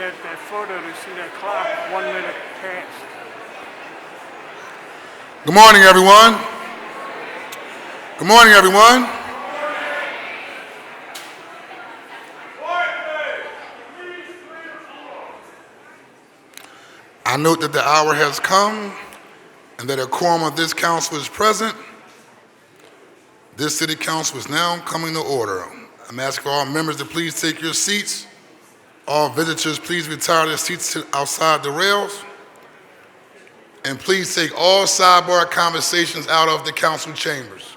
At that photo to see that clock, 1 minute past. Good morning, everyone. Good morning, everyone. I note that the hour has come and that a quorum of this council is present. This city council is now coming to order. I'm asking all members to please take your seats. All visitors, please retire their seats outside the rails. And please take all sidebar conversations out of the council chambers.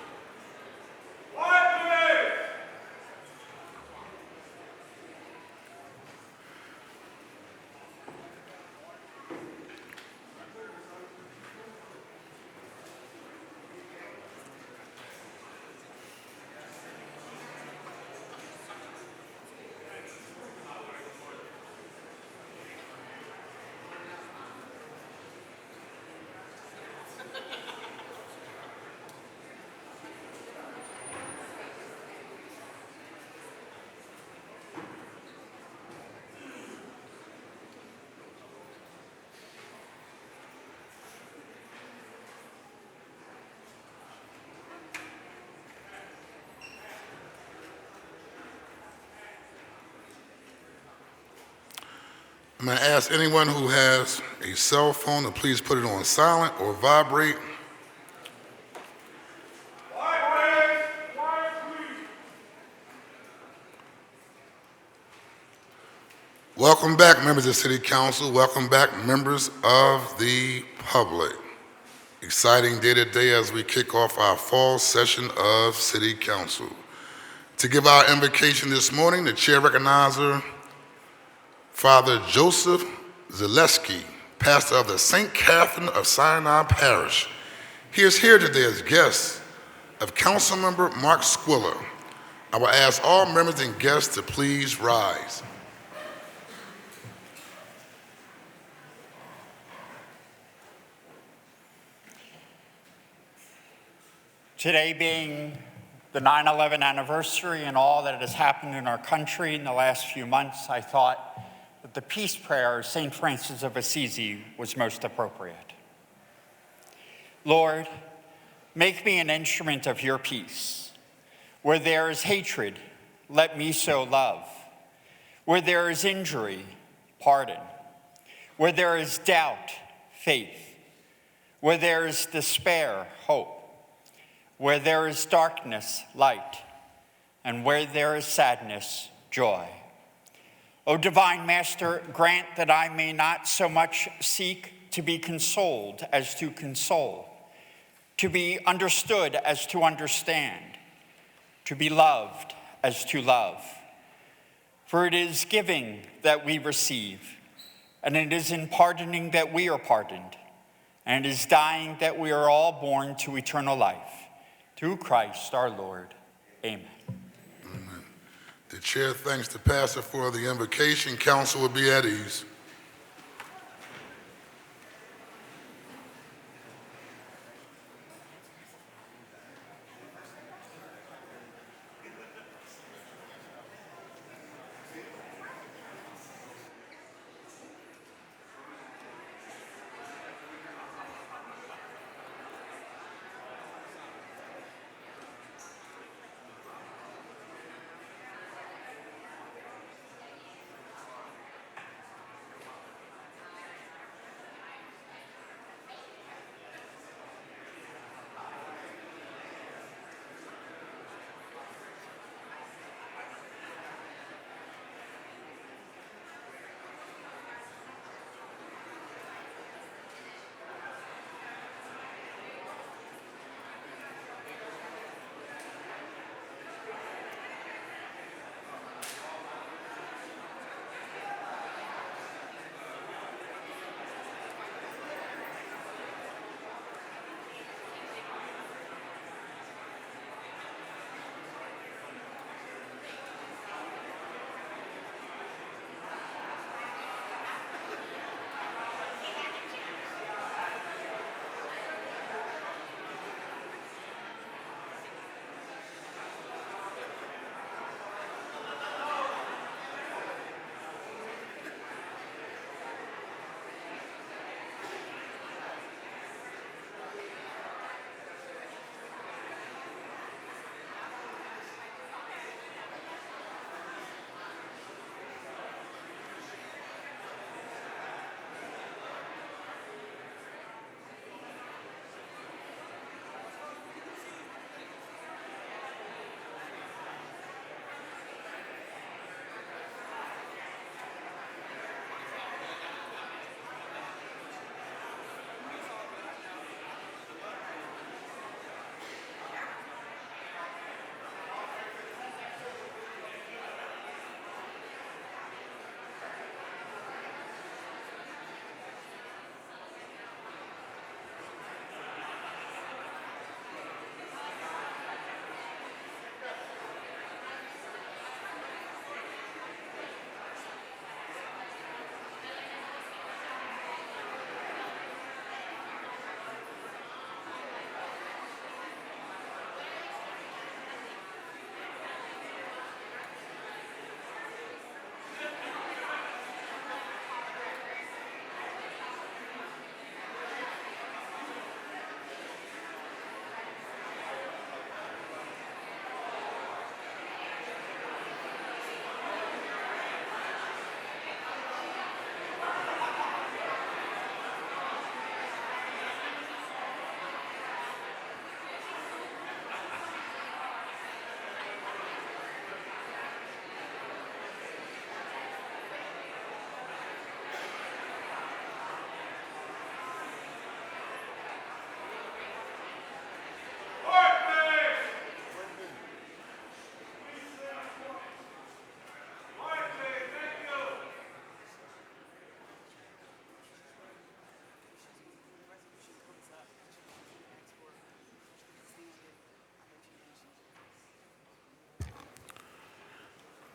I'm going to ask anyone who has a cell phone to please put it on silent or vibrate. Welcome back, members of the City Council. Welcome back, members of the public. Exciting day today as we kick off our fall session of City Council. To give our invocation this morning, the chair recognizes Father Joseph Zaleski, pastor of the St. Catherine of Sinai Parish. He is here today as guest of Councilmember Mark Squiller. I will ask all members and guests to please rise. Today being the 9/11 anniversary and all that has happened in our country in the last few months, I thought that the peace prayer of St. Francis of Assisi was most appropriate. Lord, make me an instrument of your peace. Where there is hatred, let me sow love. Where there is injury, pardon. Where there is doubt, faith. Where there is despair, hope. Where there is darkness, light. And where there is sadness, joy. O divine Master, grant that I may not so much seek to be consoled as to console, to be understood as to understand, to be loved as to love. For it is giving that we receive, and it is in pardoning that we are pardoned, and it is dying that we are all born to eternal life. Through Christ our Lord. Amen. The chair thanks the pastor for the invocation. Council will be at ease.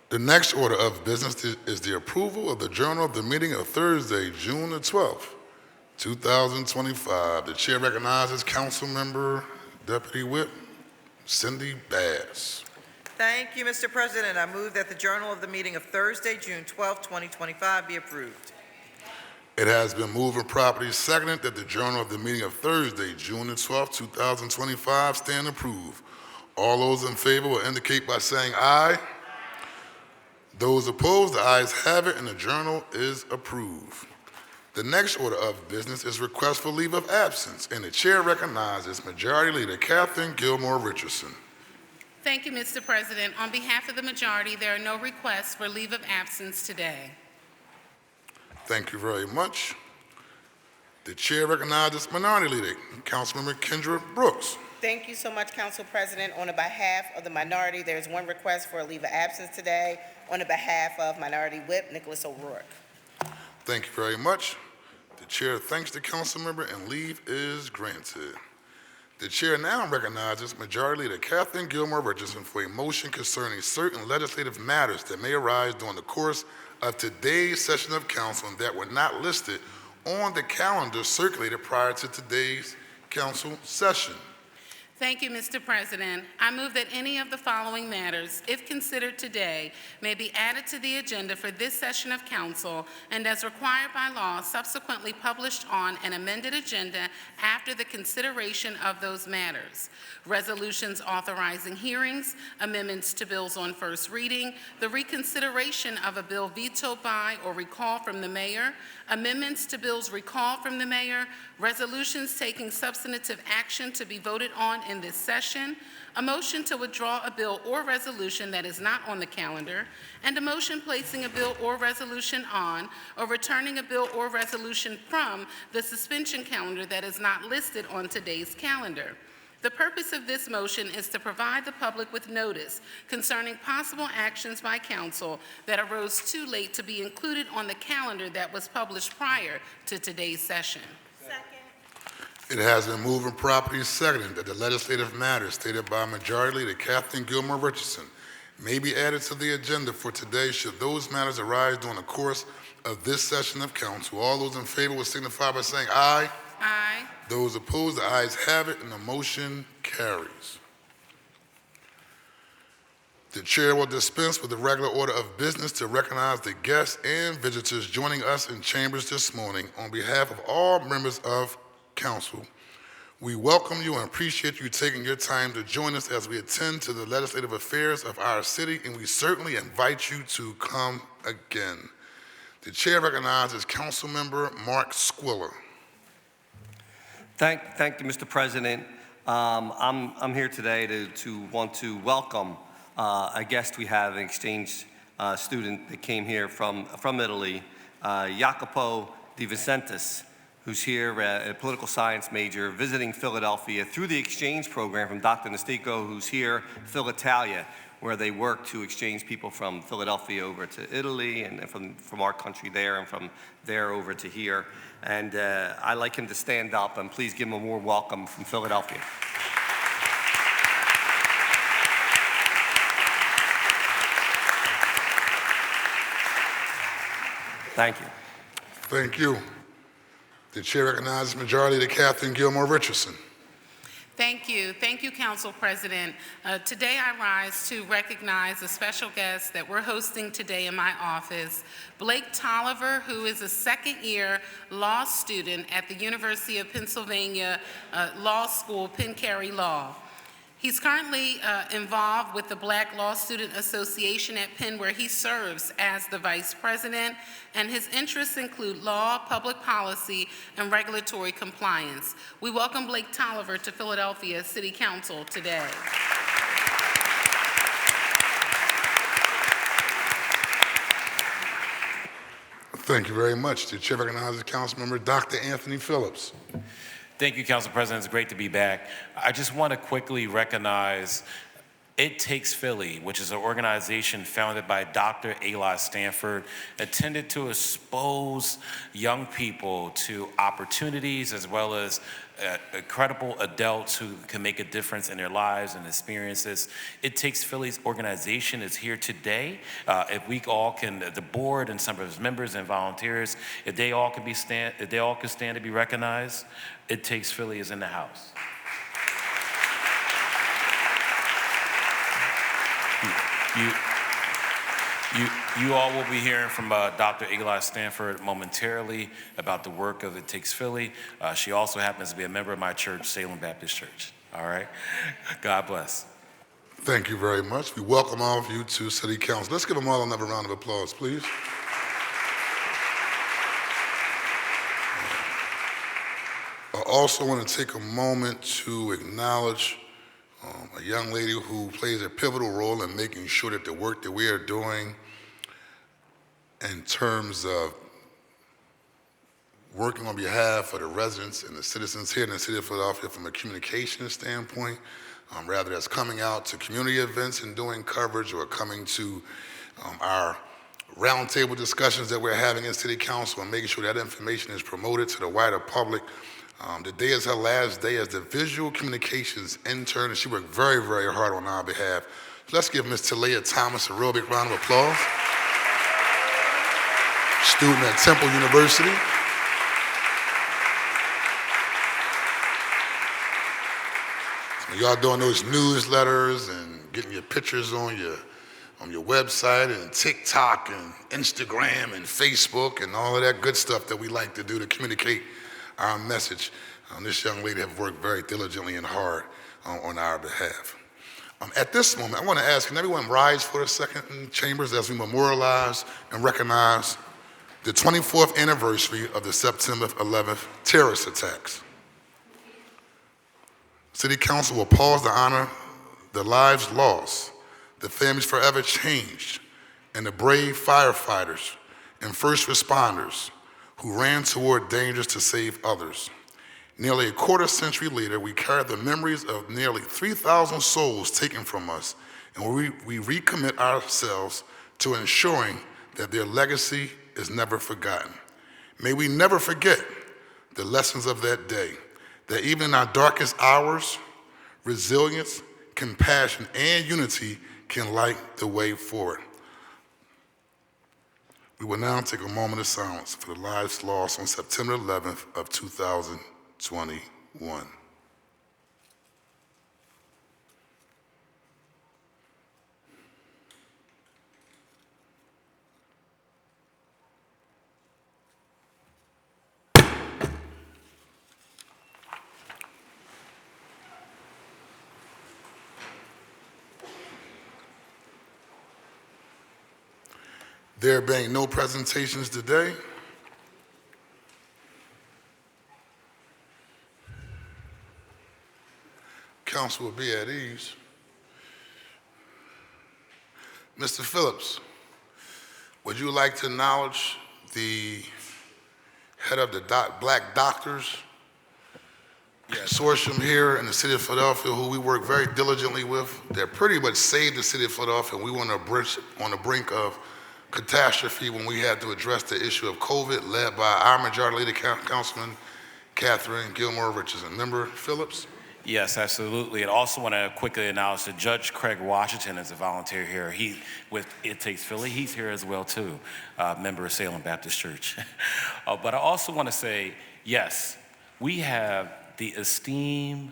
The next order of business is the approval of the journal of the meeting of Thursday, June the 12th, 2025. The chair recognizes Councilmember Deputy Whip Cindy Bass. Thank you, Mr. President. I move that the journal of the meeting of Thursday, June 12, 2025 be approved. It has been moved and properly seconded that the journal of the meeting of Thursday, June the 12th, 2025 stand approved. All those in favor will indicate by saying aye. Those opposed, the ayes have it, and the journal is approved. The next order of business is request for leave of absence, and the chair recognizes Majority Leader Catherine Gilmore Richardson. Thank you, Mr. President. On behalf of the majority, there are no requests for leave of absence today. Thank you very much. The chair recognizes Minority Leader Councilmember Kendra Brooks. Thank you so much, Council President. On behalf of the minority, there is one request for a leave of absence today. On behalf of Minority Whip Nicholas O'Rourke. Thank you very much. The chair thanks the council member and leave is granted. The chair now recognizes Majority Leader Kathleen Gilmore Richardson for a motion concerning certain legislative matters that may arise during the course of today's session of council and that were not listed on the calendar circulated prior to today's council session. Thank you, Mr. President. I move that any of the following matters, if considered today, may be added to the agenda for this session of council and as required by law, subsequently published on an amended agenda after the consideration of those matters. Resolutions authorizing hearings, amendments to bills on first reading, the reconsideration of a bill vetoed by or recalled from the mayor, amendments to bills recalled from the mayor, resolutions taking substantive action to be voted on in this session, a motion to withdraw a bill or resolution that is not on the calendar, and a motion placing a bill or resolution on or returning a bill or resolution from the suspension calendar that is not listed on today's calendar. The purpose of this motion is to provide the public with notice concerning possible actions by council that arose too late to be included on the calendar that was published prior to today's session. It has been moved and properly seconded that the legislative matters stated by Majority Leader Kathleen Gilmore Richardson may be added to the agenda for today should those matters arise during the course of this session of council. All those in favor will signify by saying aye. Aye. Those opposed, the ayes have it, and the motion carries. The chair will dispense with the regular order of business to recognize the guests and visitors joining us in chambers this morning. On behalf of all members of council, we welcome you and appreciate you taking your time to join us as we attend to the legislative affairs of our city, and we certainly invite you to come again. The chair recognizes Council Member Mark Squilla. Thank you, Mr. President. I'm here today to want to welcome a guest we have, an exchange student that came here from Italy, Jacopo Di Vicentis, who's here, a political science major, visiting Philadelphia through the exchange program from Dr. Nastico, who's here, Philitalia, where they work to exchange people from Philadelphia over to Italy and from our country there and from there over to here. And I'd like him to stand up and please give him a warm welcome from Philadelphia. Thank you. Thank you. The chair recognizes Majority Leader Kathleen Gilmore Richardson. Thank you. Thank you, Council President. Today I rise to recognize a special guest that we're hosting today in my office, Blake Tolliver, who is a second-year law student at the University of Pennsylvania Law School, Penn Cary Law. He's currently involved with the Black Law Student Association at Penn, where he serves as the vice president, and his interests include law, public policy, and regulatory compliance. We welcome Blake Tolliver to Philadelphia City Council today. Thank you very much. The chair recognizes Councilmember Dr. Anthony Phillips. Thank you, Council President. It's great to be back. I just want to quickly recognize It Takes Philly, which is an organization founded by Dr. Eli Stanford, intended to expose young people to opportunities as well as incredible adults who can make a difference in their lives and experiences. It Takes Philly's organization is here today. If we all can, the board and some of its members and volunteers, if they all could stand to be recognized, It Takes Philly is in the house. You all will be hearing from Dr. Eli Stanford momentarily about the work of It Takes Philly. She also happens to be a member of my church, Salem Baptist Church. All right? God bless. Thank you very much. We welcome all of you to City Council. Let's give them all another round of applause, please. I also want to take a moment to acknowledge a young lady who plays a pivotal role in making sure that the work that we are doing in terms of working on behalf of the residents and the citizens here in the city of Philadelphia from a communication standpoint, rather that's coming out to community events and doing coverage or coming to our roundtable discussions that we're having in City Council and making sure that information is promoted to the wider public. Today is her last day as the visual communications intern, and she worked very, very hard on our behalf. So let's give Ms. Talia Thomas a real big round of applause. Student at Temple University. So y'all doing those newsletters and getting your pictures on your website and TikTok and Instagram and Facebook and all of that good stuff that we like to do to communicate our message. This young lady has worked very diligently and hard on our behalf. At this moment, I want to ask, can everyone rise for a second in chambers as we memorialize and recognize the 24th anniversary of the September 11th terrorist attacks. City Council will pause to honor the lives lost, the families forever changed, and the brave firefighters and first responders who ran toward dangers to save others. Nearly a quarter century later, we carry the memories of nearly 3,000 souls taken from us, and we recommit ourselves to ensuring that their legacy is never forgotten. May we never forget the lessons of that day, that even in our darkest hours, resilience, compassion, and unity can light the way forward. We will now take a moment of silence for the lives lost on September 11th of 2021. There being no presentations today, council will be at ease. Mr. Phillips, would you like to acknowledge the head of the Black Doctors Consortium here in the city of Philadelphia, who we work very diligently with? They pretty much saved the city of Philadelphia. We were on the brink of catastrophe when we had to address the issue of COVID, led by our Majority Leader, Councilman Catherine Gilmore Richardson. Member Phillips? Yes, absolutely. And also want to quickly announce that Judge Craig Washington is a volunteer here. He, with It Takes Philly, he's here as well too, member of Salem Baptist Church. But I also want to say, yes, we have the esteemed,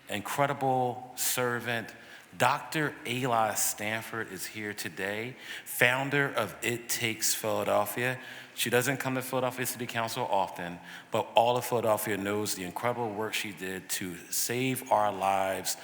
incredible servant, Dr. Eli Stanford is here today, founder of It Takes Philadelphia. She doesn't come to Philadelphia City Council often, but all of Philadelphia knows the incredible work she did to save our lives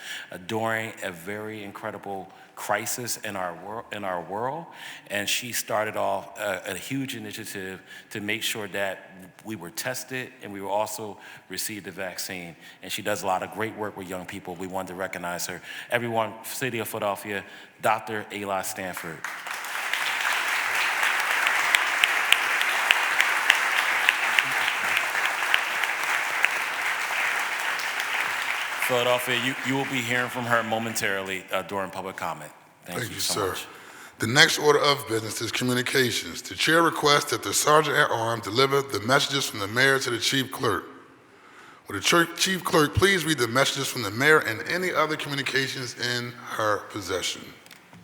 during a very incredible crisis in our world. And she started off a huge initiative to make sure that we were tested and we were also received the vaccine. And she does a lot of great work with young people. We wanted to recognize her. Everyone, City of Philadelphia, Dr. Eli Stanford. Philadelphia, you will be hearing from her momentarily during public comment. Thank you so much. The next order of business is communications. The chair requests that the Sergeant at Arms deliver the messages from the mayor to the chief clerk. Will the chief clerk please read the messages from the mayor and any other communications in her possession?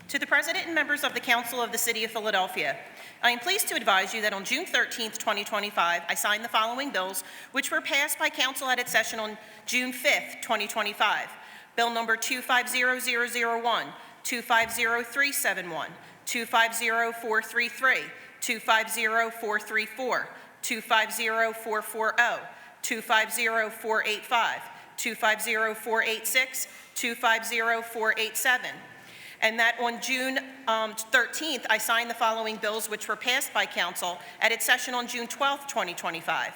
To the President and members of the Council of the City of Philadelphia, I am pleased to advise you that on June 13th, 2025, I signed the following bills, which were passed by Council at its session on June 5th, 2025. Bill number 250001, 250371, 250433, 250434, 250440, 250485, 250486, 250487. And that on June 13th, I signed the following bills which were passed by Council at its session on June 12th, 2025.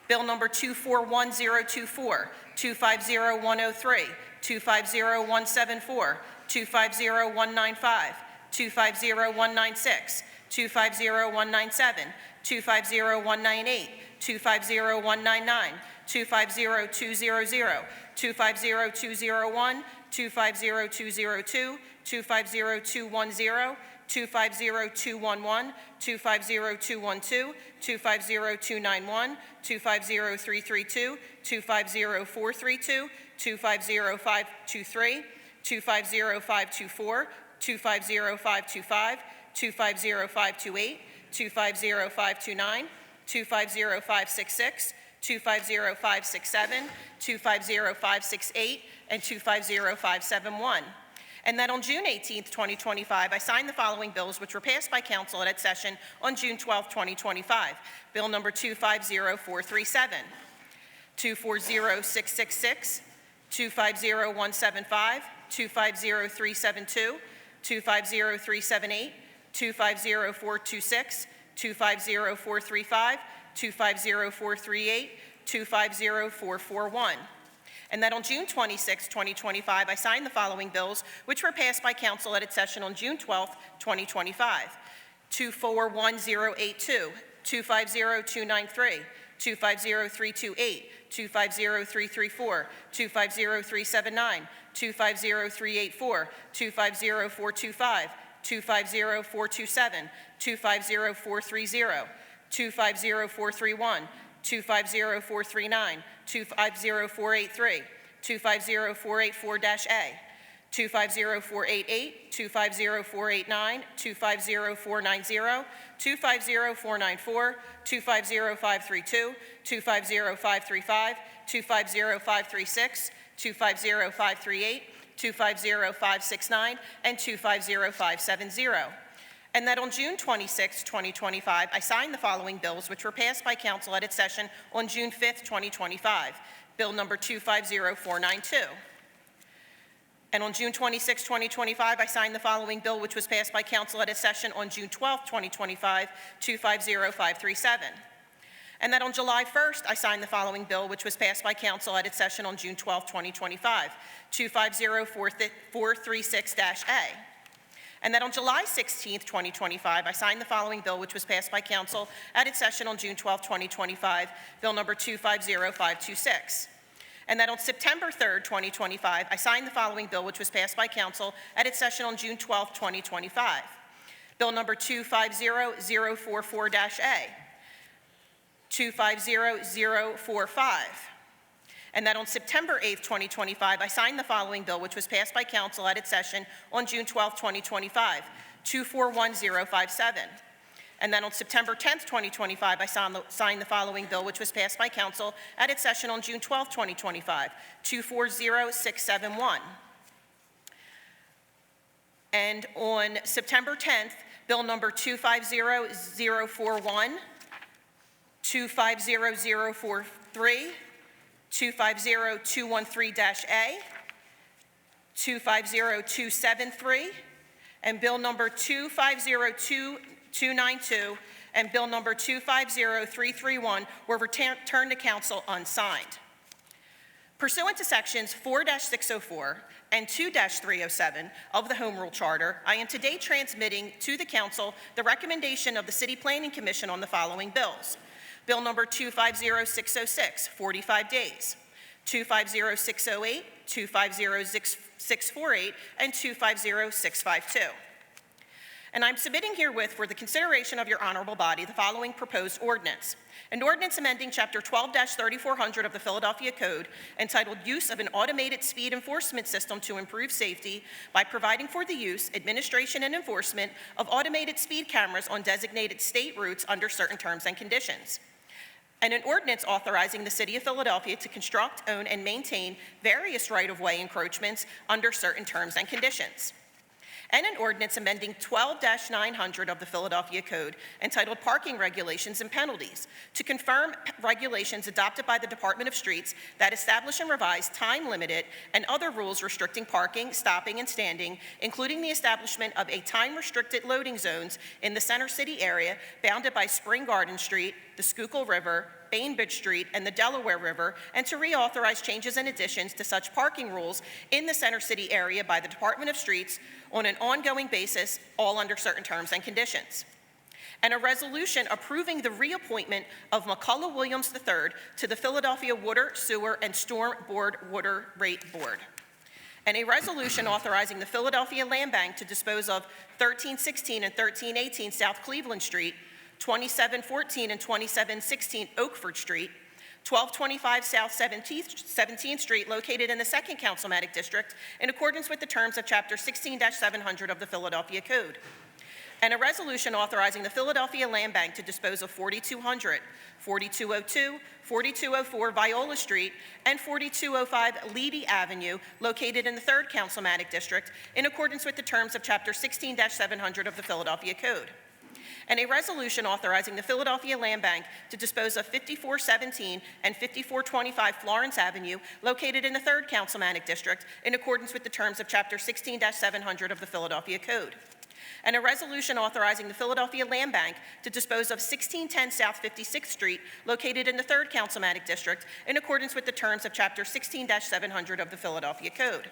Bill number 250104, 250103, 250174, 250195, 250196, 250197, 250198, 250199, 250200, 250201, 250202, 250210, 250211, 250212, 250291, 250332, 250432, 250523, 250524, 250525, 250528, 250529, 250566, 250567, 250568, and 250571. And that on June 18th, 2025, I signed the following bills which were passed by council at its session on June 12th, 2025. Bill number 250437, 240666, 250175, 250372, 250378, 250426, 250435, 250438, 250441. And that on June 26, 2025, I signed the following bills, which were passed by council at its session on June 12, 2025. 241082, 250293, 250328, 250334, 250379, 250384, 250425, 250427, 250430, 250431, 250439, 250483, 250484-A, 250488, 250489, 250490, 250494, 250532, 250535, 250536, 250538, 250569, and 250570. And that on June 26, 2025, I signed the following bills which were passed by council at its session on June 5, 2025. Bill number 250492. And on June 26, 2025, I signed the following bill which was passed by council at its session on June 12, 2025, 250537. And that on July 1st, I signed the following bill which was passed by council at its session on June 12, 2025, 250436-A. And that on July 16, 2025, I signed the following bill which was passed by council at its session on June 12, 2025, bill number 250526. And that on September 3, 2025, I signed the following bill which was passed by council at its session on June 12, 2025, bill number 250044-A, 250045. And that on September 8, 2025, I signed the following bill which was passed by council at its session on June 12, 2025, 241057. And then on September 10, 2025, I signed the following bill which was passed by council at its session on June 12, 2025, 240671. And on September 10th, bill number 250041, 250043, 250213-A, 250273, and bill number 250292 and bill number 250331 were returned to council unsigned. Pursuant to sections 4-604 and 2-307 of the Home Rule Charter, I am today transmitting to the council the recommendation of the City Planning Commission on the following bills. Bill number 250606, 45 days, 250608, 250648, and 250652. And I'm submitting herewith for the consideration of your honorable body the following proposed ordinance. An ordinance amending Chapter 12-3400 of the Philadelphia Code entitled Use of an Automated Speed Enforcement System to Improve Safety by providing for the use, administration, and enforcement of automated speed cameras on designated state routes under certain terms and conditions. And an ordinance authorizing the City of Philadelphia to construct, own, and maintain various right-of-way encroachments under certain terms and conditions. And an ordinance amending 12-900 of the Philadelphia Code entitled Parking Regulations and Penalties to confirm regulations adopted by the Department of Streets that establish and revise time-limited and other rules restricting parking, stopping, and standing, including the establishment of a time-restricted loading zones in the Center City area bounded by Spring Garden Street, the Schuylkill River, Bainbridge Street, and the Delaware River, and to reauthorize changes and additions to such parking rules in the Center City area by the Department of Streets on an ongoing basis, all under certain terms and conditions. And a resolution approving the reappointment of McCullough Williams III to the Philadelphia Water, Sewer, and Storm Board Water Rate Board. and a resolution authorizing the Philadelphia Land Bank to dispose of 1316 and 1318 South Cleveland Street, 2714 and 2716 Oakford Street, 1225 South 17th Street, located in the 2nd Councilmatic District, in accordance with the terms of Chapter 16-700 of the Philadelphia Code. And a resolution authorizing the Philadelphia Land Bank to dispose of 4200, 4202, 4204 Viola Street, and 4205 Leedy Avenue, located in the 3rd Councilmatic District, in accordance with the terms of Chapter 16-700 of the Philadelphia Code. And a resolution authorizing the Philadelphia Land Bank to dispose of 5417 and 5425 Florence Avenue, located in the 3rd Councilmatic District, in accordance with the terms of Chapter 16-700 of the Philadelphia Code. And a resolution authorizing the Philadelphia Land Bank to dispose of 1610 South 56th Street, located in the 3rd Councilmatic District, in accordance with the terms of Chapter 16-700 of the Philadelphia Code.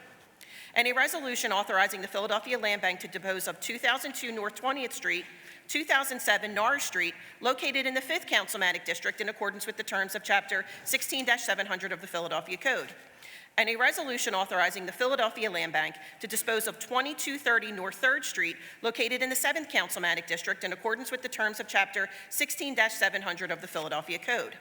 And a resolution authorizing the Philadelphia Land Bank to dispose of 2002 North 20th Street, 2007 Norris Street, located in the 5th Councilmatic District, in accordance with the terms of Chapter 16-700 of the Philadelphia Code. And a resolution authorizing the Philadelphia Land Bank to dispose of 2230 North 3rd Street, located in the 7th Councilmatic District, in accordance with the terms of Chapter 16-700 of the Philadelphia Code.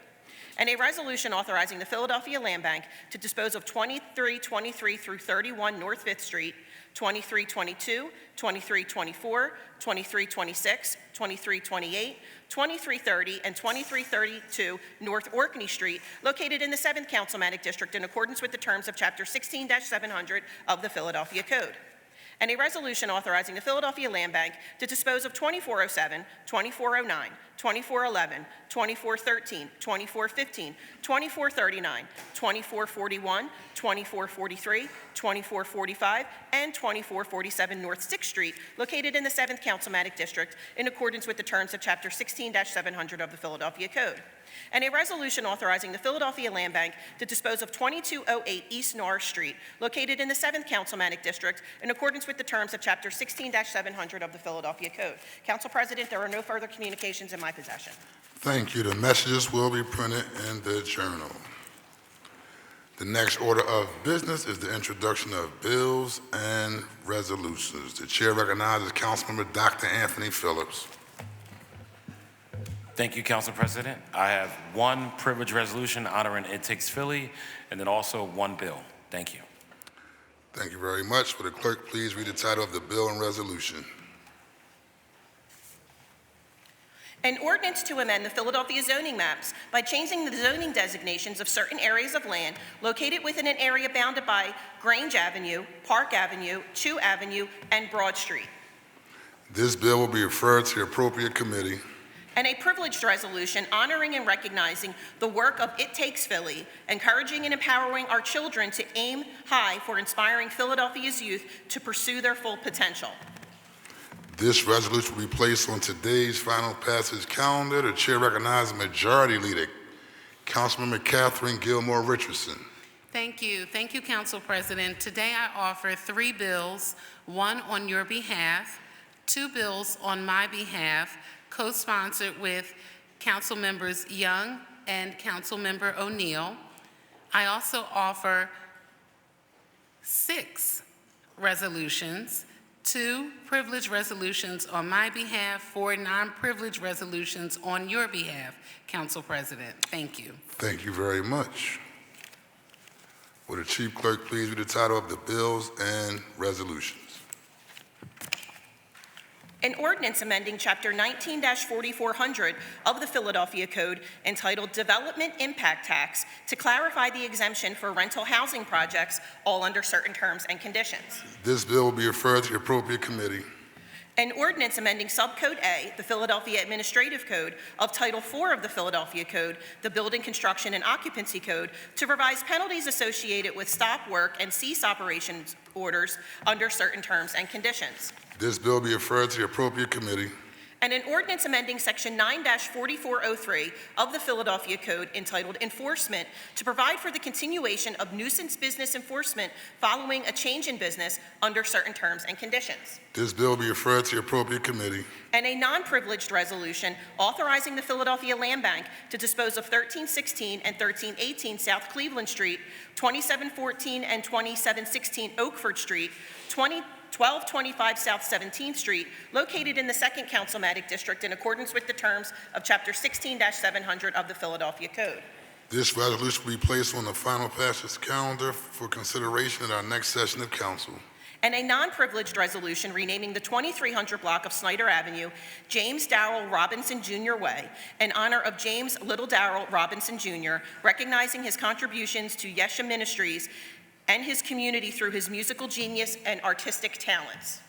And a resolution authorizing the Philadelphia Land Bank to dispose of 2323 through 31 North 5th Street, 2322, 2324, 2326, 2328, 2330, and 2332 North Orkney Street, located in the 7th Councilmatic District, in accordance with the terms of Chapter 16-700 of the Philadelphia Code. And a resolution authorizing the Philadelphia Land Bank to dispose of 2407, 2409, 2411, 2413, 2415, 2439, 2441, 2443, 2445, and 2447 North 6th Street, located in the 7th Councilmatic District, in accordance with the terms of Chapter 16-700 of the Philadelphia Code. And a resolution authorizing the Philadelphia Land Bank to dispose of 2208 East Norris Street, located in the 7th Councilmatic District, in accordance with the terms of Chapter 16-700 of the Philadelphia Code. Council President, there are no further communications in my possession. Thank you. The messages will be printed in the journal. The next order of business is the introduction of bills and resolutions. The chair recognizes Councilmember Dr. Anthony Phillips. Thank you, Council President. I have one privilege resolution honoring It Takes Philly, and then also one bill. Thank you. Thank you very much. Will the clerk please read the title of the bill and resolution? An ordinance to amend the Philadelphia zoning maps by changing the zoning designations of certain areas of land located within an area bounded by Grange Avenue, Park Avenue, Chew Avenue, and Broad Street. This bill will be referred to the appropriate committee. And a privileged resolution honoring and recognizing the work of It Takes Philly, encouraging and empowering our children to aim high for inspiring Philadelphia's youth to pursue their full potential. This resolution will be placed on today's final passage calendar. The chair recognizes Majority Leader, Councilmember Catherine Gilmore Richardson. Thank you. Thank you, Council President. Today I offer 3 bills, one on your behalf, 2 bills on my behalf, co-sponsored with Council Members Young and Council Member O'Neill. I also offer 6 resolutions, 2 privilege resolutions on my behalf, 4 non-privilege resolutions on your behalf, Council President. Thank you. Thank you very much. Will the chief clerk please read the title of the bills and resolutions? An ordinance amending Chapter 19-4400 of the Philadelphia Code entitled Development Impact Tax to clarify the exemption for rental housing projects, all under certain terms and conditions. This bill will be referred to the appropriate committee. An ordinance amending Subcode A, the Philadelphia Administrative Code, of Title IV of the Philadelphia Code, the Building Construction and Occupancy Code, to revise penalties associated with stop work and cease operations orders under certain terms and conditions. This bill will be referred to the appropriate committee. And an ordinance amending Section 9-4403 of the Philadelphia Code entitled Enforcement to provide for the continuation of nuisance business enforcement following a change in business under certain terms and conditions. This bill will be referred to the appropriate committee. And a non-privileged resolution authorizing the Philadelphia Land Bank to dispose of 1316 and 1318 South Cleveland Street, 2714 and 2716 Oakford Street, 1225 South 17th Street, located in the 2nd Councilmatic District in accordance with the terms of Chapter 16-700 of the Philadelphia Code. This resolution will be placed on the final passage calendar for consideration at our next session of council. And a non-privileged resolution renaming the 2300 block of Snyder Avenue James Darrell Robinson Jr. Way in honor of James Little Darrell Robinson Jr., recognizing his contributions to Yesha Ministries and his community through his musical genius and artistic talents.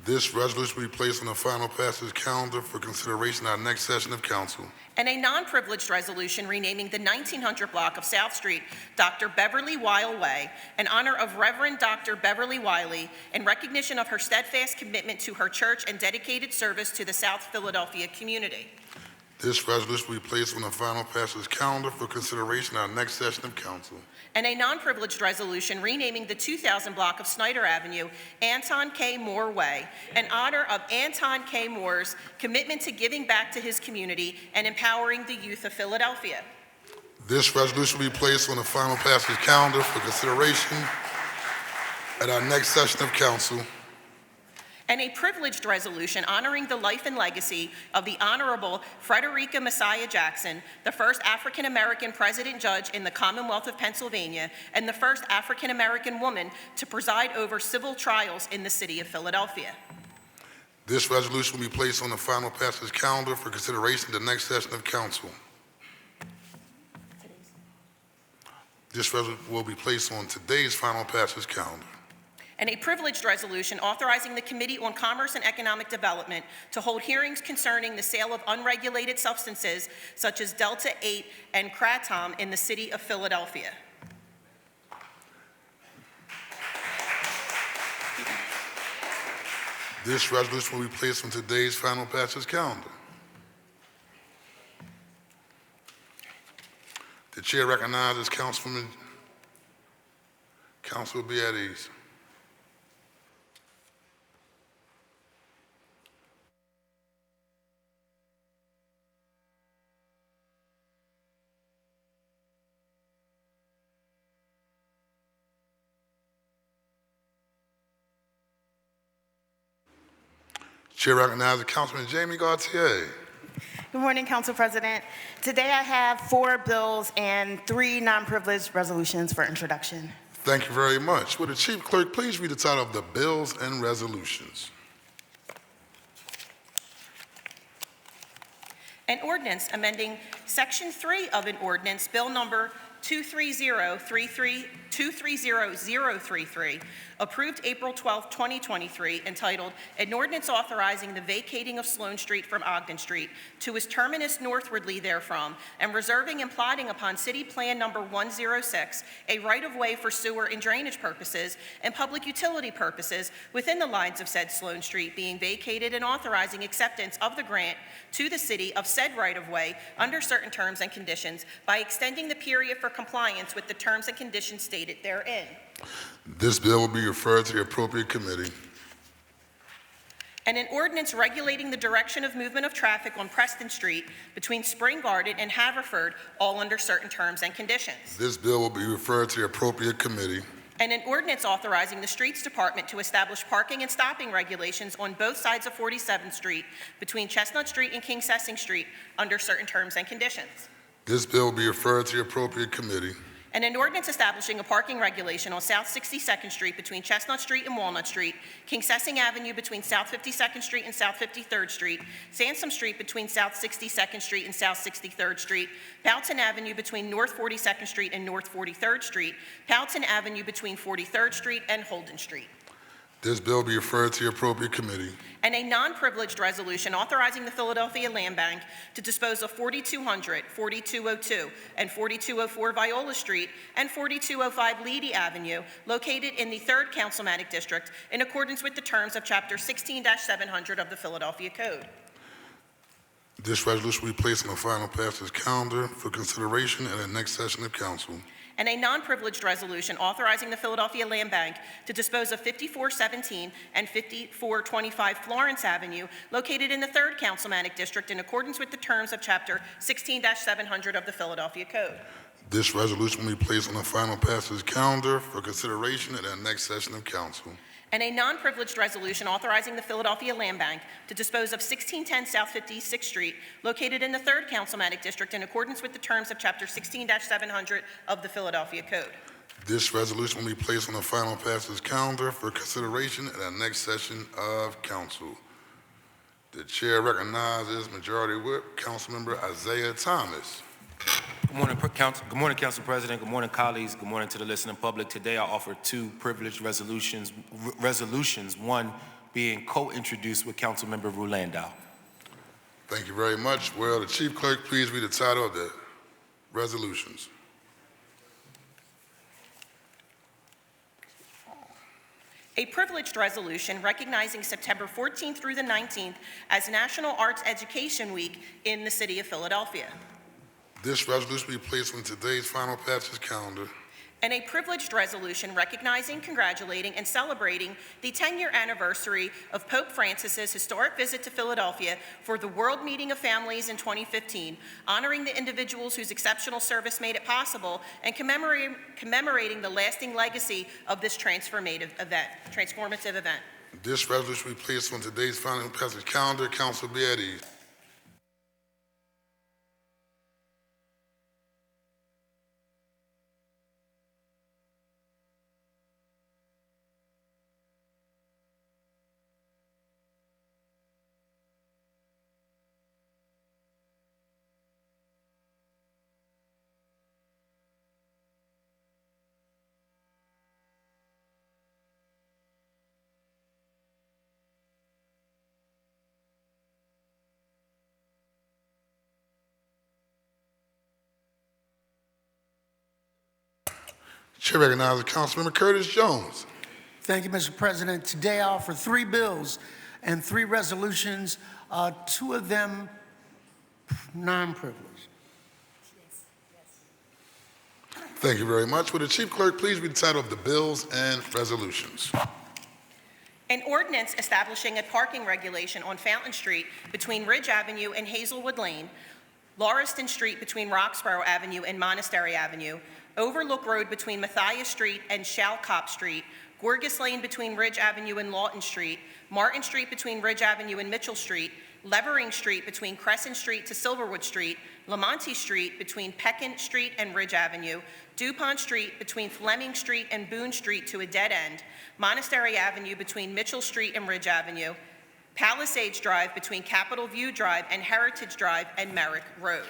This resolution will be placed on the final passage calendar for consideration at our next session of council. And a non-privileged resolution renaming the 1900 block of South Street Dr. Beverly Weil Way in honor of Reverend Dr. Beverly Wiley in recognition of her steadfast commitment to her church and dedicated service to the South Philadelphia community. This resolution will be placed on the final passage calendar for consideration at our next session of council. And a non-privileged resolution renaming the 2000 block of Snyder Avenue Anton K. Moore Way in honor of Anton K. Moore's commitment to giving back to his community and empowering the youth of Philadelphia. This resolution will be placed on the final passage calendar for consideration at our next session of council. And a privileged resolution honoring the life and legacy of the Honorable Frederica Messiah Jackson, the first African-American president judge in the Commonwealth of Pennsylvania and the first African-American woman to preside over civil trials in the city of Philadelphia. This resolution will be placed on the final passage calendar for consideration at the next session of council. This resolution will be placed on today's final passage calendar. And a privileged resolution authorizing the Committee on Commerce and Economic Development to hold hearings concerning the sale of unregulated substances such as Delta-8 and Kratom in the city of Philadelphia. This resolution will be placed on today's final passage calendar. The chair recognizes Councilwoman. Council will be at ease. Chair recognizes Councilman Jamie Gautier. Good morning, Council President. Today I have 4 bills and 3 non-privileged resolutions for introduction. Thank you very much. Will the Chief Clerk please read the title of the bills and resolutions? An ordinance amending Section 3 of an ordinance, Bill Number 230-033, approved April 12, 2023, entitled, An Ordinance Authorizing the Vacating of Sloan Street from Ogden Street to its terminus northwardly therefrom, and reserving and plotting upon City Plan Number 106 a right-of-way for sewer and drainage purposes and public utility purposes within the lines of said Sloan Street being vacated, and authorizing acceptance of the grant to the city of said right-of-way under certain terms and conditions by extending the period for compliance with the terms and conditions stated therein. This bill will be referred to the appropriate committee. And an ordinance regulating the direction of movement of traffic on Preston Street between Spring Garden and Haverford, all under certain terms and conditions. This bill will be referred to the appropriate committee. And an ordinance authorizing the Streets Department to establish parking and stopping regulations on both sides of 47th Street between Chestnut Street and King Sessing Street under certain terms and conditions. This bill will be referred to the appropriate committee. And an ordinance establishing a parking regulation on South 62nd Street between Chestnut Street and Walnut Street, King Sessing Avenue between South 52nd Street and South 53rd Street, Sansom Street between South 62nd Street and South 63rd Street, Powelton Avenue between North 42nd Street and North 43rd Street, Powelton Avenue between 43rd Street and Holden Street. This bill will be referred to the appropriate committee. And a non-privileged resolution authorizing the Philadelphia Land Bank to dispose of 4200, 4202, and 4204 Viola Street and 4205 Leedy Avenue, located in the 3rd Councilmatic District, in accordance with the terms of Chapter 16-700 of the Philadelphia Code. This resolution will be placed on the final passage calendar for consideration at the next session of council. And a non-privileged resolution authorizing the Philadelphia Land Bank to dispose of 5417 and 5425 Florence Avenue, located in the 3rd Councilmanic District, in accordance with the terms of Chapter 16-700 of the Philadelphia Code. This resolution will be placed on the final passage calendar for consideration at the next session of council. And a non-privileged resolution authorizing the Philadelphia Land Bank to dispose of 1610 South 56th Street, located in the 3rd Councilmanic District, in accordance with the terms of Chapter 16-700 of the Philadelphia Code. This resolution will be placed on the final passage calendar for consideration at the next session of council. The chair recognizes Majority Whip, Councilmember Isaiah Thomas. Good morning, Council President. Good morning, colleagues. Good morning to the listening public. Today, I offer two privileged resolutions, one being co-introduced with Councilmember Rulandau. Thank you very much. Will the Chief Clerk please read the title of the resolutions? A privileged resolution recognizing September 14th through the 19th as National Arts Education Week in the city of Philadelphia. This resolution will be placed on today's final passage calendar. And a privileged resolution recognizing, congratulating, and celebrating the 10-year anniversary of Pope Francis's historic visit to Philadelphia for the World Meeting of Families in 2015, honoring the individuals whose exceptional service made it possible, and commemorating the lasting legacy of this transformative event. This resolution will be placed on today's final passage calendar. Council be at ease. Chair recognizes Councilmember Curtis Jones. Thank you, Mr. President. Today I offer 3 bills and 3 resolutions, 2 of them non-privileged. Thank you very much. Will the Chief Clerk please read the title of the bills and resolutions? An ordinance establishing a parking regulation on Fountain Street between Ridge Avenue and Hazelwood Lane, Lauriston Street between Roxborough Avenue and Monastery Avenue, Overlook Road between Matthias Street and Shalcop Street, Gorgas Lane between Ridge Avenue and Lawton Street, Martin Street between Ridge Avenue and Mitchell Street, Levering Street between Crescent Street to Silverwood Street, Lamonti Street between Peckant Street and Ridge Avenue, DuPont Street between Fleming Street and Boone Street to a dead end, Monastery Avenue between Mitchell Street and Ridge Avenue, Palisades Drive between Capitol View Drive and Heritage Drive and Merrick Road.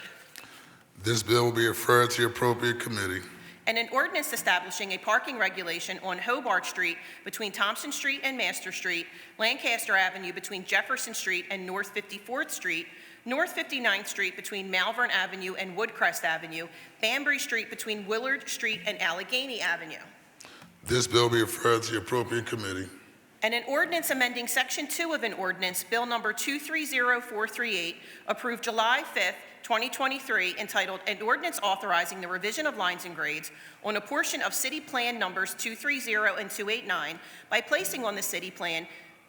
This bill will be referred to the appropriate committee. And an ordinance establishing a parking regulation on Hobart Street between Thompson Street and Master Street, Lancaster Avenue between Jefferson Street and North 54th Street, North 59th Street between Malvern Avenue and Woodcrest Avenue, Banbury Street between Willard Street and Allegheny Avenue. This bill will be referred to the appropriate committee. And an ordinance amending Section 2 of an ordinance, Bill Number 230438, approved July 5th, 2023, entitled An Ordinance Authorizing the Revision of Lines and Grades on a portion of City Plan Numbers 230 and 289 by placing on the City Plan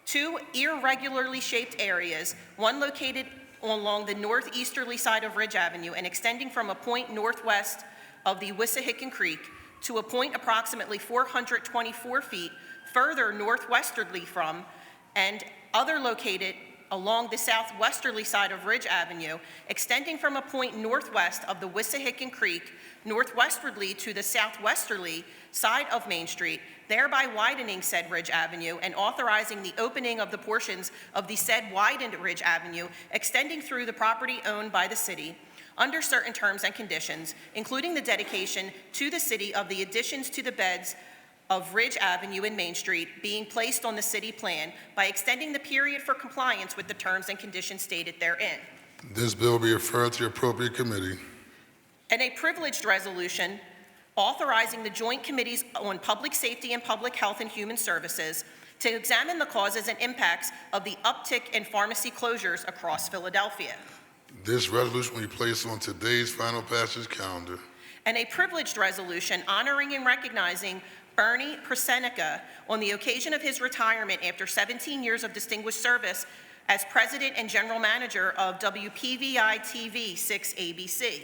2 irregularly shaped areas, one located along the northeasterly side of Ridge Avenue and extending from a point northwest of the Wissahickon Creek to a point approximately 424 feet further northwesterly from, and other located along the southwesterly side of Ridge Avenue, extending from a point northwest of the Wissahickon Creek, northwestwardly to the southwesterly side of Main Street, thereby widening said Ridge Avenue and authorizing the opening of the portions of the said widened Ridge Avenue, extending through the property owned by the city, under certain terms and conditions, including the dedication to the city of the additions to the beds of Ridge Avenue and Main Street being placed on the city plan by extending the period for compliance with the terms and conditions stated therein. This bill will be referred to the appropriate committee. And a privileged resolution authorizing the Joint Committees on Public Safety and Public Health and Human Services to examine the causes and impacts of the uptick in pharmacy closures across Philadelphia. This resolution will be placed on today's final passage calendar. And a privileged resolution honoring and recognizing Bernie Prosenica on the occasion of his retirement after 17 years of distinguished service as President and General Manager of WPVI-TV 6 ABC.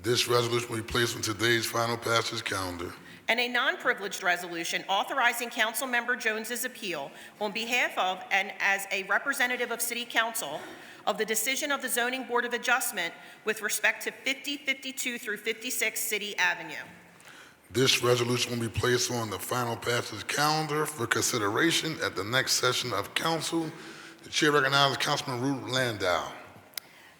This resolution will be placed on today's final passage calendar. And a non-privileged resolution authorizing Councilmember Jones's appeal on behalf of and as a representative of City Council of the decision of the Zoning Board of Adjustment with respect to 5052 through 56 City Avenue. This resolution will be placed on the final passage calendar for consideration at the next session of council. The chair recognizes Councilman Ruth Landau.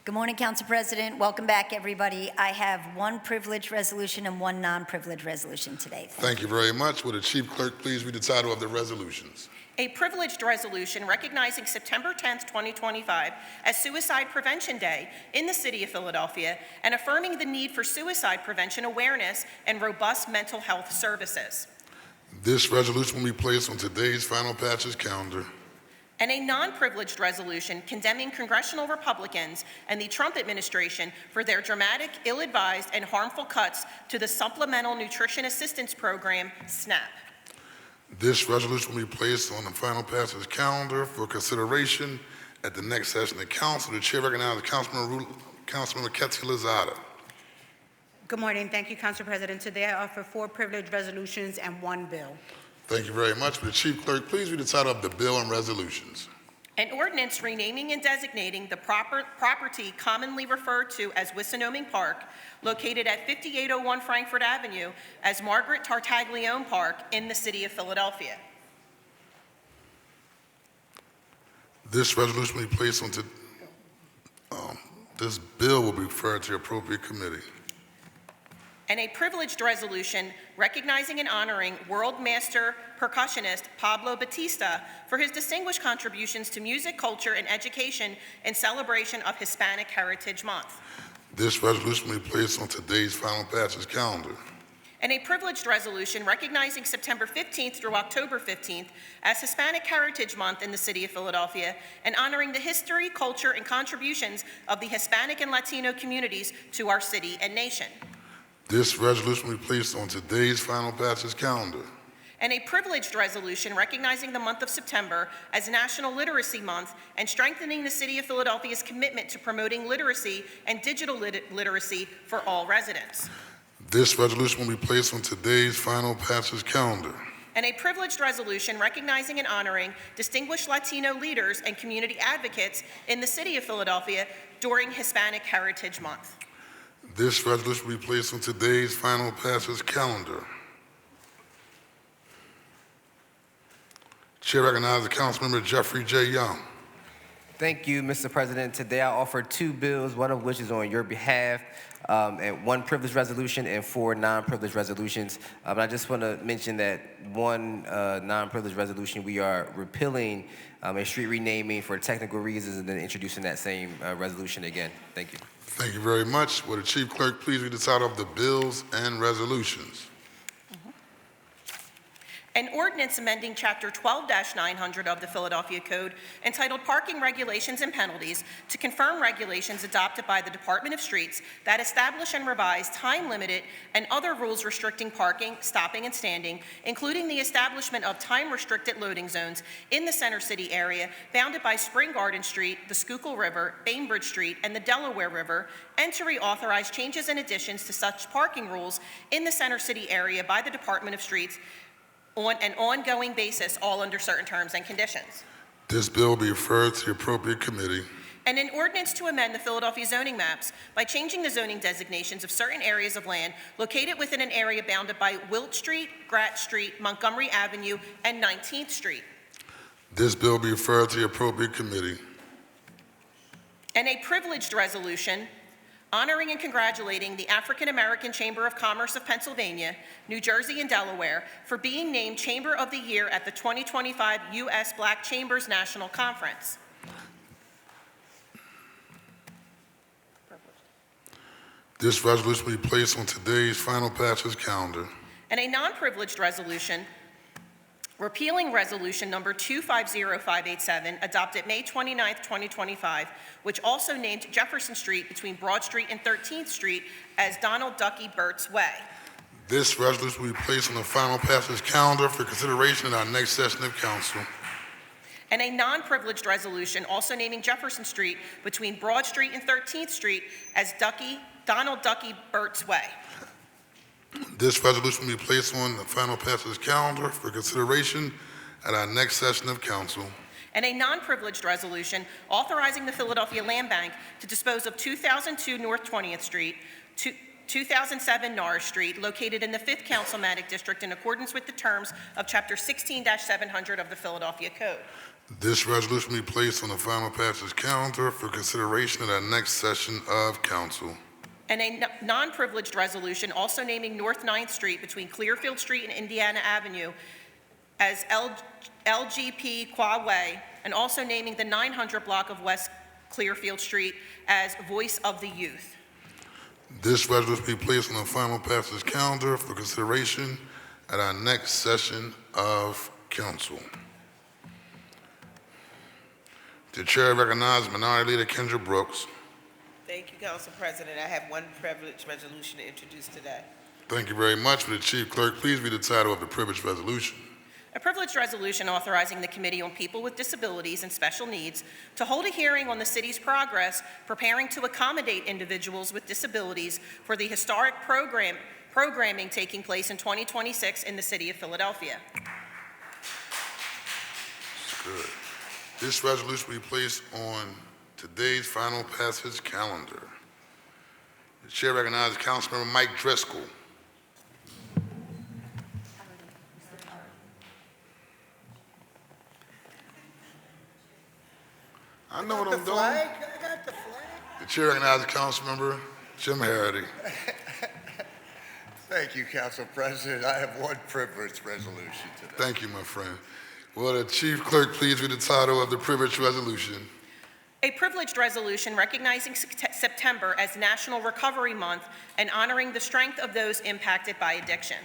Good morning, Council President. Welcome back, everybody. I have one privileged resolution and one non-privileged resolution today. Thank you very much. Will the chief clerk please read the title of the resolutions? A privileged resolution recognizing September 10th, 2025 as Suicide Prevention Day in the City of Philadelphia and affirming the need for suicide prevention awareness and robust mental health services. This resolution will be placed on today's final passage calendar. And a non-privileged resolution condemning congressional Republicans and the Trump administration for their dramatic, ill-advised, and harmful cuts to the Supplemental Nutrition Assistance Program, SNAP. This resolution will be placed on the final passage calendar for consideration at the next session of council. The chair recognizes Councilman Ketty Lozada. Good morning. Thank you, Council President. Today I offer 4 privileged resolutions and 1 bill. Thank you very much. Will the chief clerk please read the title of the bill and resolutions? An ordinance renaming and designating the property commonly referred to as Wissinoming Park, located at 5801 Frankfurt Avenue, as Margaret Tartaglione Park in the City of Philadelphia. This resolution will be placed on this bill will be referred to the appropriate committee. And a privileged resolution recognizing and honoring world master percussionist Pablo Batista for his distinguished contributions to music, culture, and education in celebration of Hispanic Heritage Month. This resolution will be placed on today's final passage calendar. And a privileged resolution recognizing September 15th through October 15th as Hispanic Heritage Month in the City of Philadelphia and honoring the history, culture, and contributions of the Hispanic and Latino communities to our city and nation. This resolution will be placed on today's final passage calendar. And a privileged resolution recognizing the month of September as National Literacy Month and strengthening the City of Philadelphia's commitment to promoting literacy and digital literacy for all residents. This resolution will be placed on today's final passage calendar. And a privileged resolution recognizing and honoring distinguished Latino leaders and community advocates in the City of Philadelphia during Hispanic Heritage Month. This resolution will be placed on today's final passage calendar. Chair recognizes Councilmember Jeffrey J. Young. Thank you, Mr. President. Today I offer 2 bills, one of which is on your behalf, and 1 privileged resolution and 4 non-privileged resolutions. I just want to mention that 1 non-privileged resolution, we are repealing a street renaming for technical reasons and then introducing that same resolution again. Thank you. Thank you very much. Will the chief clerk please read the title of the bills and resolutions? An ordinance amending Chapter 12-900 of the Philadelphia Code entitled Parking Regulations and Penalties to confirm regulations adopted by the Department of Streets that establish and revise time-limited and other rules restricting parking, stopping, and standing, including the establishment of time-restricted loading zones in the Center City area bounded by Spring Garden Street, the Schuylkill River, Bainbridge Street, and the Delaware River, and to reauthorize changes and additions to such parking rules in the Center City area by the Department of Streets on an ongoing basis, all under certain terms and conditions. This bill will be referred to the appropriate committee. And an ordinance to amend the Philadelphia zoning maps by changing the zoning designations of certain areas of land located within an area bounded by Wilt Street, Gratt Street, Montgomery Avenue, and 19th Street. This bill will be referred to the appropriate committee. And a privileged resolution honoring and congratulating the African American Chamber of Commerce of Pennsylvania, New Jersey, and Delaware for being named Chamber of the Year at the 2025 U.S. Black Chambers National Conference. This resolution will be placed on today's final passage calendar. And a non-privileged resolution repealing Resolution Number 250587, adopted May 29, 2025, which also named Jefferson Street between Broad Street and 13th Street as Donald Ducky Burt's Way. This resolution will be placed on the final passage calendar for consideration in our next session of council. And a non-privileged resolution also naming Jefferson Street between Broad Street and 13th Street as Donald Ducky Burt's Way. This resolution will be placed on the final passage calendar for consideration at our next session of council. And a non-privileged resolution authorizing the Philadelphia Land Bank to dispose of 2002 North 20th Street, 2007 Norris Street, located in the 5th Councilmanic District in accordance with the terms of Chapter 16-700 of the Philadelphia Code. This resolution will be placed on the final passage calendar for consideration at our next session of council. And a non-privileged resolution also naming North 9th Street between Clearfield Street and Indiana Avenue as LGP Qua Way, and also naming the 900 block of West Clearfield Street as Voice of the Youth. This resolution will be placed on the final passage calendar for consideration at our next session of council. The chair recognizes Minority Leader Kendra Brooks. Thank you, Council President. I have one privileged resolution to introduce today. Thank you very much. Will the Chief Clerk please read the title of the privileged resolution? A privileged resolution authorizing the Committee on People with Disabilities and Special Needs to hold a hearing on the city's progress preparing to accommodate individuals with disabilities for the historic programming taking place in 2026 in the city of Philadelphia. Good. This resolution will be placed on today's final passage calendar. The chair recognizes Councilmember Mike Driscoll. I know what I'm doing. I got the flag. The chair recognizes Councilmember Jim Harity. Thank you, Council President. I have one privileged resolution today. Thank you, my friend. Will the Chief Clerk please read the title of the privileged resolution? A privileged resolution recognizing September as National Recovery Month and honoring the strength of those impacted by addiction.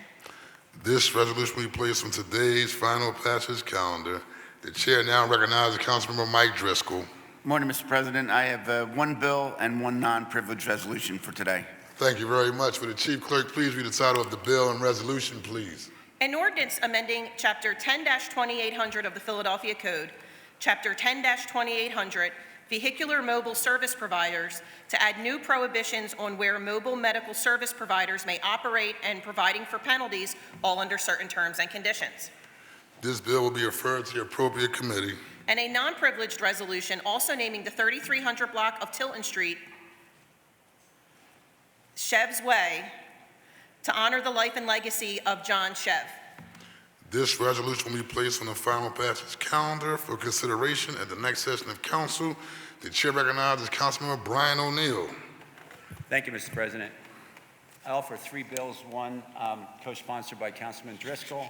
This resolution will be placed on today's final passage calendar. The chair now recognizes Councilmember Mike Driscoll. Morning, Mr. President. I have one bill and one non-privileged resolution for today. Thank you very much. Will the Chief Clerk please read the title of the bill and resolution, please? An ordinance amending Chapter 10-2800 of the Philadelphia Code, Chapter 10-2800, Vehicular Mobile Service Providers, to add new prohibitions on where mobile medical service providers may operate and providing for penalties, all under certain terms and conditions. This bill will be referred to the appropriate committee. And a non-privileged resolution also naming the 3300 block of Tilton Street, Chev's Way, to honor the life and legacy of John Chev. This resolution will be placed on the final passage calendar for consideration at the next session of council. The chair recognizes Councilmember Brian O'Neill. Thank you, Mr. President. I offer three bills, one co-sponsored by Councilman Driscoll,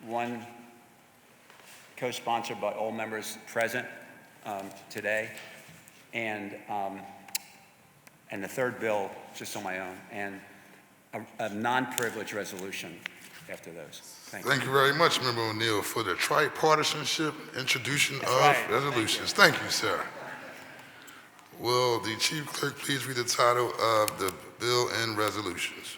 one co-sponsored by all members present today, and the third bill just on my own, and a non-privileged resolution after those. Thank you very much, Member O'Neill, for the tripartisanship introduction of right. resolutions. Thank you, sir. Will the Chief Clerk please read the title of the bill and resolutions?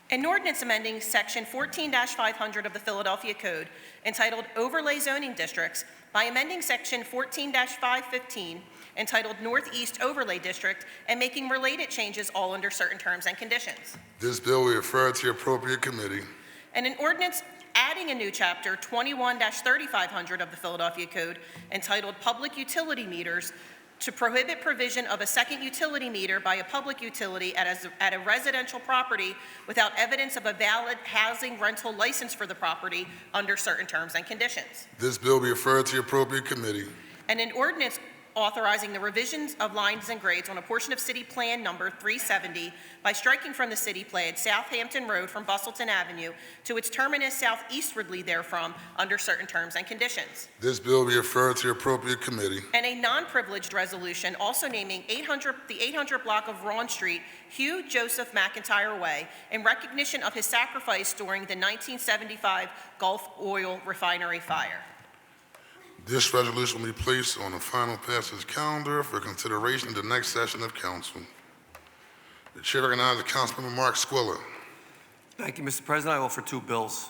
An ordinance amending Section 14-500 of the Philadelphia Code entitled Overlay Zoning Districts by amending Section 14-515 entitled Northeast Overlay District and making related changes all under certain terms and conditions. This bill will be referred to the appropriate committee. And an ordinance adding a new chapter 21-3500 of the Philadelphia Code entitled Public Utility Meters to prohibit provision of a second utility meter by a public utility at a residential property without evidence of a valid housing rental license for the property under certain terms and conditions. This bill will be referred to the appropriate committee. And an ordinance authorizing the revisions of lines and grades on a portion of City Plan Number 370 by striking from the City Plan Southampton Road from Bustleton Avenue to its terminus southeastwardly therefrom under certain terms and conditions. This bill be referred to the appropriate committee. And a non-privileged resolution also naming the 800 block of Rawn Street, Hugh Joseph McIntyre Way, in recognition of his sacrifice during the 1975 Gulf Oil Refinery fire. This resolution will be placed on the final passage calendar for consideration at the next session of council. The chair recognizes Councilmember Mark Squilla. Thank you, Mr. President. I offer 2 bills.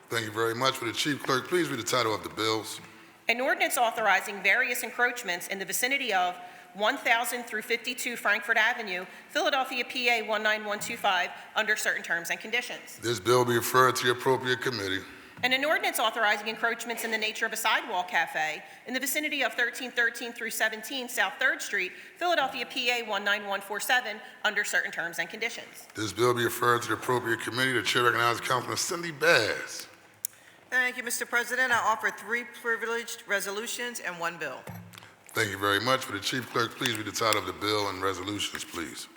Thank you very much. Will the chief clerk please read the title of the bills? An ordinance authorizing various encroachments in the vicinity of 1000 through 52 Frankfurt Avenue, Philadelphia, PA 19125, under certain terms and conditions. This bill will be referred to the appropriate committee. And an ordinance authorizing encroachments in the nature of a sidewalk cafe in the vicinity of 1313 through 17 South 3rd Street, Philadelphia, PA 19147, under certain terms and conditions. This bill will be referred to the appropriate committee. The chair recognizes Councilman Cindy Bass. Thank you, Mr. President. I offer 3 privileged resolutions and 1 bill. Thank you very much. Will the chief clerk please read the title of the bill and resolutions, please?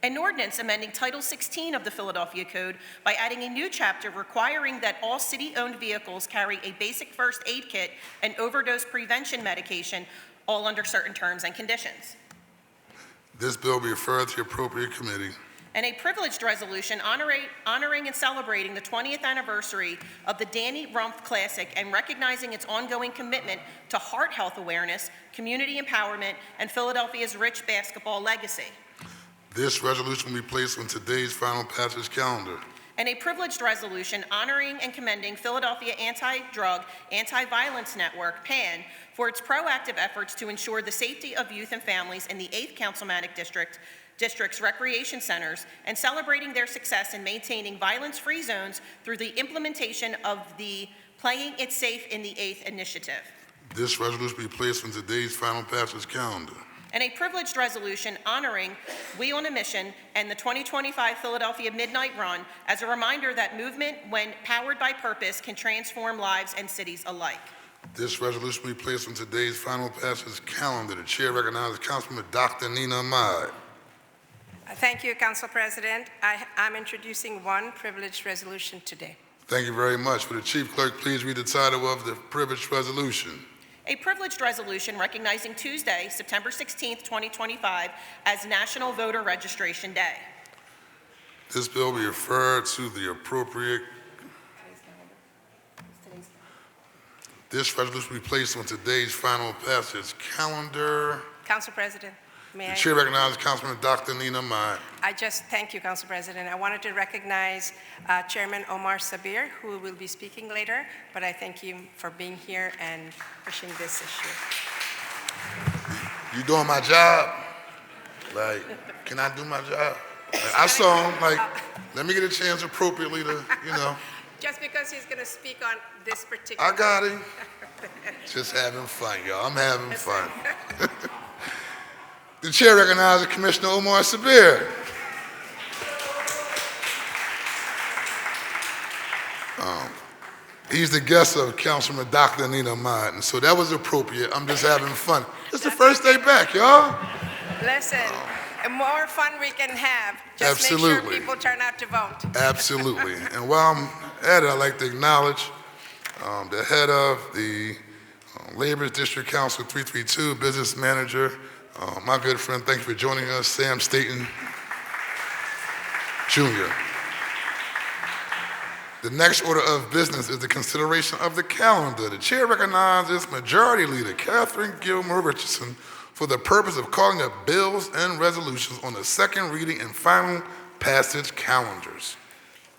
An ordinance amending Title 16 of the Philadelphia Code by adding a new chapter requiring that all city-owned vehicles carry a basic first aid kit and overdose prevention medication, all under certain terms and conditions. This bill will be referred to the appropriate committee. And a privileged resolution honoring and celebrating the 20th anniversary of the Danny Rumpf Classic and recognizing its ongoing commitment to heart health awareness, community empowerment, and Philadelphia's rich basketball legacy. This resolution will be placed on today's final passage calendar. And a privileged resolution honoring and commending Philadelphia Anti-Drug, Anti-Violence Network, PAN, for its proactive efforts to ensure the safety of youth and families in the 8th Councilmanic District's recreation centers and celebrating their success in maintaining violence-free zones through the implementation of the Playing It Safe in the 8th initiative. This resolution will be placed on today's final passage calendar. And a privileged resolution honoring We on a Mission and the 2025 Philadelphia Midnight Run as a reminder that movement, when powered by purpose, can transform lives and cities alike. This resolution will be placed on today's final passage calendar. The chair recognizes Councilwoman Dr. Nina Ahmad. Thank you, Council President. I'm introducing 1 privileged resolution today. Thank you very much. Will the chief clerk please read the title of the privileged resolution? A privileged resolution recognizing Tuesday, September 16th, 2025, as National Voter Registration Day. This bill will be referred to the appropriate. This resolution will be placed on today's final passage calendar. Council President, may The I? chair recognizes Councilman Dr. Nina Ahmad. Thank you, Council President. I wanted to recognize Chairman Omar Sabir, who will be speaking later, but I thank you for being here and pushing this issue. You doing my job? Like, can I do my job? Like, I saw him, like, let me get a chance appropriately to, you know. Just because he's going to speak on this particular. I got him. Just having fun, y'all. I'm having fun. The chair recognizes Commissioner Omar Sabir. He's the guest of Councilman Dr. Nina Ahmad, and so that was appropriate. I'm just having fun. It's the first day back, y'all. Listen, the more fun we can have, just Absolutely. make sure people turn out to vote. Absolutely. And while I'm at it, I'd like to acknowledge the head of the Labor District Council 332, business manager, my good friend, thank you for joining us, Sam Staten Jr. The next order of business is the consideration of the calendar. The chair recognizes Majority Leader Catherine Gilmore Richardson for the purpose of calling up bills and resolutions on the second reading and final passage calendars.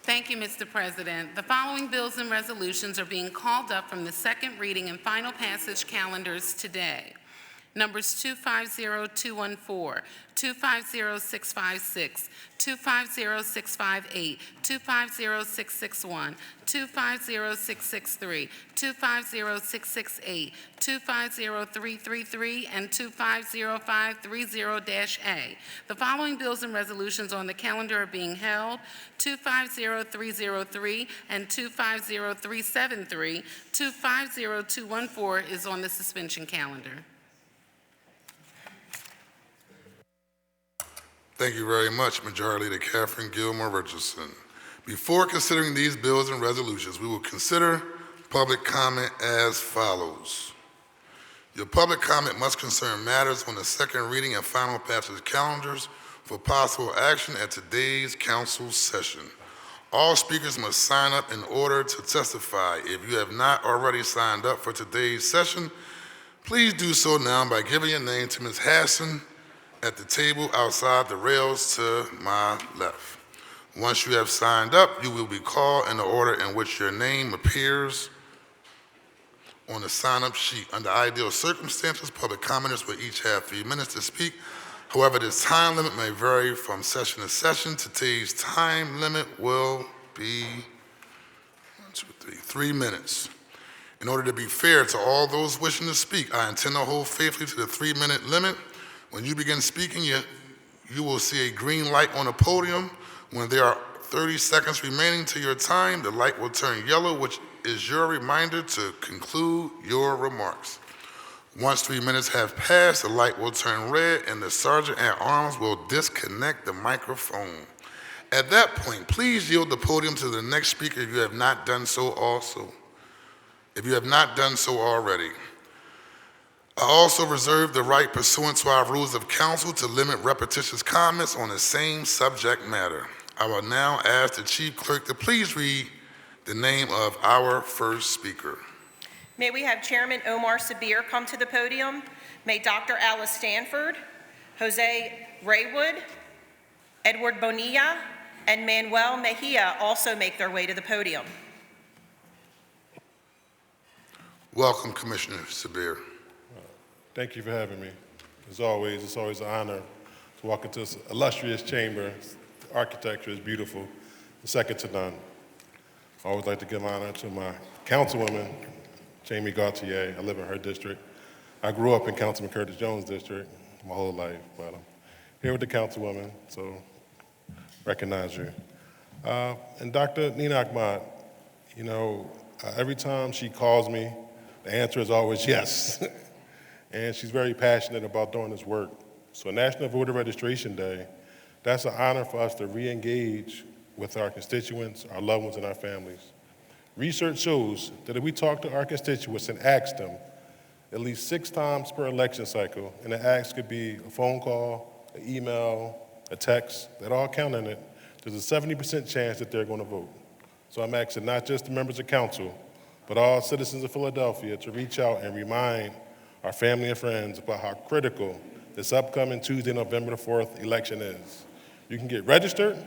Thank you, Mr. President. The following bills and resolutions are being called up from the second reading and final passage calendars today. Numbers 250214, 250656, 250658, 250661, 250663, 250668, 250333, and 250530-A. The following bills and resolutions on the calendar are being held: 250303 and 250373. 250214 is on the suspension calendar. Thank you very much, Majority Leader Catherine Gilmore Richardson. Before considering these bills and resolutions, we will consider public comment as follows. Your public comment must concern matters on the second reading and final passage calendars for possible action at today's council session. All speakers must sign up in order to testify. If you have not already signed up for today's session, please do so now by giving your name to Ms. Hassan at the table outside the rails to my left. Once you have signed up, you will be called in the order in which your name appears on the sign-up sheet. Under ideal circumstances, public commenters will each have 3 minutes to speak. However, this time limit may vary from session to session. Today's time limit will be 3 minutes. In order to be fair to all those wishing to speak, I intend to hold faithfully to the 3-minute limit. When you begin speaking, you will see a green light on the podium. When there are 30 seconds remaining to your time, the light will turn yellow, which is your reminder to conclude your remarks. Once 3 minutes have passed, the light will turn red and the sergeant at arms will disconnect the microphone. At that point, please yield the podium to the next speaker if you have not done so already. I also reserve the right pursuant to our rules of council to limit repetitious comments on the same subject matter. I will now ask the chief clerk to please read the name of our first speaker. May we have Chairman Omar Sabir come to the podium? May Dr. Alice Stanford, Jose Raywood, Edward Bonilla, and Manuel Mejia also make their way to the podium. Welcome, Commissioner Sabir. Thank you for having me. As always, it's always an honor to walk into this illustrious chamber. The architecture is beautiful, second to none. I always like to give honor to my councilwoman, Jamie Gauthier. I live in her district. I grew up in Councilman Curtis Jones' district my whole life, but I'm here with the councilwoman, so recognize you. And Dr. Nina Ahmad, you know, every time she calls me, the answer is always yes. And she's very passionate about doing this work. So National Voter Registration Day, that's an honor for us to re-engage with our constituents, our loved ones, and our families. Research shows that if we talk to our constituents and ask them at least 6 times per election cycle, and the ask could be a phone call, an email, a text, that all count in it, there's a 70% chance that they're going to vote. So I'm asking not just the members of council, but all citizens of Philadelphia to reach out and remind our family and friends about how critical this upcoming Tuesday, November the 4th election is. You can get registered,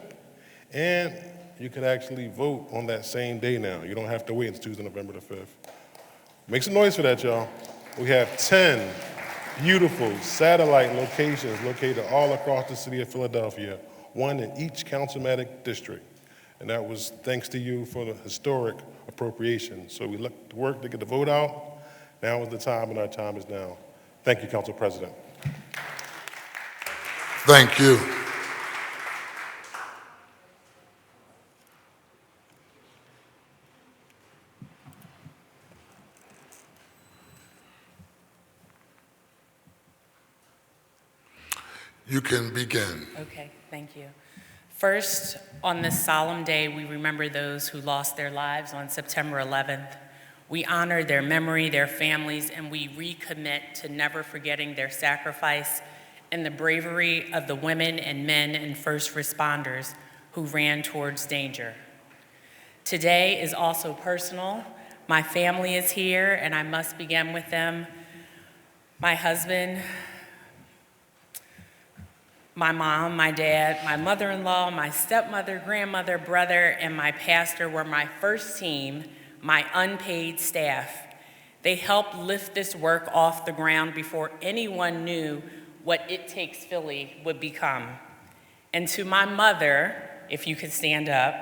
and you can actually vote on that same day now. You don't have to wait until Tuesday, November the 5th. Make some noise for that, y'all. We have 10 beautiful satellite locations located all across the city of Philadelphia, 1 in each councilmatic district. And that was thanks to you for the historic appropriation. So we look to work to get the vote out. Now is the time, and our time is now. Thank you, Council President. Thank you. You can begin. Okay, thank you. First, on this solemn day, we remember those who lost their lives on September 11th. We honor their memory, their families, and we recommit to never forgetting their sacrifice and the bravery of the women and men and first responders who ran towards danger. Today is also personal. My family is here, and I must begin with them. My husband, my mom, my dad, my mother-in-law, my stepmother, grandmother, brother, and my pastor were my first team, my unpaid staff. They helped lift this work off the ground before anyone knew what It Takes Philly would become. And to my mother, if you could stand up,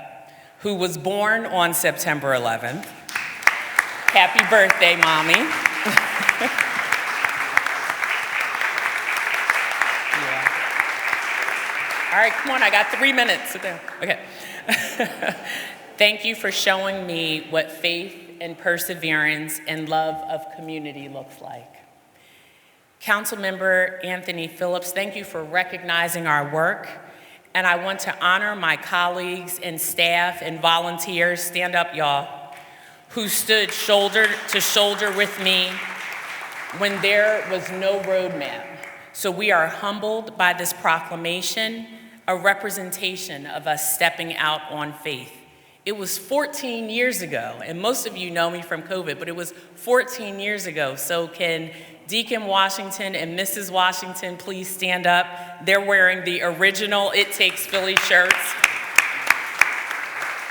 who was born on September 11th, happy birthday, Mommy. All right, come on, I got 3 minutes. Sit down. Okay. Thank you for showing me what faith and perseverance and love of community looks like. Councilmember Anthony Phillips, thank you for recognizing our work. And I want to honor my colleagues and staff and volunteers, stand up y'all, who stood shoulder to shoulder with me when there was no roadmap. So we are humbled by this proclamation, a representation of us stepping out on faith. It was 14 years ago, and most of you know me from COVID, but it was 14 years ago. So can Deacon Washington and Mrs. Washington please stand up? They're wearing the original It Takes Philly shirts.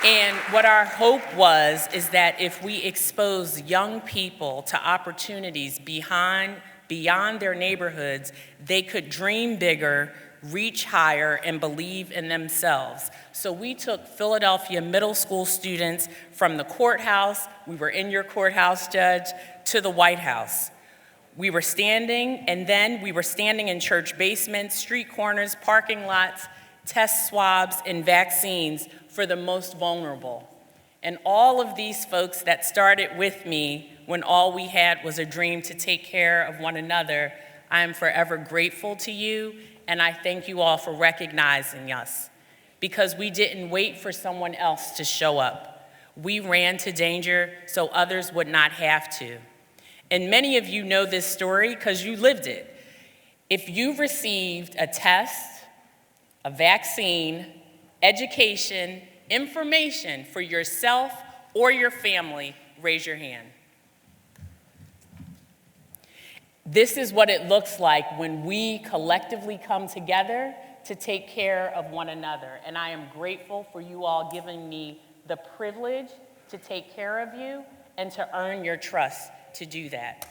And what our hope was is that if we expose young people to opportunities beyond their neighborhoods, they could dream bigger, reach higher, and believe in themselves. So we took Philadelphia middle school students from the courthouse, we were in your courthouse, Judge, to the White House. We were standing in church basements, street corners, parking lots, test swabs, and vaccines for the most vulnerable. And all of these folks that started with me when all we had was a dream to take care of one another, I am forever grateful to you, and I thank you all for recognizing us, because we didn't wait for someone else to show up. We ran to danger so others would not have to. And many of you know this story because you lived it. If you've received a test, a vaccine, education, information for yourself or your family, raise your hand. This is what it looks like when we collectively come together to take care of one another. And I am grateful for you all giving me the privilege to take care of you and to earn your trust to do that.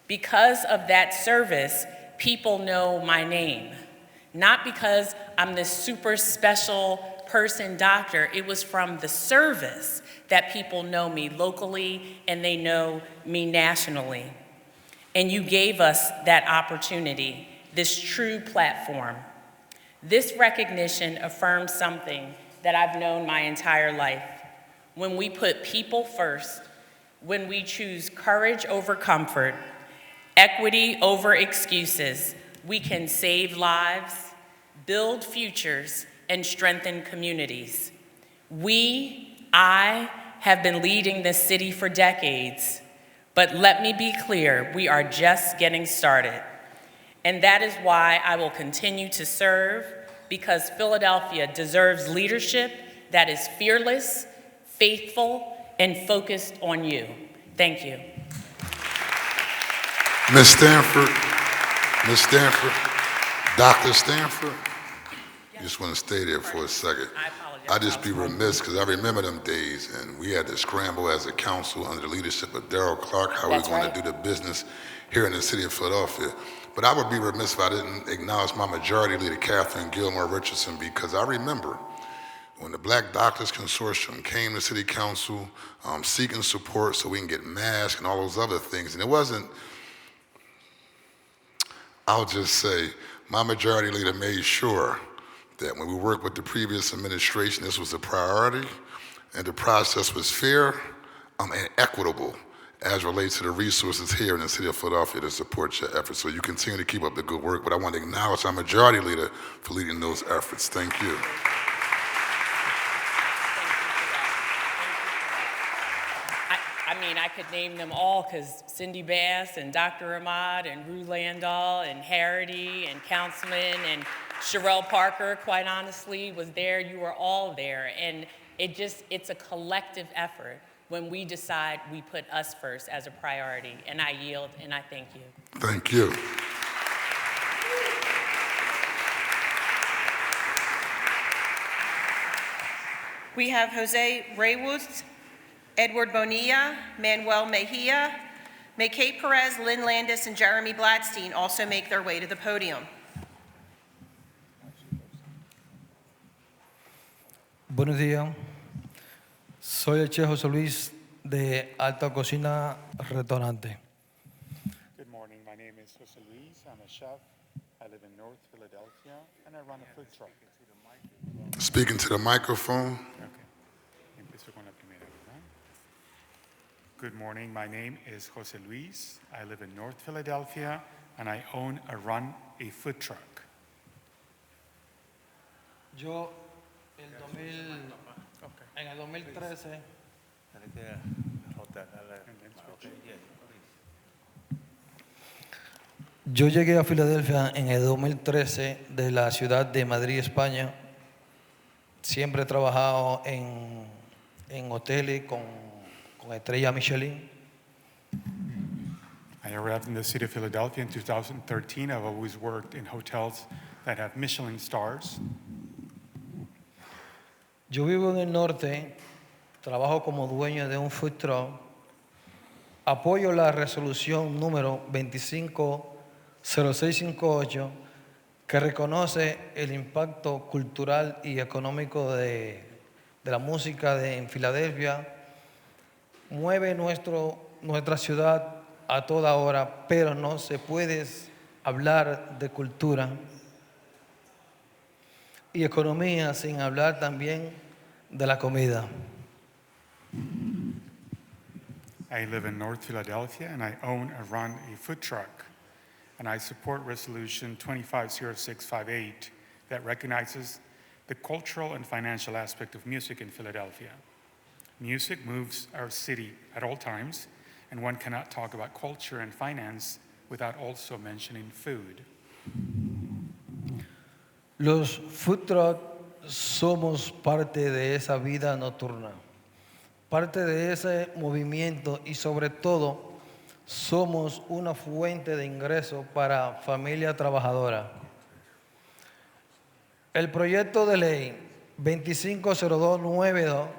Because of that service, people know my name. Not because I'm this super special person doctor. It was from the service that people know me locally and they know me nationally. And you gave us that opportunity, this true platform. This recognition affirms something that I've known my entire life. When we put people first, when we choose courage over comfort, equity over excuses, we can save lives, build futures, and strengthen communities. I have been leading this city for decades, but let me be clear, we are just getting started. And that is why I will continue to serve, because Philadelphia deserves leadership that is fearless, faithful, and focused on you. Thank you. Ms. Stanford, Dr. Stanford, you just want to stay there for a second. I just be remiss because I remember them days and we had to scramble as a council under the leadership of Darrell Clark, how we were going to do the business here in the city of Philadelphia. But I would be remiss if I didn't acknowledge my majority leader, Catherine Gilmore Richardson, because I remember when the Black Doctors Consortium came to City Council seeking support so we can get masks and all those other things. And it wasn't, I'll just say, my majority leader made sure that when we worked with the previous administration, this was a priority, and the process was fair and equitable as relates to the resources here in the city of Philadelphia to support your efforts. So you continue to keep up the good work, but I want to acknowledge our majority leader for leading those efforts. Thank you. I mean, I could name them all because Cindy Bass and Dr. Ahmad and Rue Landau and Harity and Councilman and Sherelle Parker, quite honestly, was there. You were all there. And it's a collective effort when we decide we put us first as a priority. And I yield and I thank you. Thank you. We have Jose Reyes, Edward Bonilla, Manuel Mejia. May Kate Perez, Lynn Landis, and Jeremy Bladstein also make their way to the podium. Buenos días. Soy el chef José Luis de Alta Cocina Restaurante. Good morning. My name is Jose Luis. I'm a chef. I live in North Philadelphia, and I run a food truck. Speaking to the microphone. Empiezo con la primera, ¿verdad? Good morning. My name is Jose Luis. I live in North Philadelphia, and I own a food truck. Yo en el 2013 yo llegué a Filadelfia en el 2013 de la ciudad de Madrid, España. Siempre he trabajado en hoteles con estrella Michelin. I arrived in the city of Philadelphia in 2013. I've always worked in hotels that have Michelin stars. Yo vivo en el norte, trabajo como dueño de un food truck. Apoyo la resolución número 250658 que reconoce el impacto cultural y económico de la música en Filadelfia. Mueve nuestra ciudad a toda hora, pero no se puede hablar de cultura y economía sin hablar también de la comida. I live in North Philadelphia, and I run a food truck. And I support Resolution 250658 that recognizes the cultural and financial aspect of music in Philadelphia. Music moves our city at all times, and one cannot talk about culture and finance without also mentioning food. Los food trucks somos parte de esa vida nocturna, parte de ese movimiento y sobre todo somos una fuente de ingreso para familia trabajadora. El proyecto de ley 250292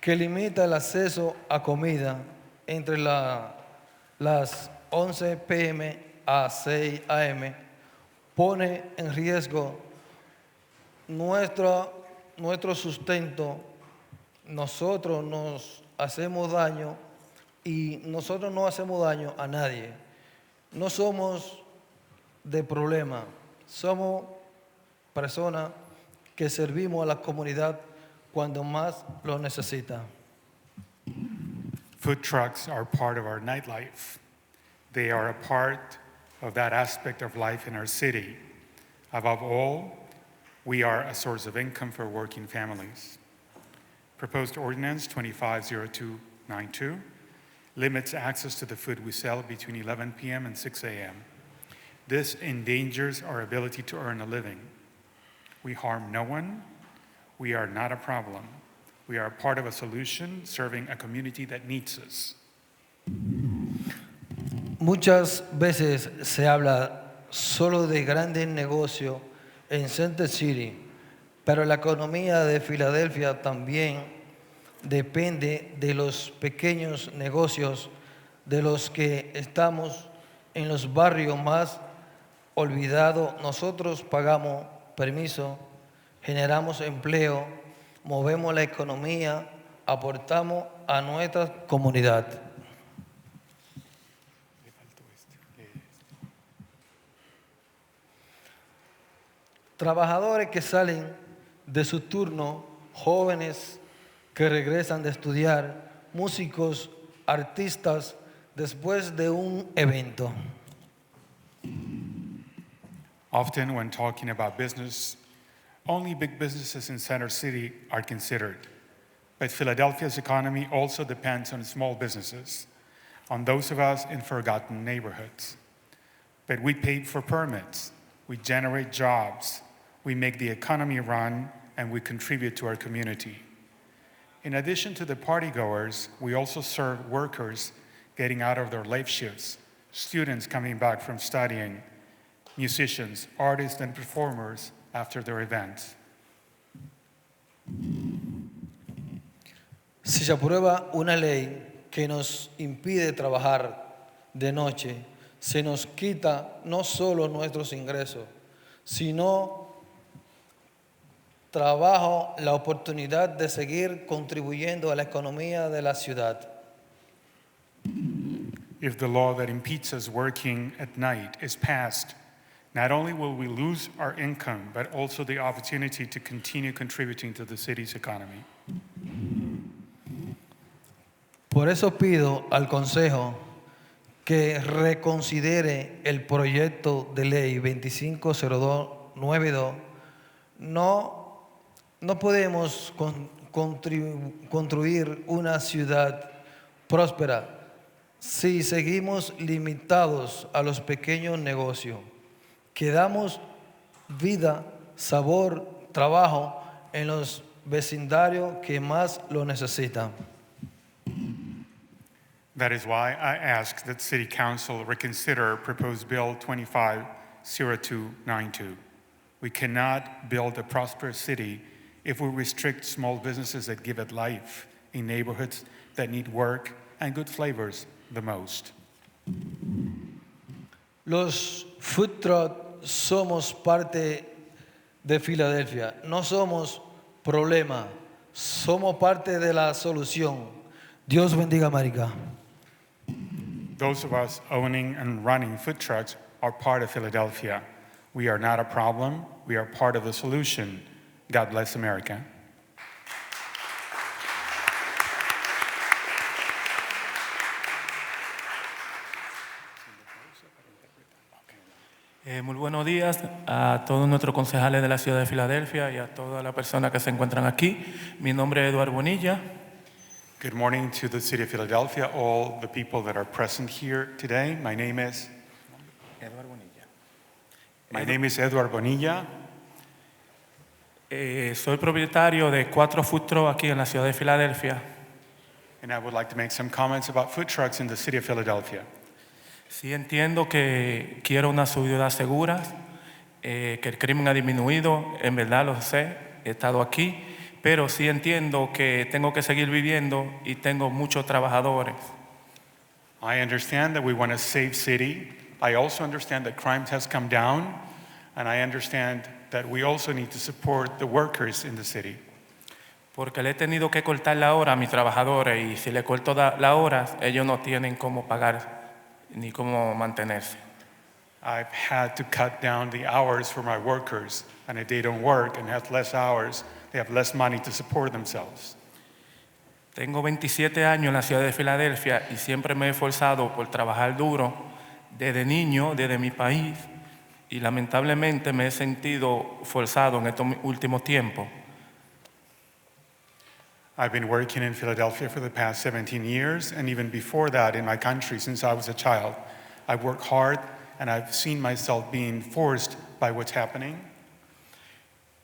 que limita el acceso a comida entre las 11 p.m. a 6 a.m. pone en riesgo nuestro sustento. Nosotros nos hacemos daño y nosotros no hacemos daño a nadie. No somos de problema, somos personas que servimos a la comunidad cuando más lo necesita. Food trucks are part of our nightlife. They are a part of that aspect of life in our city. Above all, we are a source of income for working families. Proposed ordinance 250292 limits access to the food we sell between 11 p.m. and 6 a.m. This endangers our ability to earn a living. We harm no one. We are not a problem. We are part of a solution serving a community that needs us. Muchas veces se habla solo de grandes negocios en Center City, pero la economía de Filadelfia también depende de los pequeños negocios de los que estamos en los barrios más olvidados. Nosotros pagamos permiso, generamos empleo, movemos la economía, aportamos a nuestra comunidad. Trabajadores que salen de su turno, jóvenes que regresan de estudiar, músicos, artistas, después de un evento. Often when talking about business, only big businesses in Center City are considered. But Philadelphia's economy also depends on small businesses, on those of us in forgotten neighborhoods. But we pay for permits, we generate jobs, we make the economy run, and we contribute to our community. In addition to the partygoers, we also serve workers getting out of their late shifts, students coming back from studying, musicians, artists, and performers after their events. Si se aprueba una ley que nos impide trabajar de noche, se nos quita no solo nuestros ingresos, sino trabajo, la oportunidad de seguir contribuyendo a la economía de la ciudad. If the law that impedes us working at night is passed, not only will we lose our income, but also the opportunity to continue contributing to the city's economy. Por Por eso pido al Consejo que reconsidere el proyecto de ley 250292. No podemos construir una ciudad próspera si seguimos limitados a los pequeños negocios, que damos vida, sabor, trabajo en los vecindarios que más lo necesitan. That is why I ask that City Council reconsider proposed Bill 250292. We cannot build a prosperous city if we restrict small businesses that give it life in neighborhoods that need work and good flavors the most. Los food trucks somos parte de Filadelfia, no somos problema, somos parte de la solución. Dios bendiga América. Those of us owning and running food trucks are part of Philadelphia. We are not a problem, we are part of the solution. God bless America. Muy buenos días a todos nuestros concejales de la ciudad de Filadelfia y a todas las personas que se encuentran aquí. Mi nombre es Eduardo Bonilla. Good morning to the city of Philadelphia, all the people that are present here today. My name is Eduardo Bonilla. Soy propietario de 4 food trucks aquí en la ciudad de Filadelfia. And I would like to make some comments about food trucks in the city of Philadelphia. Sí entiendo que quiero una ciudad segura, que el crimen ha disminuido, en verdad lo sé, he estado aquí, pero sí entiendo que tengo que seguir viviendo y tengo muchos trabajadores. I understand that we want a safe city. I also understand that crime has come down, and I understand that we also need to support the workers in the city. Porque le he tenido que cortar la hora a mis trabajadores y si le corto la hora, ellos no tienen cómo pagar ni cómo mantenerse. I've had to cut down the hours for my workers, and if they don't work and have less hours, they have less money to support themselves. Tengo 27 años en la ciudad de Filadelfia y siempre me he esforzado por trabajar duro desde niño, desde mi país, y lamentablemente me he sentido forzado en estos últimos tiempos. I've been working in Philadelphia for the past 17 years, and even before that in my country since I was a child. I've worked hard, and I've seen myself being forced by what's happening.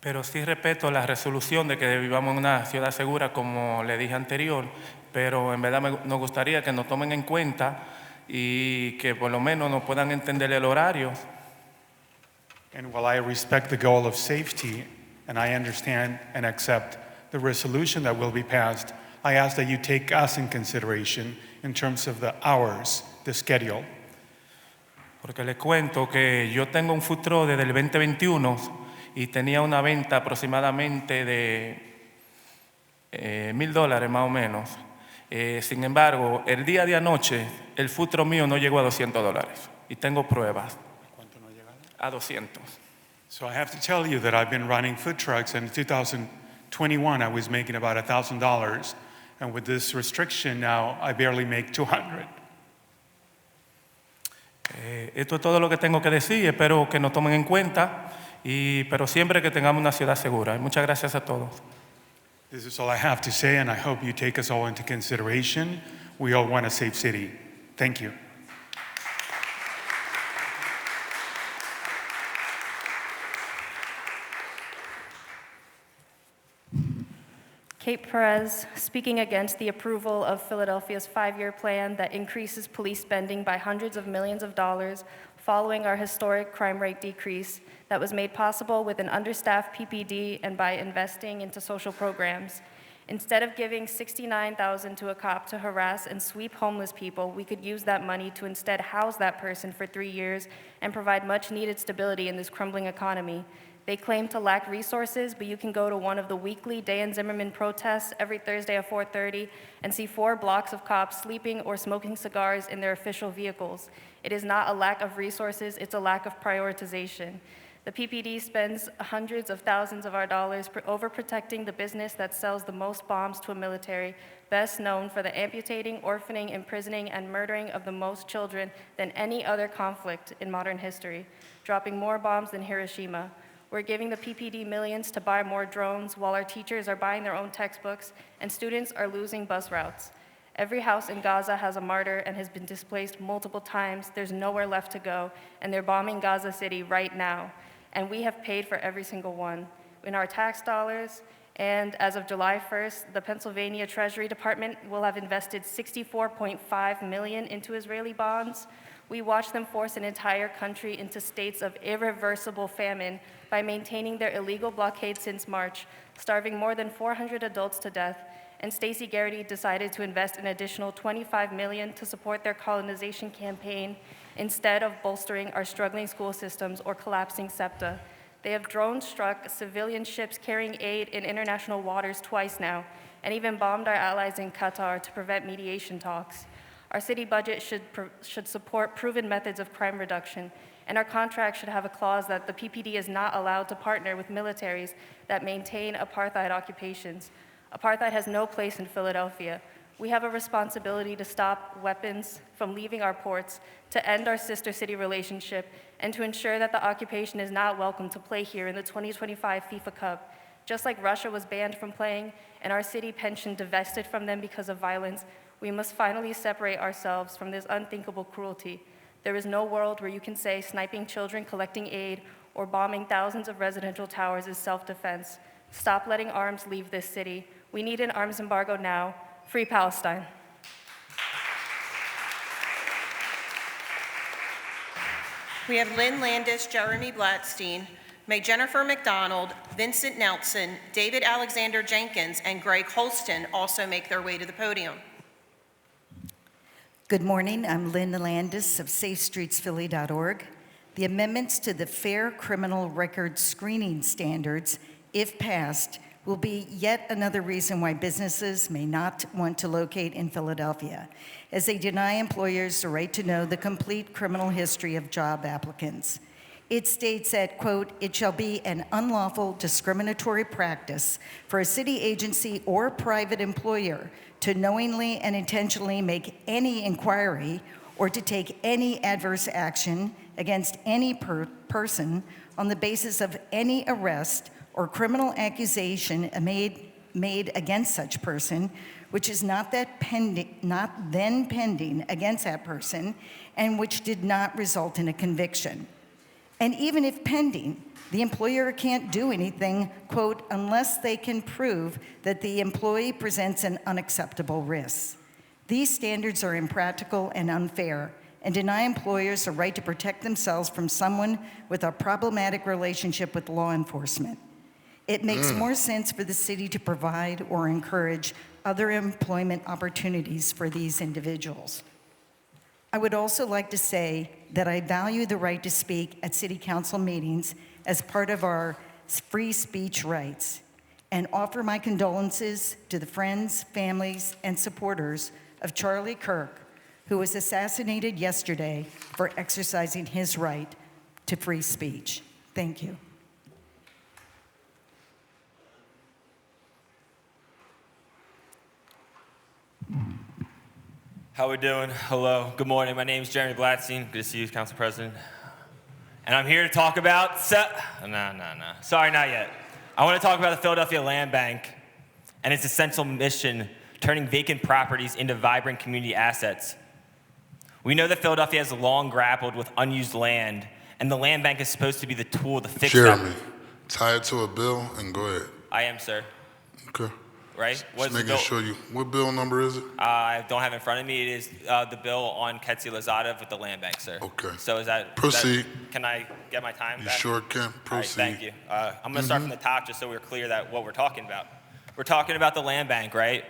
Pero sí respeto la resolución de que vivamos en una ciudad segura, como le dije anterior, pero en verdad nos gustaría que nos tomen en cuenta y que por lo menos nos puedan entender el horario. And while I respect the goal of safety, and I understand and accept the resolution that will be passed, I ask that you take us in consideration in terms of the hours, the schedule. Porque les cuento que yo tengo un food truck desde el 2021 y tenía una venta aproximadamente de $1,000 más o menos. Sin embargo, el día de anoche, el food truck mío no llegó a $200 y tengo pruebas. ¿Cuánto no llegaba? A 200. So I have to tell you that I've been running food trucks, and in 2021 I was making about $1,000, and with this restriction now I barely make $200. Esto es todo lo que tengo que decir, espero que nos tomen en cuenta, pero siempre que tengamos una ciudad segura. Y muchas gracias a todos. This is all I have to say, and I hope you take us all into consideration. We all want a safe city. Thank you. Kate Perez, speaking against the approval of Philadelphia's 5-year plan that increases police spending by hundreds of millions of dollars following our historic crime rate decrease that was made possible with an understaffed PPD and by investing into social programs. Instead of giving $69,000 to a cop to harass and sweep homeless people, we could use that money to instead house that person for 3 years and provide much-needed stability in this crumbling economy. They claim to lack resources, but you can go to one of the weekly Day in Zimmerman protests every Thursday at 4:30 and see 4 blocks of cops sleeping or smoking cigars in their official vehicles. It is not a lack of resources, it's a lack of prioritization. The PPD spends hundreds of thousands of our dollars overprotecting the business that sells the most bombs to a military, best known for the amputating, orphaning, imprisoning, and murdering of the most children than any other conflict in modern history, dropping more bombs than Hiroshima. We're giving the PPD millions to buy more drones while our teachers are buying their own textbooks and students are losing bus routes. Every house in Gaza has a martyr and has been displaced multiple times. There's nowhere left to go, and they're bombing Gaza City right now. And we have paid for every single one in our tax dollars. And as of July 1st, the Pennsylvania Treasury Department will have invested $64.5 million into Israeli bonds. We watched them force an entire country into states of irreversible famine by maintaining their illegal blockade since March, starving more than 400 adults to death. And Stacey Garrity decided to invest an additional $25 million to support their colonization campaign instead of bolstering our struggling school systems or collapsing SEPTA. They have drone-struck civilian ships carrying aid in international waters twice now, and even bombed our allies in Qatar to prevent mediation talks. Our city budget should support proven methods of crime reduction, and our contract should have a clause that the PPD is not allowed to partner with militaries that maintain apartheid occupations. Apartheid has no place in Philadelphia. We have a responsibility to stop weapons from leaving our ports, to end our sister city relationship, and to ensure that the occupation is not welcome to play here in the 2025 FIFA Cup. Just like Russia was banned from playing and our city pension divested from them because of violence, we must finally separate ourselves from this unthinkable cruelty. There is no world where you can say sniping children collecting aid or bombing thousands of residential towers is self-defense. Stop letting arms leave this city. We need an arms embargo now. Free Palestine. We have Lynn Landis, Jeremy Blatstein, May Jennifer McDonald, Vincent Nelson, David Alexander Jenkins, and Greg Holston also make their way to the podium. Good morning, I'm Lynn Landis of SafeStreetsPhilly.org. The amendments to the Fair Criminal Record Screening Standards, if passed, will be yet another reason why businesses may not want to locate in Philadelphia, as they deny employers the right to know the complete criminal history of job applicants. It states that, quote, "It shall be an unlawful discriminatory practice for a city agency or private employer to knowingly and intentionally make any inquiry or to take any adverse action against any person on the basis of any arrest or criminal accusation made against such person, which is not then pending against that person, and which did not result in a conviction. And even if pending, the employer can't do anything, quote, unless they can prove that the employee presents an unacceptable risk. These standards are impractical and unfair and deny employers the right to protect themselves from someone with a problematic relationship with law enforcement. It makes more sense for the city to provide or encourage other employment opportunities for these individuals. I would also like to say that I value the right to speak at city council meetings as part of our free speech rights, and offer my condolences to the friends, families, and supporters of Charlie Kirk, who was assassinated yesterday for exercising his right to free speech. Thank you. How we doing? Hello, good morning. My name is Jeremy Blatstein. Good to see you, Council President. And I'm here to talk about, sorry, not yet. I want to talk about the Philadelphia Land Bank and its essential mission, turning vacant properties into vibrant community assets. We know that Philadelphia has long grappled with unused land, and the land bank is supposed to be the tool to fix that. Jeremy, tie it to a bill and go ahead. I am, sir. Okay. Right? Just making sure you, what bill number is it? I don't have it in front of me. It is the bill on Ketzi Lozada with the land bank, sir. Okay. So is that... Proceed. Can I get my time You back? sure can. Proceed. All right, thank you. I'm going to start from the top just so we're clear that what we're talking about. We're talking about the land bank, right?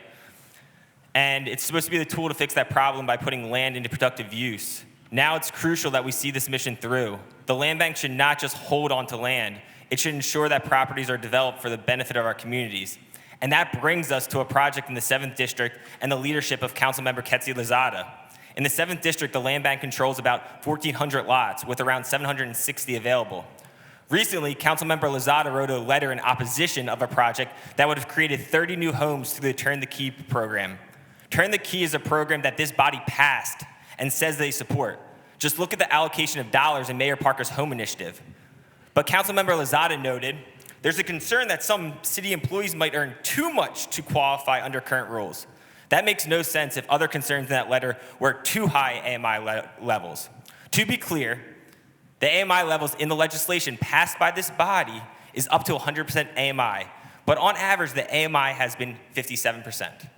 And it's supposed to be the tool to fix that problem by putting land into productive use. Now it's crucial that we see this mission through. The land bank should not just hold on to land. It should ensure that properties are developed for the benefit of our communities. And that brings us to a project in the 7th District and the leadership of Councilmember Ketzi Lozada. In the 7th District, the land bank controls about 1,400 lots with around 760 available. Recently, Councilmember Lozada wrote a letter in opposition of a project that would have created 30 new homes through the Turn the Key program. Turn the Key is a program that this body passed and says they support. Just look at the allocation of dollars in Mayor Parker's home initiative. But Councilmember Lozada noted, there's a concern that some city employees might earn too much to qualify under current rules. That makes no sense if other concerns in that letter were too high AMI levels. To be clear, the AMI levels in the legislation passed by this body is up to 100% AMI, but on average, the AMI has been 57%.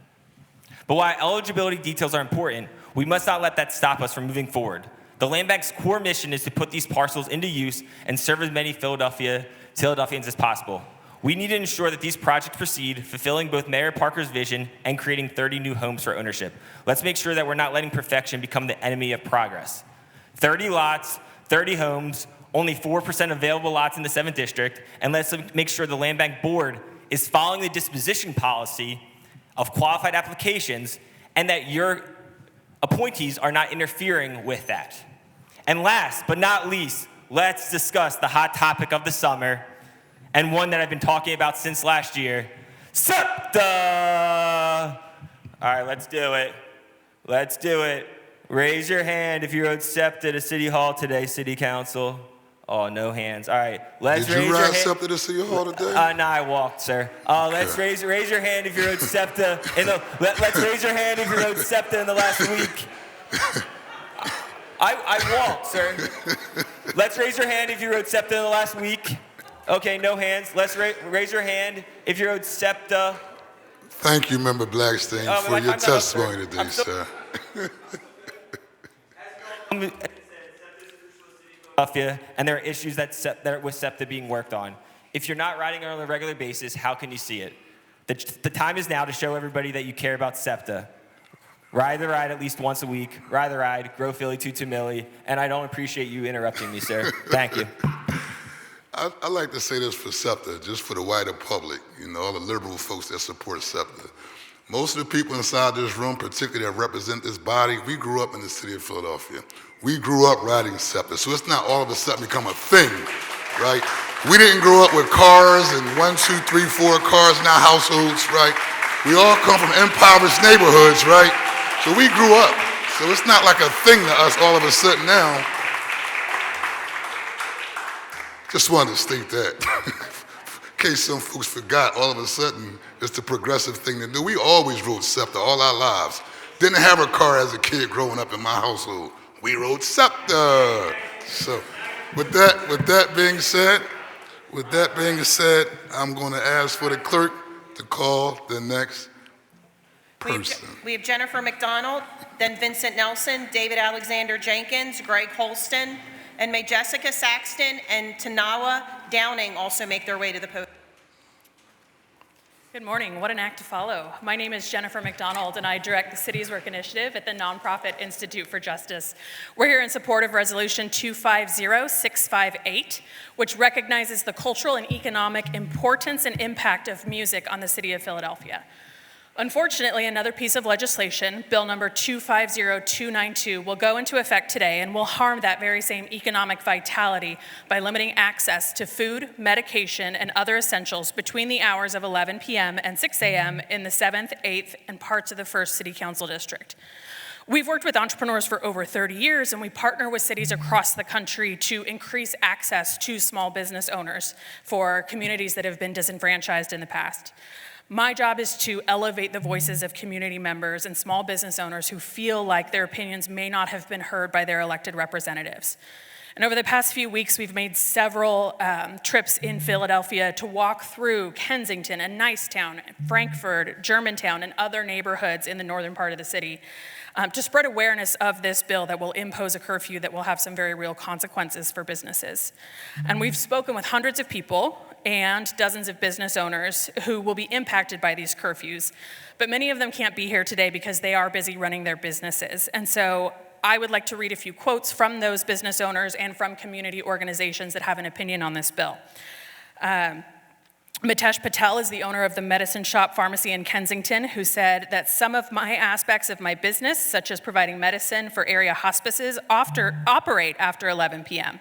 But while eligibility details are important, we must not let that stop us from moving forward. The Land Bank's core mission is to put these parcels into use and serve as many Philadelphians as possible. We need to ensure that these projects proceed, fulfilling both Mayor Parker's vision and creating 30 new homes for ownership. Let's make sure that we're not letting perfection become the enemy of progress. 30 lots, 30 homes, only 4% available lots in the 7th District, and let's make sure the Land Bank Board is following the disposition policy of qualified applications and that your appointees are not interfering with that. And last but not least, let's discuss the hot topic of the summer and one that I've been talking about since last year, SEPTA! All right, let's do it. Let's do it. Raise your hand if you rode SEPTA to City Hall today, City Council. Oh, no hands. All right, let's raise your hand. Did you ride SEPTA to City Hall today? No, I walked, sir. Let's raise your hand if you rode SEPTA let's raise your hand if you rode SEPTA in the last week. I walked, sir. Let's raise your hand if you rode SEPTA in the last week. Okay, no hands. Let's raise your hand if you rode SEPTA. Thank you, Member Blackstein, for your testimony today, sir. And there are issues that are with SEPTA being worked on. If you're not riding on a regular basis, how can you see it? The time is now to show everybody that you care about SEPTA. Ride the ride at least once a week. Ride the ride, grow Philly 22 milli, and I don't appreciate you interrupting me, sir. Thank you. I like to say this for SEPTA, just for the wider public, all the liberal folks that support SEPTA. Most of the people inside this room, particularly that represent this body, we grew up in the city of Philadelphia. We grew up riding SEPTA, so it's not all of a sudden become a thing, right? We didn't grow up with cars and 1, 2, 3, 4 cars in our households, right? We all come from impoverished neighborhoods, right? So we grew up. So it's not like a thing to us all of a sudden now. Just wanted to state that. In case some folks forgot, all of a sudden, it's the progressive thing to do. We always rode SEPTA all our lives. Didn't have a car as a kid growing up in my household. We rode SEPTA. So with that being said, I'm going to ask for the clerk to call the next person. We have Jennifer McDonald, then Vincent Nelson, David Alexander Jenkins, Greg Holston, and may Jessica Saxton and Tanawa Downing also make their way to the podium. Good morning. What an act to follow. My name is Jennifer McDonald, and I direct the City's Work Initiative at the Nonprofit Institute for Justice. We're here in support of Resolution 250658, which recognizes the cultural and economic importance and impact of music on the city of Philadelphia. Unfortunately, another piece of legislation, Bill number 250292, will go into effect today and will harm that very same economic vitality by limiting access to food, medication, and other essentials between the hours of 11 p.m. and 6 a.m. in the 7th, 8th, and parts of the 1st City Council District. We've worked with entrepreneurs for over 30 years, and we partner with cities across the country to increase access to small business owners for communities that have been disenfranchised in the past. My job is to elevate the voices of community members and small business owners who feel like their opinions may not have been heard by their elected representatives. And over the past few weeks, we've made several trips in Philadelphia to walk through Kensington and Nicetown, Frankfurt, Germantown, and other neighborhoods in the northern part of the city to spread awareness of this bill that will impose a curfew that will have some very real consequences for businesses. And we've spoken with hundreds of people and dozens of business owners who will be impacted by these curfews. But many of them can't be here today because they are busy running their businesses. And so I would like to read a few quotes from those business owners and from community organizations that have an opinion on this bill. Mitesh Patel is the owner of the Medicine Shop Pharmacy in Kensington, who said that some of my aspects of my business, such as providing medicine for area hospices, operate after 11 p.m.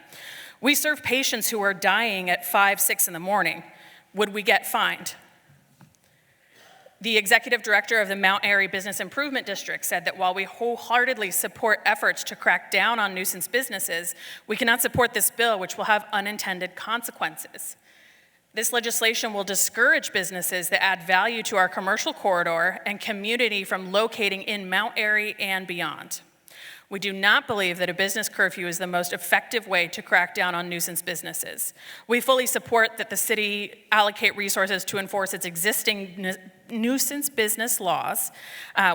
We serve patients who are dying at 5, 6 in the morning. Would we get fined? The executive director of the Mount Airy Business Improvement District said that while we wholeheartedly support efforts to crack down on nuisance businesses, we cannot support this bill, which will have unintended consequences. This legislation will discourage businesses that add value to our commercial corridor and community from locating in Mount Airy and beyond. We do not believe that a business curfew is the most effective way to crack down on nuisance businesses. We fully support that the city allocate resources to enforce its existing nuisance business laws,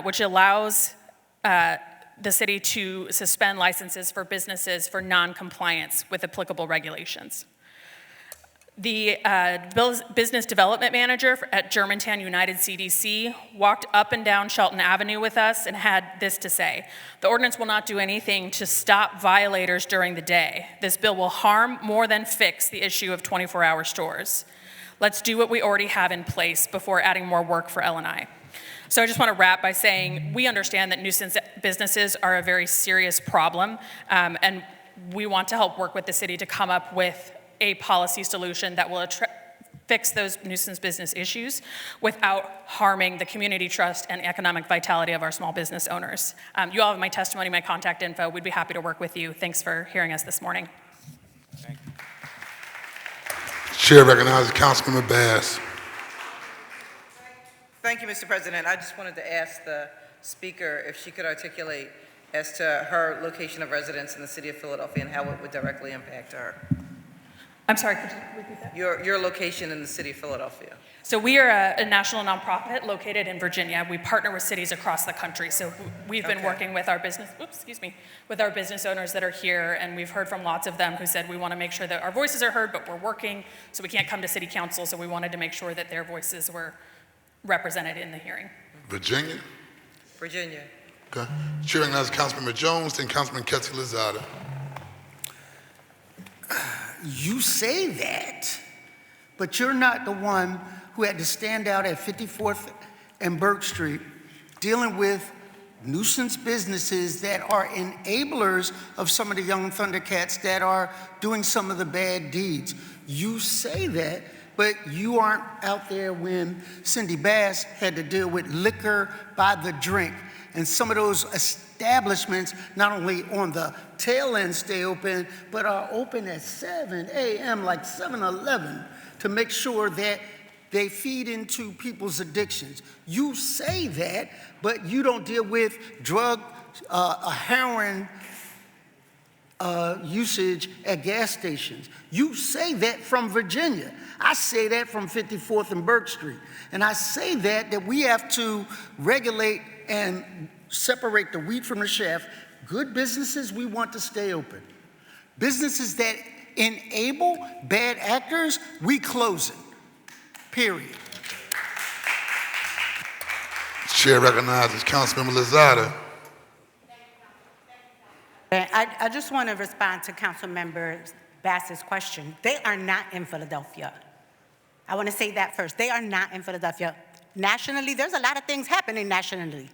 which allows the city to suspend licenses for businesses for non-compliance with applicable regulations. The business development manager at Germantown United CDC walked up and down Shelton Avenue with us and had this to say: the ordinance will not do anything to stop violators during the day. This bill will harm more than fix the issue of 24-hour stores. Let's do what we already have in place before adding more work for L&I. So I just want to wrap by saying we understand that nuisance businesses are a very serious problem, and we want to help work with the city to come up with a policy solution that will fix those nuisance business issues without harming the community trust and economic vitality of our small business owners. You all have my testimony, my contact info. We'd be happy to work with you. Thanks for hearing us this morning. Chair recognizes Councilmember Bass. Thank you, Mr. President. I just wanted to ask the speaker if she could articulate as to her location of residence in the city of Philadelphia and how it would directly impact her. I'm sorry, could you repeat that? Your location in the city of Philadelphia. So we are a national nonprofit located in Virginia. We partner with cities across the country. So we've been working with our with our business owners that are here, and we've heard from lots of them who said we want to make sure that our voices are heard, but we're working, so we can't come to city council, so we wanted to make sure that their voices were represented in the hearing. Virginia? Virginia. Okay. Chair recognizes Councilmember Jones, then Councilman Ketty Lozada. You say that, but you're not the one who had to stand out at 54th and Burke Street dealing with nuisance businesses that are enablers of some of the young Thundercats that are doing some of the bad deeds. You say that, but you aren't out there when Cindy Bass had to deal with liquor by the drink. And some of those establishments, not only on the tail end stay open, but are open at 7 a.m. like 7-Eleven to make sure that they feed into people's addictions. You say that, but you don't deal with drug, heroin usage at gas stations. You say that from Virginia. I say that from 54th and Burke Street. And I say that we have to regulate and separate the wheat from the chaff. Good businesses, we want to stay open. Businesses that enable bad actors, we close it, period. Chair recognizes Councilmember Lozada. I just want to respond to Councilmember Bass's question. They are not in Philadelphia. I want to say that first. They are not in Philadelphia. Nationally, there's a lot of things happening nationally,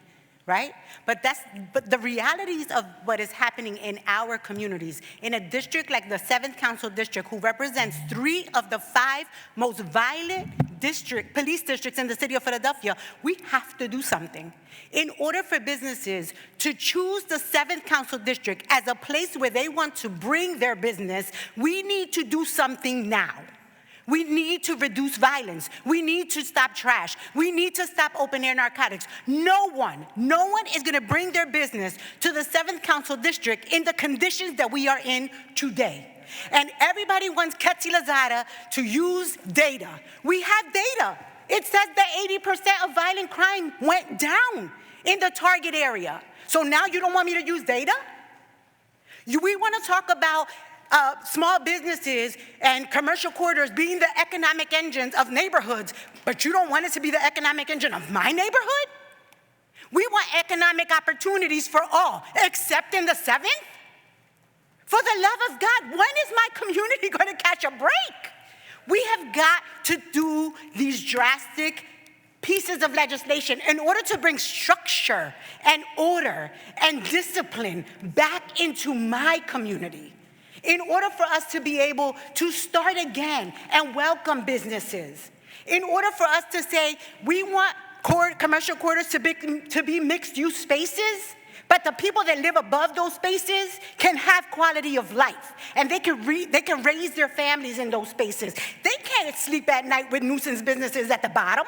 right? But the realities of what is happening in our communities, in a district like the 7th Council District, who represents 3 of the 5 most violent police districts in the city of Philadelphia, we have to do something. In order for businesses to choose the 7th Council District as a place where they want to bring their business, we need to do something now. We need to reduce violence. We need to stop trash. We need to stop open-air narcotics. No one is going to bring their business to the 7th Council District in the conditions that we are in today. And everybody wants Ketty Lozada to use data. We have data. It says that 80% of violent crime went down in the target area. So now you don't want me to use data? We want to talk about small businesses and commercial corridors being the economic engines of neighborhoods, but you don't want it to be the economic engine of my neighborhood? We want economic opportunities for all, except in the 7th? For the love of God, when is my community going to catch a break? We have got to do these drastic pieces of legislation in order to bring structure and order and discipline back into my community. in order for us to be able to start again and welcome businesses, in order for us to say we want commercial quarters to be mixed-use spaces, but the people that live above those spaces can have quality of life, and they can raise their families in those spaces. They can't sleep at night with nuisance businesses at the bottom.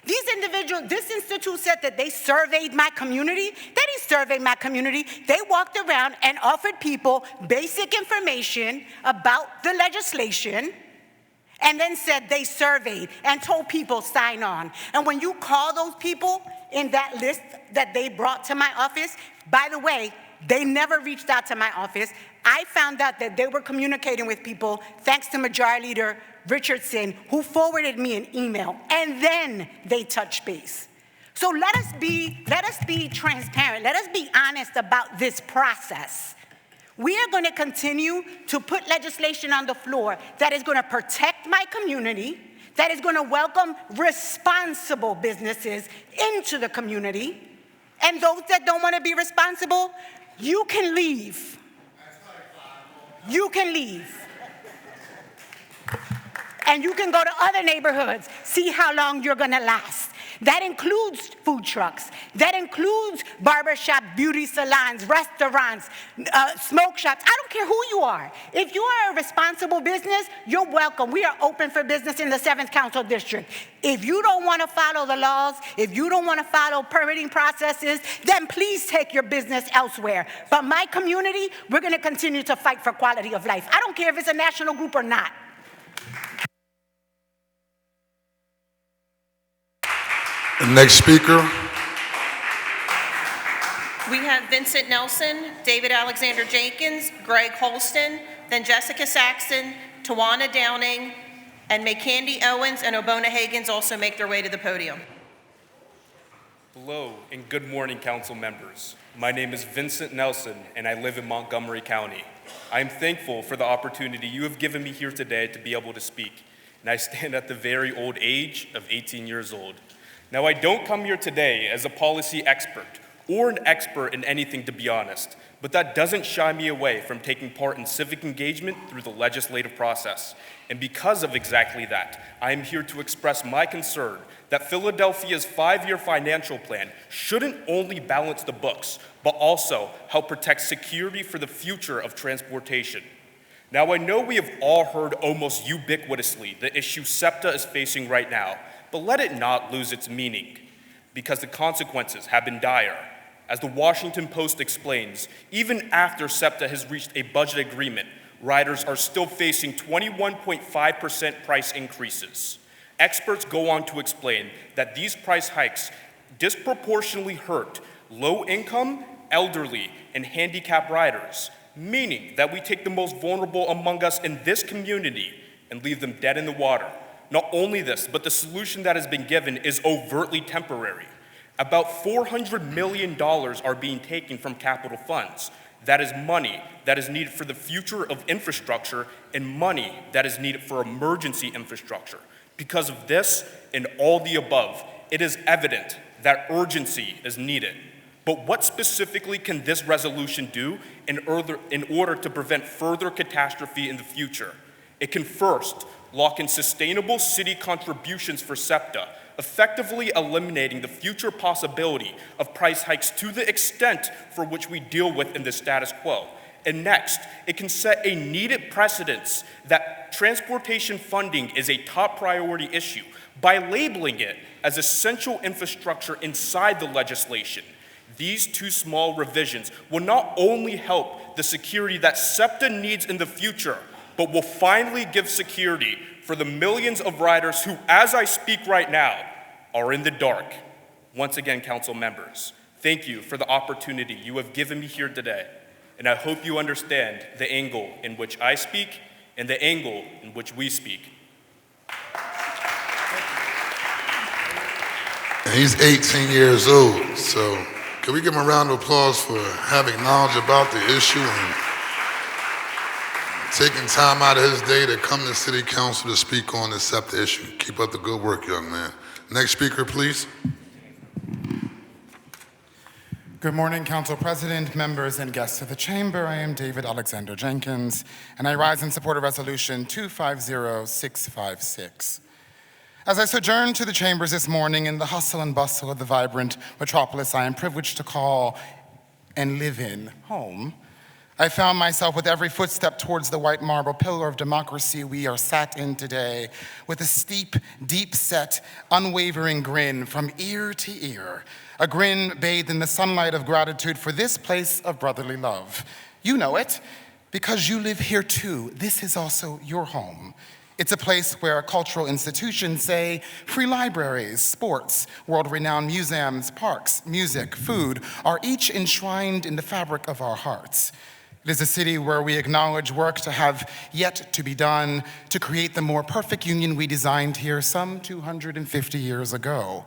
This institute said that they surveyed my community. They didn't survey my community. They walked around and offered people basic information about the legislation, and then said they surveyed and told people sign on. And when you call those people in that list that they brought to my office, by the way, they never reached out to my office. I found out that they were communicating with people thanks to Majority Leader Richardson, who forwarded me an email, and then they touched base. So let us be transparent. Let us be honest about this process. We are going to continue to put legislation on the floor that is going to protect my community, that is going to welcome responsible businesses into the community, and those that don't want to be responsible, you can leave. You can leave. And you can go to other neighborhoods, see how long you're going to last. That includes food trucks. That includes barbershop, beauty salons, restaurants, smoke shops. I don't care who you are. If you are a responsible business, you're welcome. We are open for business in the 7th Council District. If you don't want to follow the laws, if you don't want to follow permitting processes, then please take your business elsewhere. But my community, we're going to continue to fight for quality of life. I don't care if it's a national group or not. The next speaker. We have Vincent Nelson, David Alexander Jenkins, Greg Holston, then Jessica Saxton, Tawana Downing, and may Candy Owens and Obona Higgins also make their way to the podium. Hello and good morning, council members. My name is Vincent Nelson and I live in Montgomery County. I am thankful for the opportunity you have given me here today to be able to speak, and I stand at the very old age of 18 years old. Now, I don't come here today as a policy expert or an expert in anything, to be honest, but that doesn't shy me away from taking part in civic engagement through the legislative process. And because of exactly that, I am here to express my concern that Philadelphia's 5-year financial plan shouldn't only balance the books, but also help protect security for the future of transportation. Now, I know we have all heard almost ubiquitously the issue SEPTA is facing right now, but let it not lose its meaning, because the consequences have been dire. As the Washington Post explains, even after SEPTA has reached a budget agreement, riders are still facing 21.5% price increases. Experts go on to explain that these price hikes disproportionately hurt low-income, elderly, and handicapped riders, meaning that we take the most vulnerable among us in this community and leave them dead in the water. Not only this, but the solution that has been given is overtly temporary. About $400 million are being taken from capital funds. That is money that is needed for the future of infrastructure and money that is needed for emergency infrastructure. Because of this and all the above, it is evident that urgency is needed. But what specifically can this resolution do in order to prevent further catastrophe in the future? It can first lock in sustainable city contributions for SEPTA, effectively eliminating the future possibility of price hikes to the extent for which we deal with in the status quo. And next, it can set a needed precedence that transportation funding is a top priority issue by labeling it as essential infrastructure inside the legislation. These two small revisions will not only help the security that SEPTA needs in the future, but will finally give security for the millions of riders who, as I speak right now, are in the dark. Once again, council members, thank you for the opportunity you have given me here today, and I hope you understand the angle in which I speak and the angle in which we speak. And he's 18 years old, so can we give him a round of applause for having knowledge about the issue and taking time out of his day to come to City Council to speak on this SEPTA issue. Keep up the good work, young man. Next speaker, please. Good morning, Council President, members, and guests of the Chamber. I am David Alexander Jenkins, and I rise in support of Resolution 250656. As I sojourn to the chambers this morning in the hustle and bustle of the vibrant metropolis I am privileged to call and live in home, I found myself with every footstep towards the white marble pillar of democracy we are sat in today, with a steep, deep-set, unwavering grin from ear to ear, a grin bathed in the sunlight of gratitude for this place of brotherly love. You know it, because you live here too. This is also your home. It's a place where cultural institutions, say free libraries, sports, world-renowned museums, parks, music, food, are each enshrined in the fabric of our hearts. It is a city where we acknowledge work to have yet to be done to create the more perfect union we designed here some 250 years ago.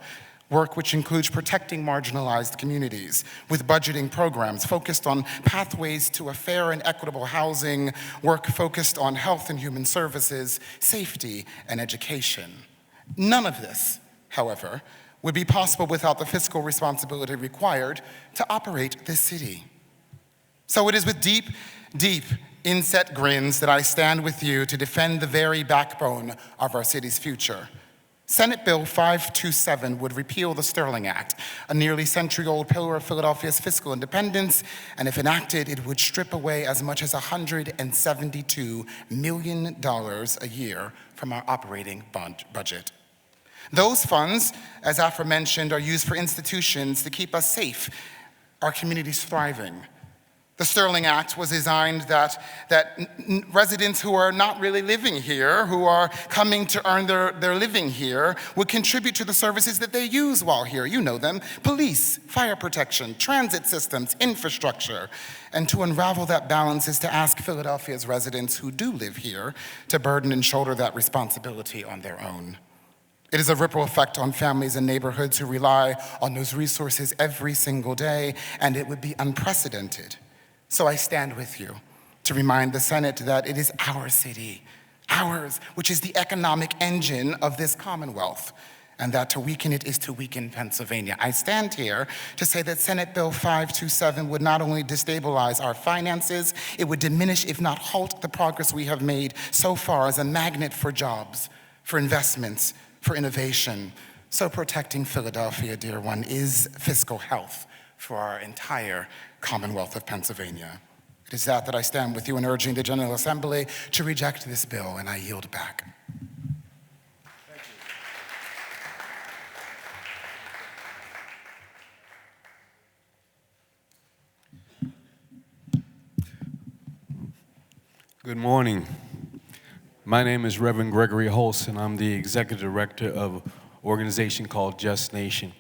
Work which includes protecting marginalized communities with budgeting programs focused on pathways to a fair and equitable housing, work focused on health and human services, safety, and education. None of this, however, would be possible without the fiscal responsibility required to operate this city. So it is with deep, deep inset grins that I stand with you to defend the very backbone of our city's future. Senate Bill 527 would repeal the Sterling Act, a nearly century-old pillar of Philadelphia's fiscal independence, and if enacted, it would strip away as much as $172 million a year from our operating budget. Those funds, as aforementioned, are used for institutions to keep us safe, our communities thriving. The Sterling Act was designed that residents who are not really living here, who are coming to earn their living here, would contribute to the services that they use while here. You know them: police, fire protection, transit systems, infrastructure. And to unravel that balance is to ask Philadelphia's residents who do live here to burden and shoulder that responsibility on their own. It is a ripple effect on families and neighborhoods who rely on those resources every single day, and it would be unprecedented. So I stand with you to remind the Senate that it is our city, ours, which is the economic engine of this Commonwealth, and that to weaken it is to weaken Pennsylvania. I stand here to say that Senate Bill 527 would not only destabilize our finances, it would diminish, if not halt, the progress we have made so far as a magnet for jobs, for investments, for innovation. So protecting Philadelphia, dear one, is fiscal health for our entire Commonwealth of Pennsylvania. It is that I stand with you in urging the General Assembly to reject this bill, and I yield back. Good morning. My name is Reverend Gregory Holst, and I'm the Executive Director of an organization called Just Nation,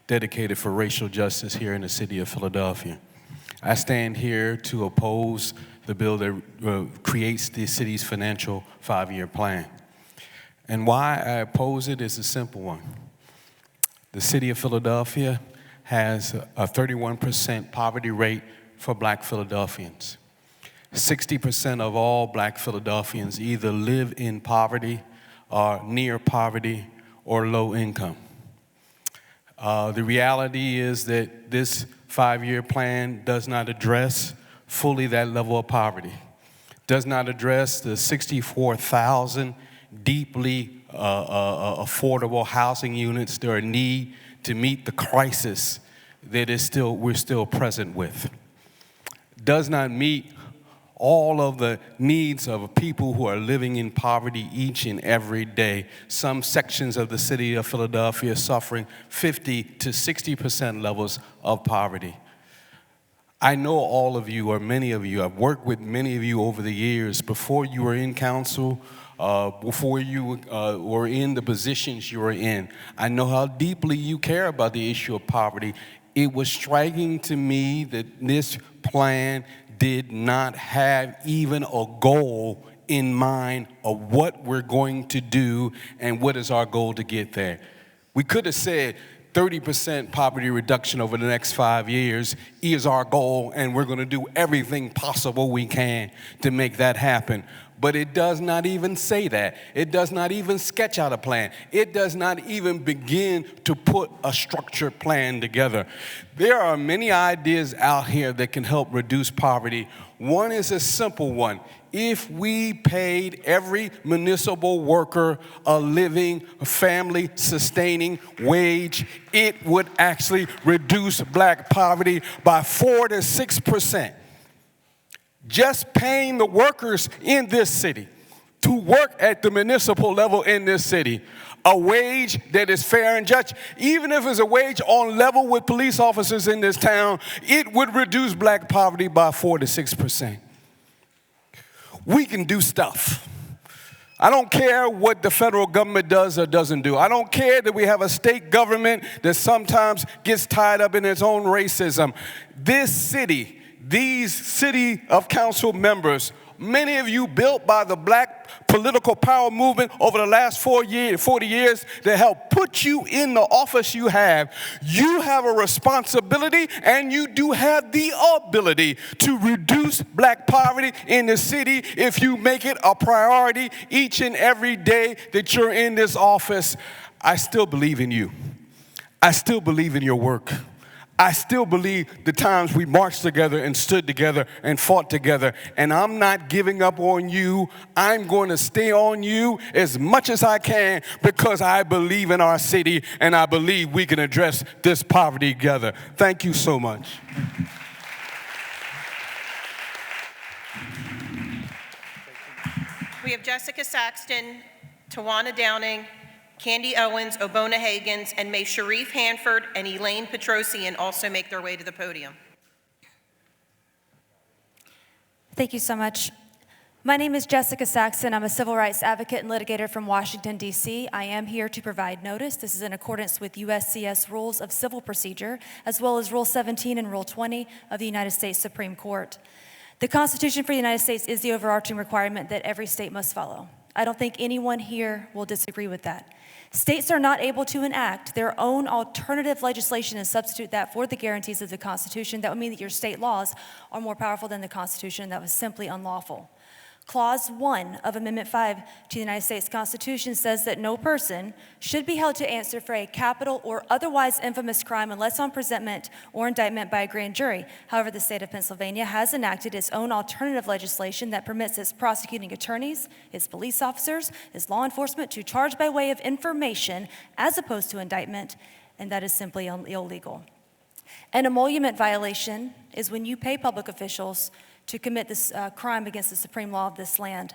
dedicated for racial justice here in the city of Philadelphia. I stand here to oppose the bill that creates the city's financial 5-year plan. And why I oppose it is a simple one. The city of Philadelphia has a 31% poverty rate for Black Philadelphians. 60% of all Black Philadelphians either live in poverty or near poverty or low income. The reality is that this 5-year plan does not address fully that level of poverty, does not address the 64,000 deeply affordable housing units that are in need to meet the crisis that we're still present with, does not meet all of the needs of people who are living in poverty each and every day. Some sections of the city of Philadelphia suffering 50 to 60% levels of poverty. I know all of you, or many of you, I've worked with many of you over the years, before you were in council, before you were in the positions you were in. I know how deeply you care about the issue of poverty. It was striking to me that this plan did not have even a goal in mind of what we're going to do and what is our goal to get there. We could have said 30% poverty reduction over the next 5 years is our goal, and we're going to do everything possible we can to make that happen. But it does not even say that. It does not even sketch out a plan. It does not even begin to put a structured plan together. There are many ideas out here that can help reduce poverty. One is a simple one. If we paid every municipal worker a living, family-sustaining wage, it would actually reduce black poverty by 4 to 6%. Just paying the workers in this city to work at the municipal level in this city, a wage that is fair and just, even if it's a wage on level with police officers in this town, it would reduce black poverty by 4 to 6%. We can do stuff. I don't care what the federal government does or doesn't do. I don't care that we have a state government that sometimes gets tied up in its own racism. This city, these city of council members, many of you built by the black political power movement over the last 40 years that helped put you in the office you have a responsibility, and you do have the ability to reduce black poverty in the city if you make it a priority each and every day that you're in this office. I still believe in you. I still believe in your work. I still believe the times we marched together and stood together and fought together. And I'm not giving up on you. I'm going to stay on you as much as I can because I believe in our city and I believe we can address this poverty together. Thank you so much. We have Jessica Saxton, Tawana Downing, Candy Owens, Obona Hagans, and may Sharif Hanford and Elaine Petrosian also make their way to the podium. Thank you so much. My name is Jessica Saxton. I'm a civil rights advocate and litigator from Washington, D.C. I am here to provide notice. This is in accordance with USCS Rules of Civil Procedure, as well as Rule 17 and Rule 20 of the United States Supreme Court. The Constitution for the United States is the overarching requirement that every state must follow. I don't think anyone here will disagree with that. States are not able to enact their own alternative legislation and substitute that for the guarantees of the Constitution. That would mean that your state laws are more powerful than the Constitution, and that was simply unlawful. Clause 1 of Amendment 5 to the United States Constitution says that no person should be held to answer for a capital or otherwise infamous crime unless on presentment or indictment by a grand jury. However, the state of Pennsylvania has enacted its own alternative legislation that permits its prosecuting attorneys, its police officers, its law enforcement to charge by way of information as opposed to indictment, and that is simply illegal. An emolument violation is when you pay public officials to commit this crime against the supreme law of this land.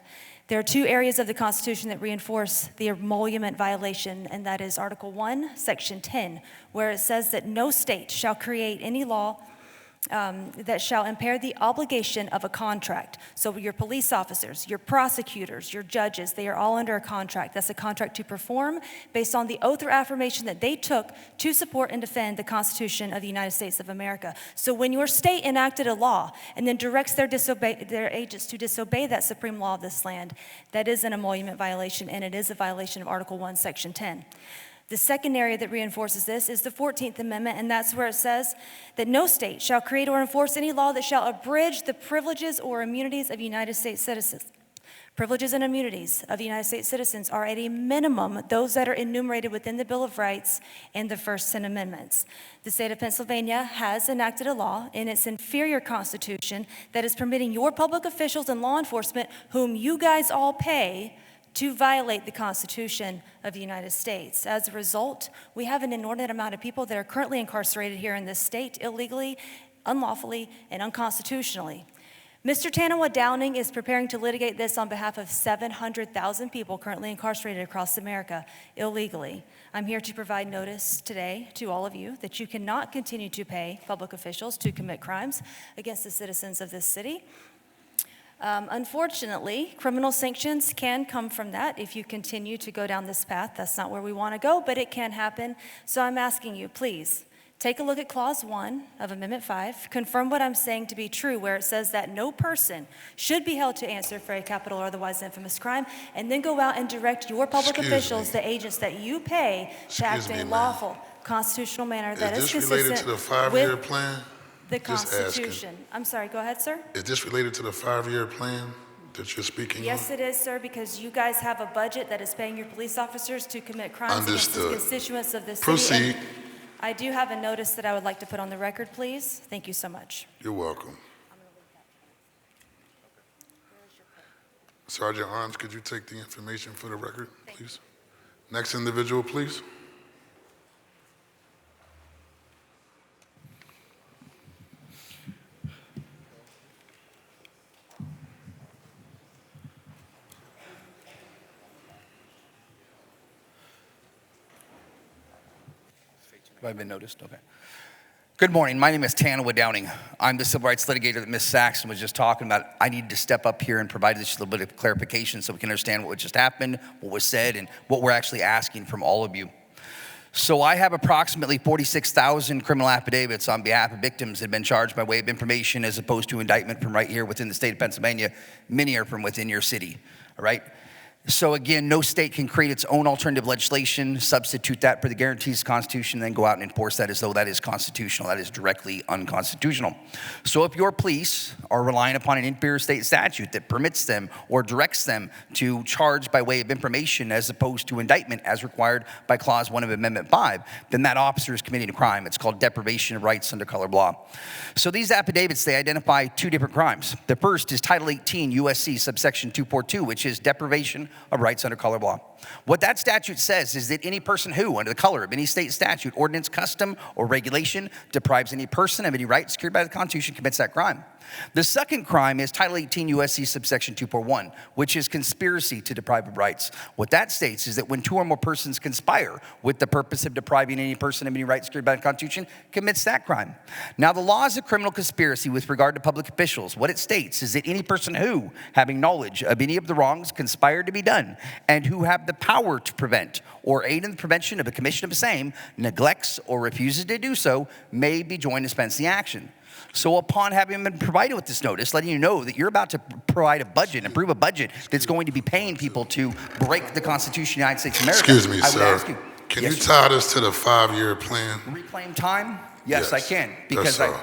There are two areas of the Constitution that reinforce the emolument violation, and that is Article 1, Section 10, where it says that no state shall create any law that shall impair the obligation of a contract. So your police officers, your prosecutors, your judges, they are all under a contract. That's a contract to perform based on the oath or affirmation that they took to support and defend the Constitution of the United States of America. So when your state enacted a law and then directs their agents to disobey that supreme law of this land, that is an emolument violation, and it is a violation of Article 1, Section 10. The second area that reinforces this is the 14th Amendment, and that's where it says that no state shall create or enforce any law that shall abridge the privileges or immunities of United States citizens. Privileges and immunities of United States citizens are at a minimum those that are enumerated within the Bill of Rights and the first 10 amendments. The state of Pennsylvania has enacted a law in its inferior constitution that is permitting your public officials and law enforcement, whom you guys all pay, to violate the Constitution of the United States. As a result, we have an inordinate amount of people that are currently incarcerated here in this state illegally, unlawfully, and unconstitutionally. Mr. Tanawa Downing is preparing to litigate this on behalf of 700,000 people currently incarcerated across America illegally. I'm here to provide notice today to all of you that you cannot continue to pay public officials to commit crimes against the citizens of this city. Unfortunately, criminal sanctions can come from that if you continue to go down this path. That's not where we want to go, but it can happen. So I'm asking you, please, take a look at Clause 1 of Amendment 5. Confirm what I'm saying to be true, where it says that no person should be held to answer for a capital or otherwise infamous crime, and then go out and direct your public officials, the agents that you pay, to act in a lawful, constitutional manner that is consistent related to the 5-year plan? the Constitution. I'm sorry, go ahead, sir. Is this related to the 5-year plan? that you're speaking Yes, on? it is, sir, because you guys have a budget that is paying your police officers to commit crimes against the Understood. constituents of the city. Proceed. And I do have a notice that I would like to put on the record, please. Thank you so much. You're welcome. Sergeant Arms, could you take the information for the record, please? Next individual, please. Have I been noticed? Okay. Good morning. My name is Tanawa Downing. I'm the civil rights litigator that Ms. Saxon was just talking about. I need to step up here and provide this a little bit of clarification so we can understand what just happened, what was said, and what we're actually asking from all of you. So I have approximately 46,000 criminal affidavits on behalf of victims that have been charged by way of information as opposed to indictment from right here within the state of Pennsylvania. Many are from within your city, all right? So again, no state can create its own alternative legislation, substitute that for the guarantees of the Constitution, and then go out and enforce that as though that is constitutional. That is directly unconstitutional. So if your police are relying upon an inferior state statute that permits them or directs them to charge by way of information as opposed to indictment as required by Clause 1 of Amendment 5, then that officer is committing a crime. It's called deprivation of rights under color of law. So these affidavits, they identify two different crimes. The first is Title 18 USC subsection 242, which is deprivation of rights under color of law. What that statute says is that any person who, under the color of any state statute, ordinance, custom, or regulation, deprives any person of any right secured by the Constitution commits that crime. The second crime is Title 18 USC subsection 241, which is conspiracy to deprive of rights. What that states is that when two or more persons conspire with the purpose of depriving any person of any right secured by the Constitution, commits that crime. Now, the laws of criminal conspiracy with regard to public officials, what it states is that any person who, having knowledge of any of the wrongs conspired to be done, and who have the power to prevent or aid in the prevention of the commission of the same, neglects or refuses to do so, may be joined to dispense the action. So upon having been provided with this notice, letting you know that you're about to provide a budget, approve a budget that's going to be paying people to break the Constitution of the United States of America. Excuse me, I would sir. ask you, Can yes, you tie this to the 5-year plan? reclaim time? Yes, I can. That's Because all.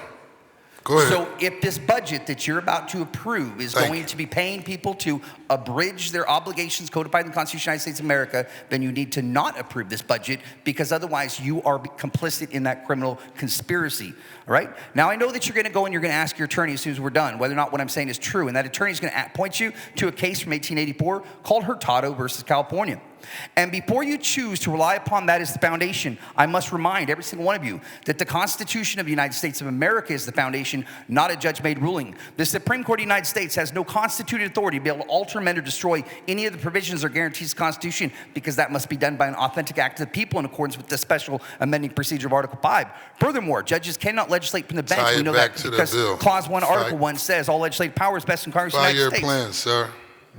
Go ahead. So if this budget that you're about to approve is going to be paying people to abridge their obligations codified in the Constitution of the United States of America, then you need to not approve this budget because otherwise you are complicit in that criminal conspiracy, all right? Now, I know that you're going to go and you're going to ask your attorney as soon as we're done whether or not what I'm saying is true, and that attorney is going to point you to a case from 1884 called Hurtado versus California. And before you choose to rely upon that as the foundation, I must remind every single one of you that the Constitution of the United States of America is the foundation, not a judge-made ruling. The Supreme Court of the United States has no constituted authority to be able to alter, amend, or destroy any of the provisions or guarantees of the Constitution because that must be done by an authentic act of the people in accordance with the special amending procedure of Article 5. Furthermore, judges cannot legislate from the bench. Tie We it know back that to the because bill. Clause 1, Article 1 says all legislative power is vested in Congress of the United 5-year States. plan, sir.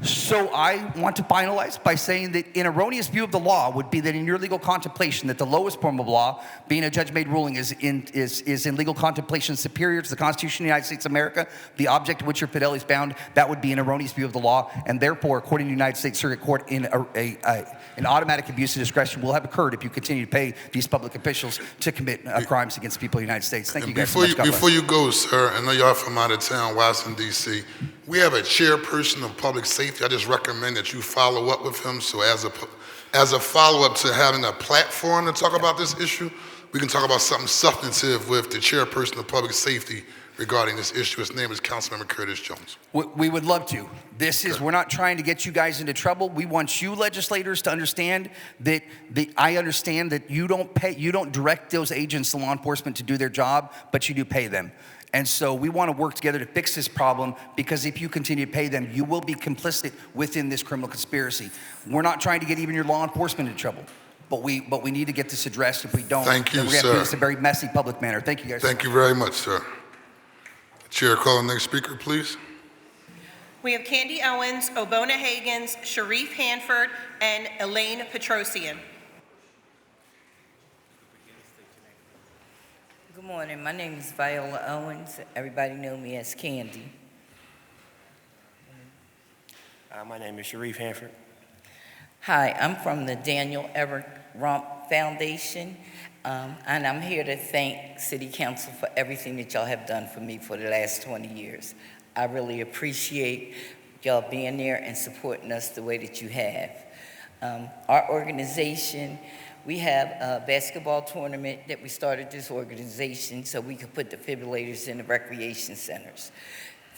So I want to finalize by saying that an erroneous view of the law would be that in your legal contemplation that the lowest form of law, being a judge-made ruling, is in legal contemplation superior to the Constitution of the United States of America, the object to which your fidelity is bound. That would be an erroneous view of the law, and therefore, according to the United States Circuit Court, an automatic abuse of discretion will have occurred if you continue to pay these public officials to commit crimes against the people of the United States. Thank you guys so much. God bless. Before you go, sir, I know y'all from out of town, Washington, D.C. We have a chairperson of public safety. I just recommend that you follow up with him. So as a follow-up to having a platform to talk about this issue, we can talk about something substantive with the chairperson of public safety regarding this issue. His name is Councilmember Curtis Jones. We would love to. We're not trying to get you guys into trouble. We want you legislators to understand that I understand that you don't direct those agents of law enforcement to do their job, but you do pay them. And so we want to work together to fix this problem because if you continue to pay them, you will be complicit within this criminal conspiracy. We're not trying to get even your law enforcement in trouble, but we need to get this addressed. If we don't, Thank you, then we're going to sir. do this in a very messy public manner. Thank you, guys. Thank you very much, sir. Chair, call the next speaker, please. We have Candy Owens, Obona Hagans, Sharif Hanford, and Elaine Petrosian. Good morning. My name is Viola Owens. Everybody know me as Candy. My name is Sharif Hanford. Hi, I'm from the Daniel Everett Rump Foundation, and I'm here to thank City Council for everything that y'all have done for me for the last 20 years. I really appreciate y'all being there and supporting us the way that you have. Our organization, we have a basketball tournament that we started this organization so we could put defibrillators in the recreation centers.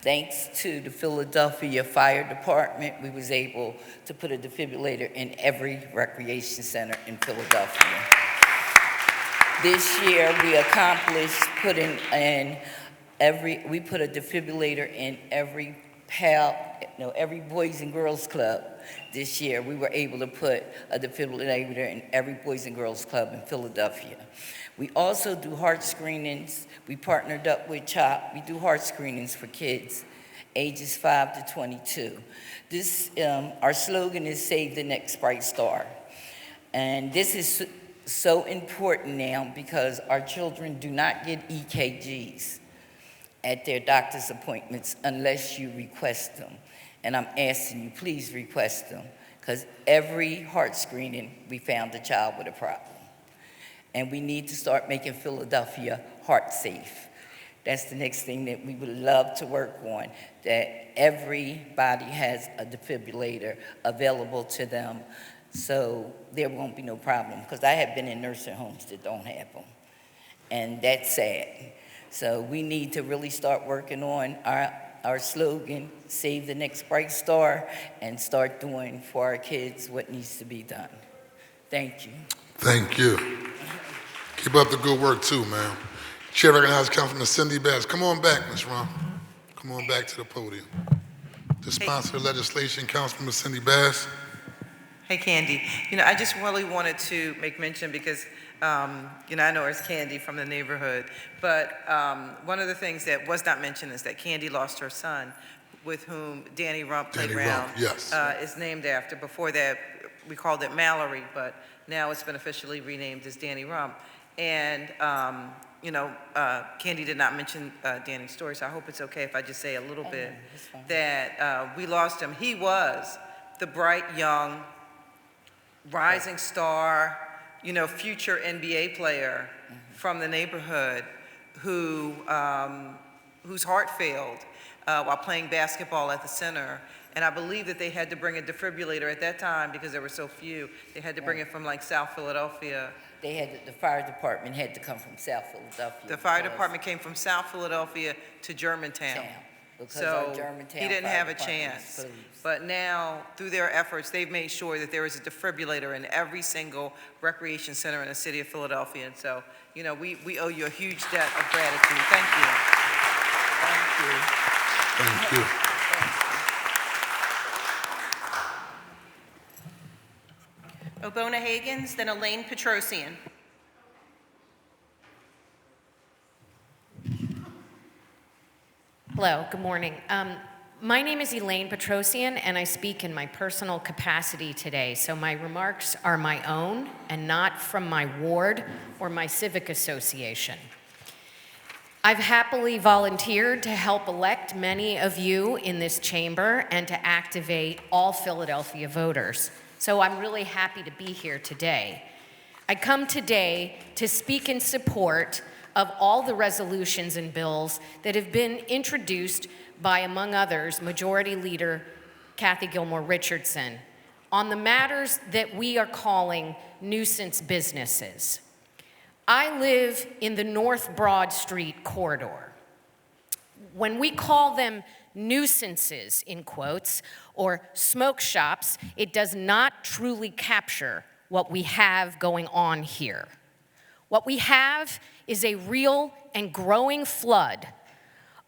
Thanks to the Philadelphia Fire Department, we was able to put a defibrillator in every recreation center in Philadelphia. This year, we accomplished putting in we put a defibrillator in every every Boys and Girls Club. This year, we were able to put a defibrillator in every Boys and Girls Club in Philadelphia. We also do heart screenings. We partnered up with CHOP. We do heart screenings for kids ages 5 to 22. Our slogan is Save the Next Bright Star. And this is so important now because our children do not get EKGs at their doctor's appointments unless you request them. And I'm asking you, please request them, because every heart screening, we found a child with a problem. And we need to start making Philadelphia heart safe. That's the next thing that we would love to work on, that everybody has a defibrillator available to them so there won't be no problem. Because I have been in nursing homes that don't have them, and that's sad. So we need to really start working on our slogan, Save the Next Bright Star, and start doing for our kids what needs to be done. Thank you. Thank you. Keep up the good work too, ma'am. Chair recognizes Councilman Cindy Bass. Come on back, Ms. Ron. Come on back to the podium. To sponsor the legislation, Councilman Cindy Bass. Hey, Candy. I just really wanted to make mention because, I know it's Candy from the neighborhood, but one of the things that was not mentioned is that Candy lost her son, with whom Danny Rump Playground is named after. Before that, we called it Mallory, but now it's been officially renamed as Danny Rump. And, Candy did not mention Danny's story, so I hope it's okay if I just say a little bit that we lost him. He was the bright, young, rising star, future NBA player from the neighborhood whose heart failed while playing basketball at the center. And I believe that they had to bring a defibrillator at that time because there were so few. They had to bring it from like South Philadelphia. The fire department had to come from South Philadelphia. The fire department came from South Philadelphia to Germantown. So he didn't have a chance. But now, through their efforts, they've made sure that there is a defibrillator in every single recreation center in the city of Philadelphia. And so, we owe you a huge debt of gratitude. Thank you. Thank you. Obona Hagins, then Elaine Petrosian. Hello, good morning. My name is Elaine Petrosian, and I speak in my personal capacity today, so my remarks are my own and not from my ward or my civic association. I've happily volunteered to help elect many of you in this chamber and to activate all Philadelphia voters, so I'm really happy to be here today. I come today to speak in support of all the resolutions and bills that have been introduced by, among others, Majority Leader Kathy Gilmore Richardson on the matters that we are calling nuisance businesses. I live in the North Broad Street corridor. When we call them nuisances, in quotes, or smoke shops, it does not truly capture what we have going on here. What we have is a real and growing flood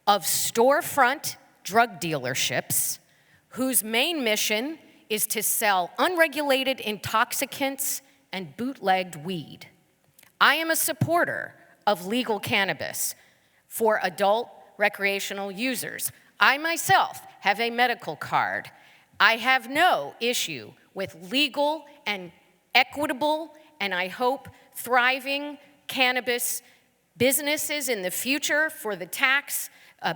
of storefront drug dealerships whose main mission is to sell unregulated intoxicants and bootlegged weed. I am a supporter of legal cannabis for adult recreational users. I myself have a medical card. I have no issue with legal and equitable, and I hope thriving cannabis businesses in the future for the tax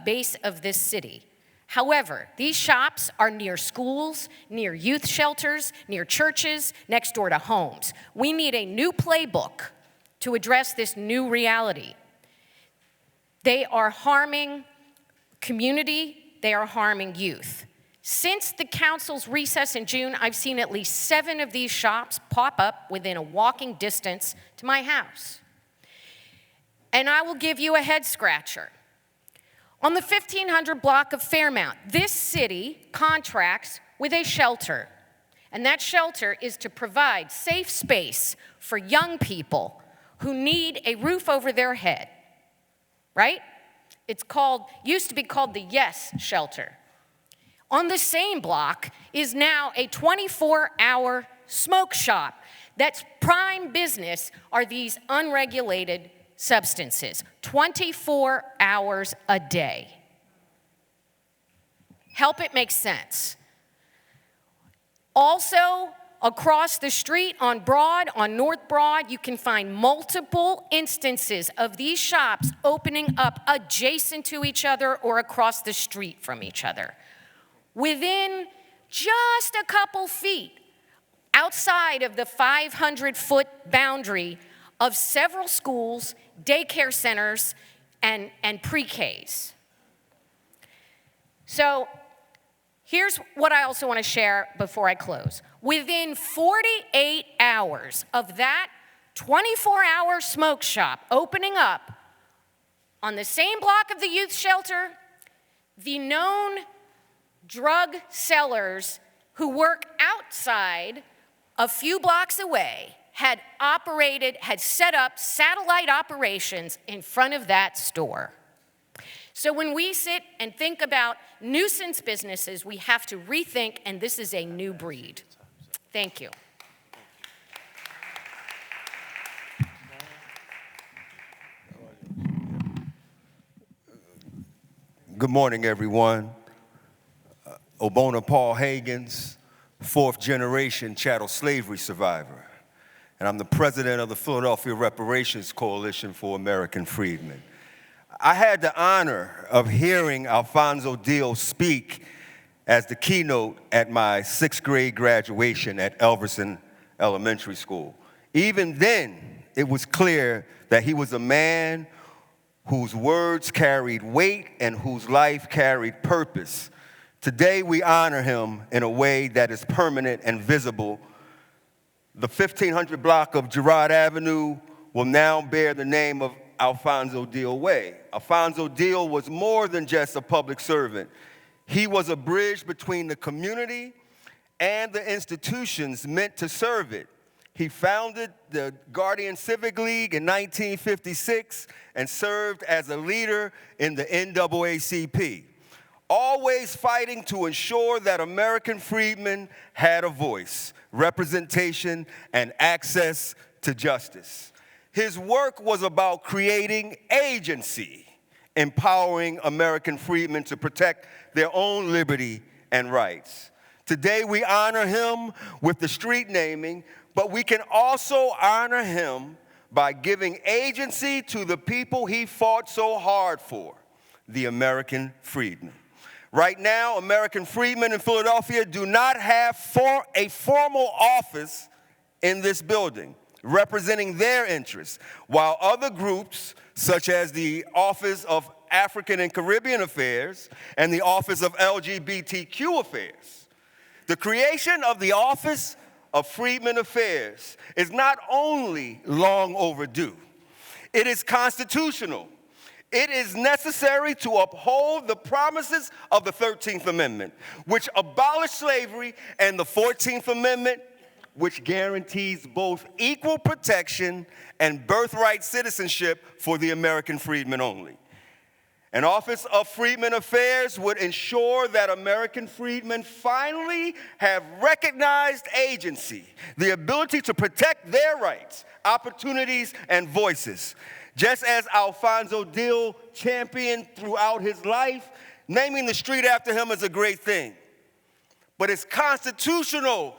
base of this city. However, these shops are near schools, near youth shelters, near churches, next door to homes. We need a new playbook to address this new reality. They are harming community, they are harming youth. Since the council's recess in June, I've seen at least 7 of these shops pop up within a walking distance to my house. And I will give you a head scratcher. On the 1500 block of Fairmount, this city contracts with a shelter. And that shelter is to provide safe space for young people who need a roof over their head, right? It's used to be called the Yes Shelter. On the same block is now a 24-hour smoke shop. That's prime business are these unregulated substances, 24 hours a day. Help it make sense. Also, across the street on North Broad, you can find multiple instances of these shops opening up adjacent to each other or across the street from each other. Within just a couple feet outside of the 500-foot boundary of several schools, daycare centers, and pre-Ks. So here's what I also want to share before I close. Within 48 hours of that 24-hour smoke shop opening up on the same block of the youth shelter, the known drug sellers who work outside a few blocks away had set up satellite operations in front of that store. So when we sit and think about nuisance businesses, we have to rethink, and this is a new breed. Thank you. Good morning, everyone. Obona Paul Hagans, 4th generation chattel slavery survivor. And I'm the president of the Philadelphia Reparations Coalition for American Freedmen. I had the honor of hearing Alfonso Dio speak as the keynote at my 6th grade graduation at Elverson Elementary School. Even then, it was clear that he was a man whose words carried weight and whose life carried purpose. Today, we honor him in a way that is permanent and visible. The 1500 block of Girard Avenue will now bear the name of Alfonso Dio Way. Alfonso Dio was more than just a public servant. He was a bridge between the community and the institutions meant to serve it. He founded the Guardian Civic League in 1956 and served as a leader in the NAACP, always fighting to ensure that American freedmen had a voice, representation, and access to justice. His work was about creating agency, empowering American freedmen to protect their own liberty and rights. Today we honor him with the street naming, but we can also honor him by giving agency to the people he fought so hard for, the American freedmen. Right now, American freedmen in Philadelphia do not have a formal office in this building representing their interests, while other groups, such as the Office of African and Caribbean Affairs and the Office of LGBTQ Affairs. The creation of the Office of Freedmen Affairs is not only long overdue, it is constitutional. It is necessary to uphold the promises of the 13th Amendment, which abolished slavery, and the 14th Amendment, which guarantees both equal protection and birthright citizenship for the American freedmen only. An Office of Freedmen Affairs would ensure that American freedmen finally have recognized agency, the ability to protect their rights, opportunities, and voices. Just as Alfonso Dio championed throughout his life, naming the street after him is a great thing. But it's constitutional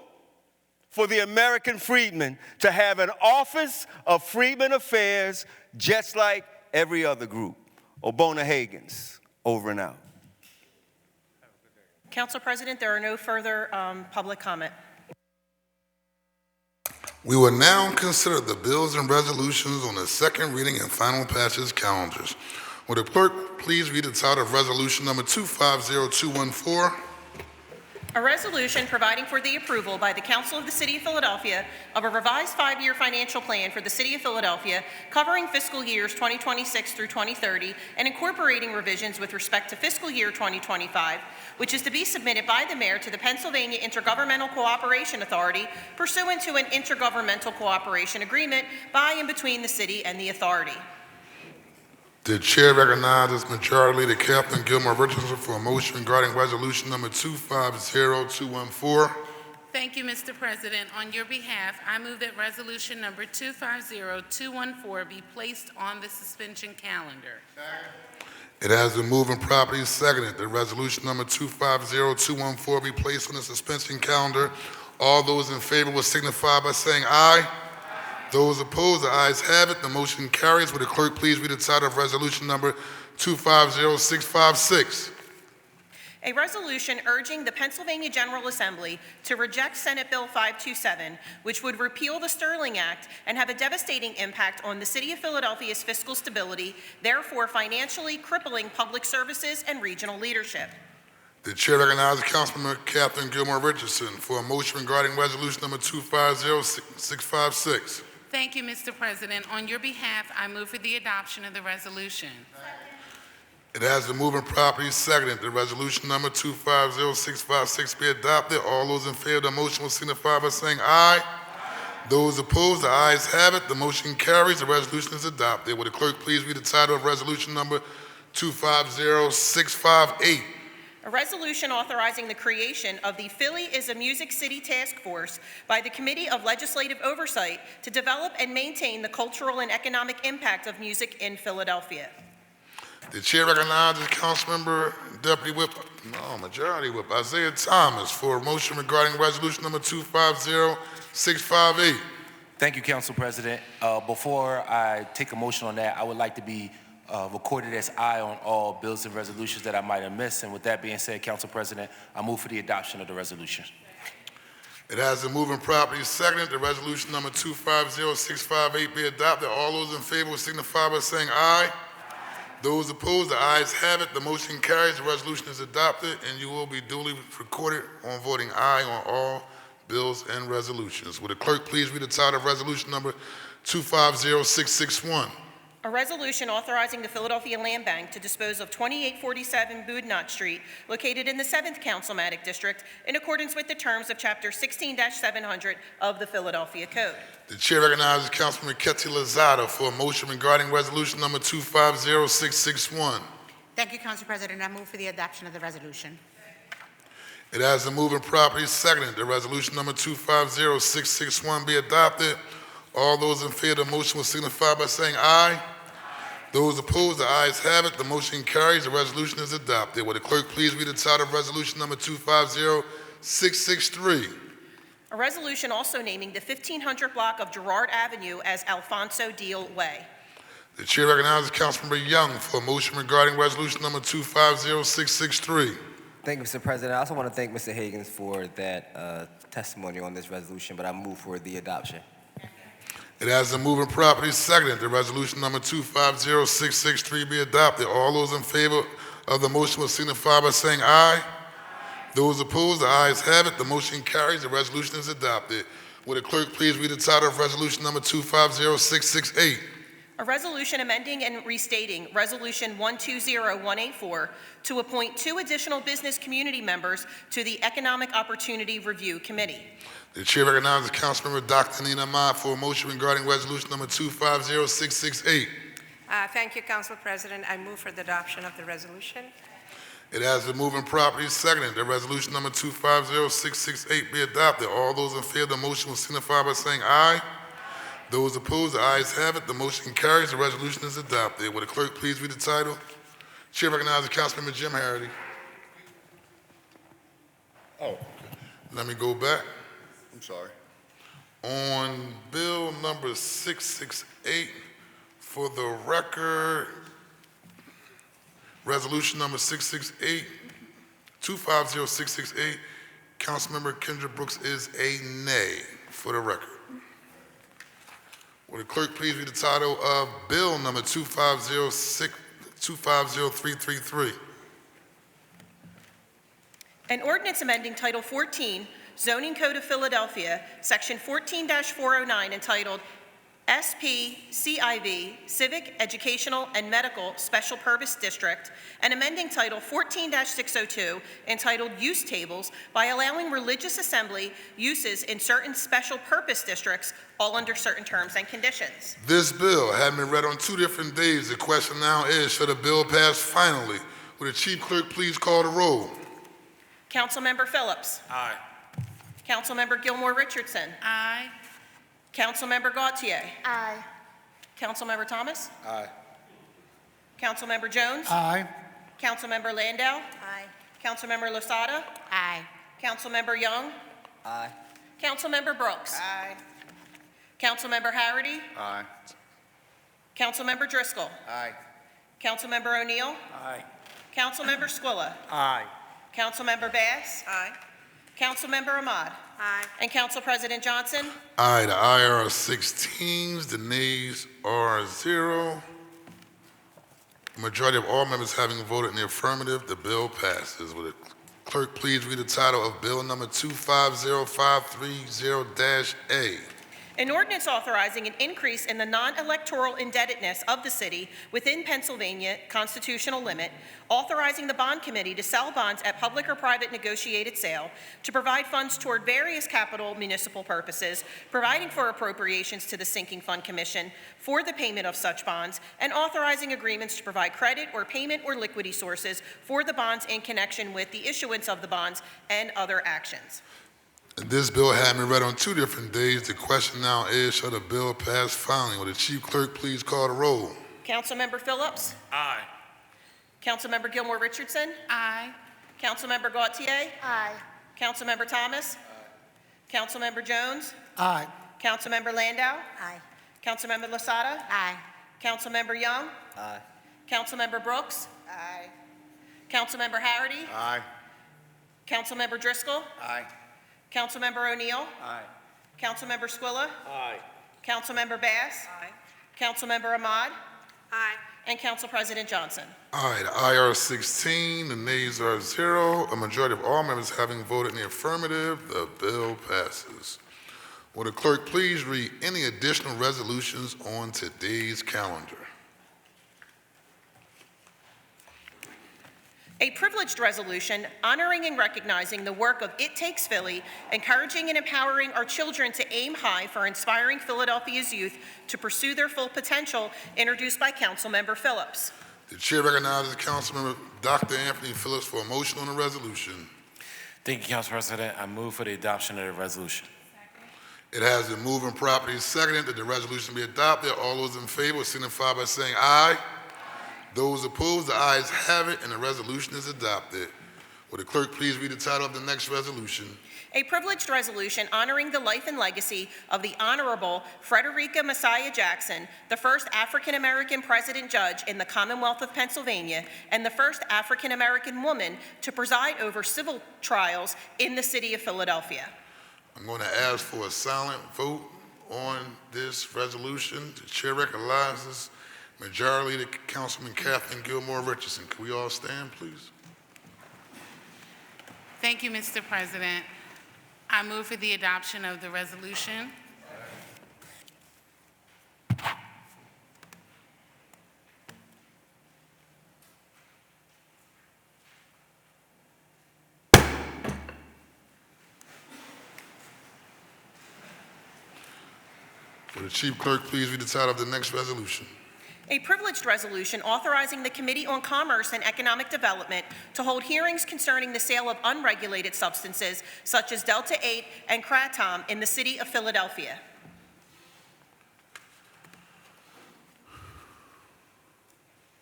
for the American freedmen to have an Office of Freedmen Affairs just like every other group. Obona Hagans, over and out. Council President, there are no further public comment. We will now consider the bills and resolutions on the second reading and final passage calendars. Will the clerk please read the title of resolution number 250214? A resolution providing for the approval by the Council of the City of Philadelphia of a revised 5-year financial plan for the City of Philadelphia covering fiscal years 2026 through 2030 and incorporating revisions with respect to fiscal year 2025, which is to be submitted by the mayor to the Pennsylvania Intergovernmental Cooperation Authority pursuant to an intergovernmental cooperation agreement by and between the city and the authority. The chair recognizes Majority Leader Captain Gilmore Richardson for a motion regarding resolution number 250214. Thank you, Mr. President. On your behalf, I move that resolution number 250214 be placed on the suspension calendar. It has been moved and properly seconded that resolution number 250214 be placed on the suspension calendar. All those in favor will signify by saying aye. Those opposed, the ayes have it. The motion carries. Would the clerk please read the title of resolution number 250656? A resolution urging the Pennsylvania General Assembly to reject Senate Bill 527, which would repeal the Sterling Act and have a devastating impact on the City of Philadelphia's fiscal stability, therefore financially crippling public services and regional leadership. The chair recognizes Councilmember Catherine Gilmore Richardson for a motion regarding resolution number 250656. Thank you, Mr. President. On your behalf, I move for the adoption of the resolution. It has been moved and properly seconded that resolution number 250656 be adopted. All those in favor of the motion will signify by saying aye. Those opposed, the ayes have it. The motion carries. The resolution is adopted. Would the clerk please read the title of resolution number 250658? A resolution authorizing the creation of the Philly is a Music City Task Force by the Committee of Legislative Oversight to develop and maintain the cultural and economic impact of music in Philadelphia. The chair recognizes Councilmember Majority Whip Isaiah Thomas for a motion regarding resolution number 250658. Thank you, Council President. Before I take a motion on that, I would like to be recorded as aye on all bills and resolutions that I might have missed. And with that being said, Council President, I move for the adoption of the resolution. It has been moved and properly seconded that resolution number 250658 be adopted. All those in favor will signify by saying aye. Those opposed, the ayes have it. The motion carries. The resolution is adopted, and you will be duly recorded on voting aye on all bills and resolutions. Would the clerk please read the title of resolution number 250661? A resolution authorizing the Philadelphia Land Bank to dispose of 2847 Boudinot Street, located in the 7th Councilmatic District, in accordance with the terms of Chapter 16-700 of the Philadelphia Code. The chair recognizes Councilman Ketty Lozada for a motion regarding resolution number 250661. Thank you, Council President. I move for the adoption of the resolution. It has been moved and properly seconded that resolution number 250661 be adopted. All those in favor of the motion will signify by saying aye. Those opposed, the ayes have it. The motion carries. The resolution is adopted. Would the clerk please read the title of resolution number 250663? A resolution also naming the 1500 block of Girard Avenue as Alfonso Deal Way. The chair recognizes Councilmember Young for a motion regarding resolution number 250663. Thank you, Mr. President. I also want to thank Mr. Higgins for that testimony on this resolution, but I move for the adoption. It has been moved and properly seconded that resolution number 250663 be adopted. All those in favor of the motion will signify by saying aye. Those opposed, the ayes have it. The motion carries. The resolution is adopted. Would the clerk please read the title of resolution number 250668? A resolution amending and restating Resolution 120184 to appoint 2 additional business community members to the Economic Opportunity Review Committee. The chair recognizes Councilmember Dr. Nina Ahmad for a motion regarding resolution number 250668. Thank you, Council President. I move for the adoption of the resolution. It has been moved and properly seconded that resolution number 250668 be adopted. All those in favor of the motion will signify by saying aye. Those opposed, the ayes have it. The motion carries. The resolution is adopted. Would the clerk please read the title? Chair recognizes Councilmember Jim Harity. Oh, let me go back. I'm sorry. On bill number 668, for the record, resolution number 668, 250668, Councilmember Kendra Brooks is a nay for the record. Will the clerk please read the title of bill number 250333? An ordinance amending Title 14, Zoning Code of Philadelphia, Section 14-409, entitled SPCIV, Civic, Educational, and Medical Special Purpose District, and amending Title 14-602, entitled Use Tables, by allowing religious assembly uses in certain special purpose districts, all under certain terms and conditions. This bill having been read on 2 different days, the question now is, should the bill pass finally? Will the chief clerk please call the roll? Councilmember Phillips. Aye. Councilmember Gilmore Richardson. Aye. Councilmember Gautier. Aye. Councilmember Thomas. Aye. Councilmember Jones. Aye. Councilmember Landau. Aye. Councilmember Losada. Aye. Councilmember Young. Aye. Councilmember Brooks. Aye. Councilmember Harity. Aye. Councilmember Driscoll. Aye. Councilmember O'Neill. Aye. Councilmember Squilla. Aye. Councilmember Bass. Aye. Councilmember Ahmad. Aye. And Council President Johnson. Aye, the ayes are 16s, the nays are 0. The majority of all members having voted in the affirmative, the bill passes. Will the clerk please read the title of Bill Number 250530-A? An ordinance authorizing an increase in the non-electoral indebtedness of the city within Pennsylvania constitutional limit, authorizing the bond committee to sell bonds at public or private negotiated sale, to provide funds toward various capital municipal purposes, providing for appropriations to the Sinking Fund Commission for the payment of such bonds, and authorizing agreements to provide credit or payment or liquidity sources for the bonds in connection with the issuance of the bonds and other actions. This bill having been read on 2 different days, the question now is, shall the bill pass finally? Will the chief clerk please call the roll? Councilmember Phillips. Aye. Councilmember Gilmore Richardson. Aye. Councilmember Gautier. Aye. Councilmember Thomas. Councilmember Jones. Aye. Councilmember Landau. Aye. Councilmember Losada. Aye. Councilmember Young. Aye. Councilmember Brooks. Aye. Councilmember Harity. Aye. Councilmember Driscoll. Aye. Councilmember O'Neill. Aye. Councilmember Squilla. Aye. Councilmember Bass. Aye. Councilmember Ahmad. Aye. And Council President Johnson. Aye, the ayes are 16, the nays are 0. A majority of all members having voted in the affirmative, the bill passes. Will the clerk please read any additional resolutions on today's calendar? A privileged resolution honoring and recognizing the work of It Takes Philly, encouraging and empowering our children to aim high for inspiring Philadelphia's youth to pursue their full potential, introduced by Councilmember Phillips. The chair recognizes Councilmember Dr. Anthony Phillips for a motion on the resolution. Thank you, Council President. I move for the adoption of the resolution. It has been moved and properly seconded that the resolution be adopted. All those in favor signify by saying aye. Those opposed, the ayes have it, and the resolution is adopted. Will the clerk please read the title of the next resolution? A privileged resolution honoring the life and legacy of the Honorable Frederica Messiah Jackson, the first African-American president judge in the Commonwealth of Pennsylvania, and the first African-American woman to preside over civil trials in the city of Philadelphia. I'm going to ask for a silent vote on this resolution. The chair recognizes Majority Leader Councilman Kathleen Gilmore Richardson. Can we all stand, please? Thank you, Mr. President. I move for the adoption of the resolution. Will the chief clerk please read the title of the next resolution? A privileged resolution authorizing the Committee on Commerce and Economic Development to hold hearings concerning the sale of unregulated substances such as Delta 8 and Kratom in the city of Philadelphia.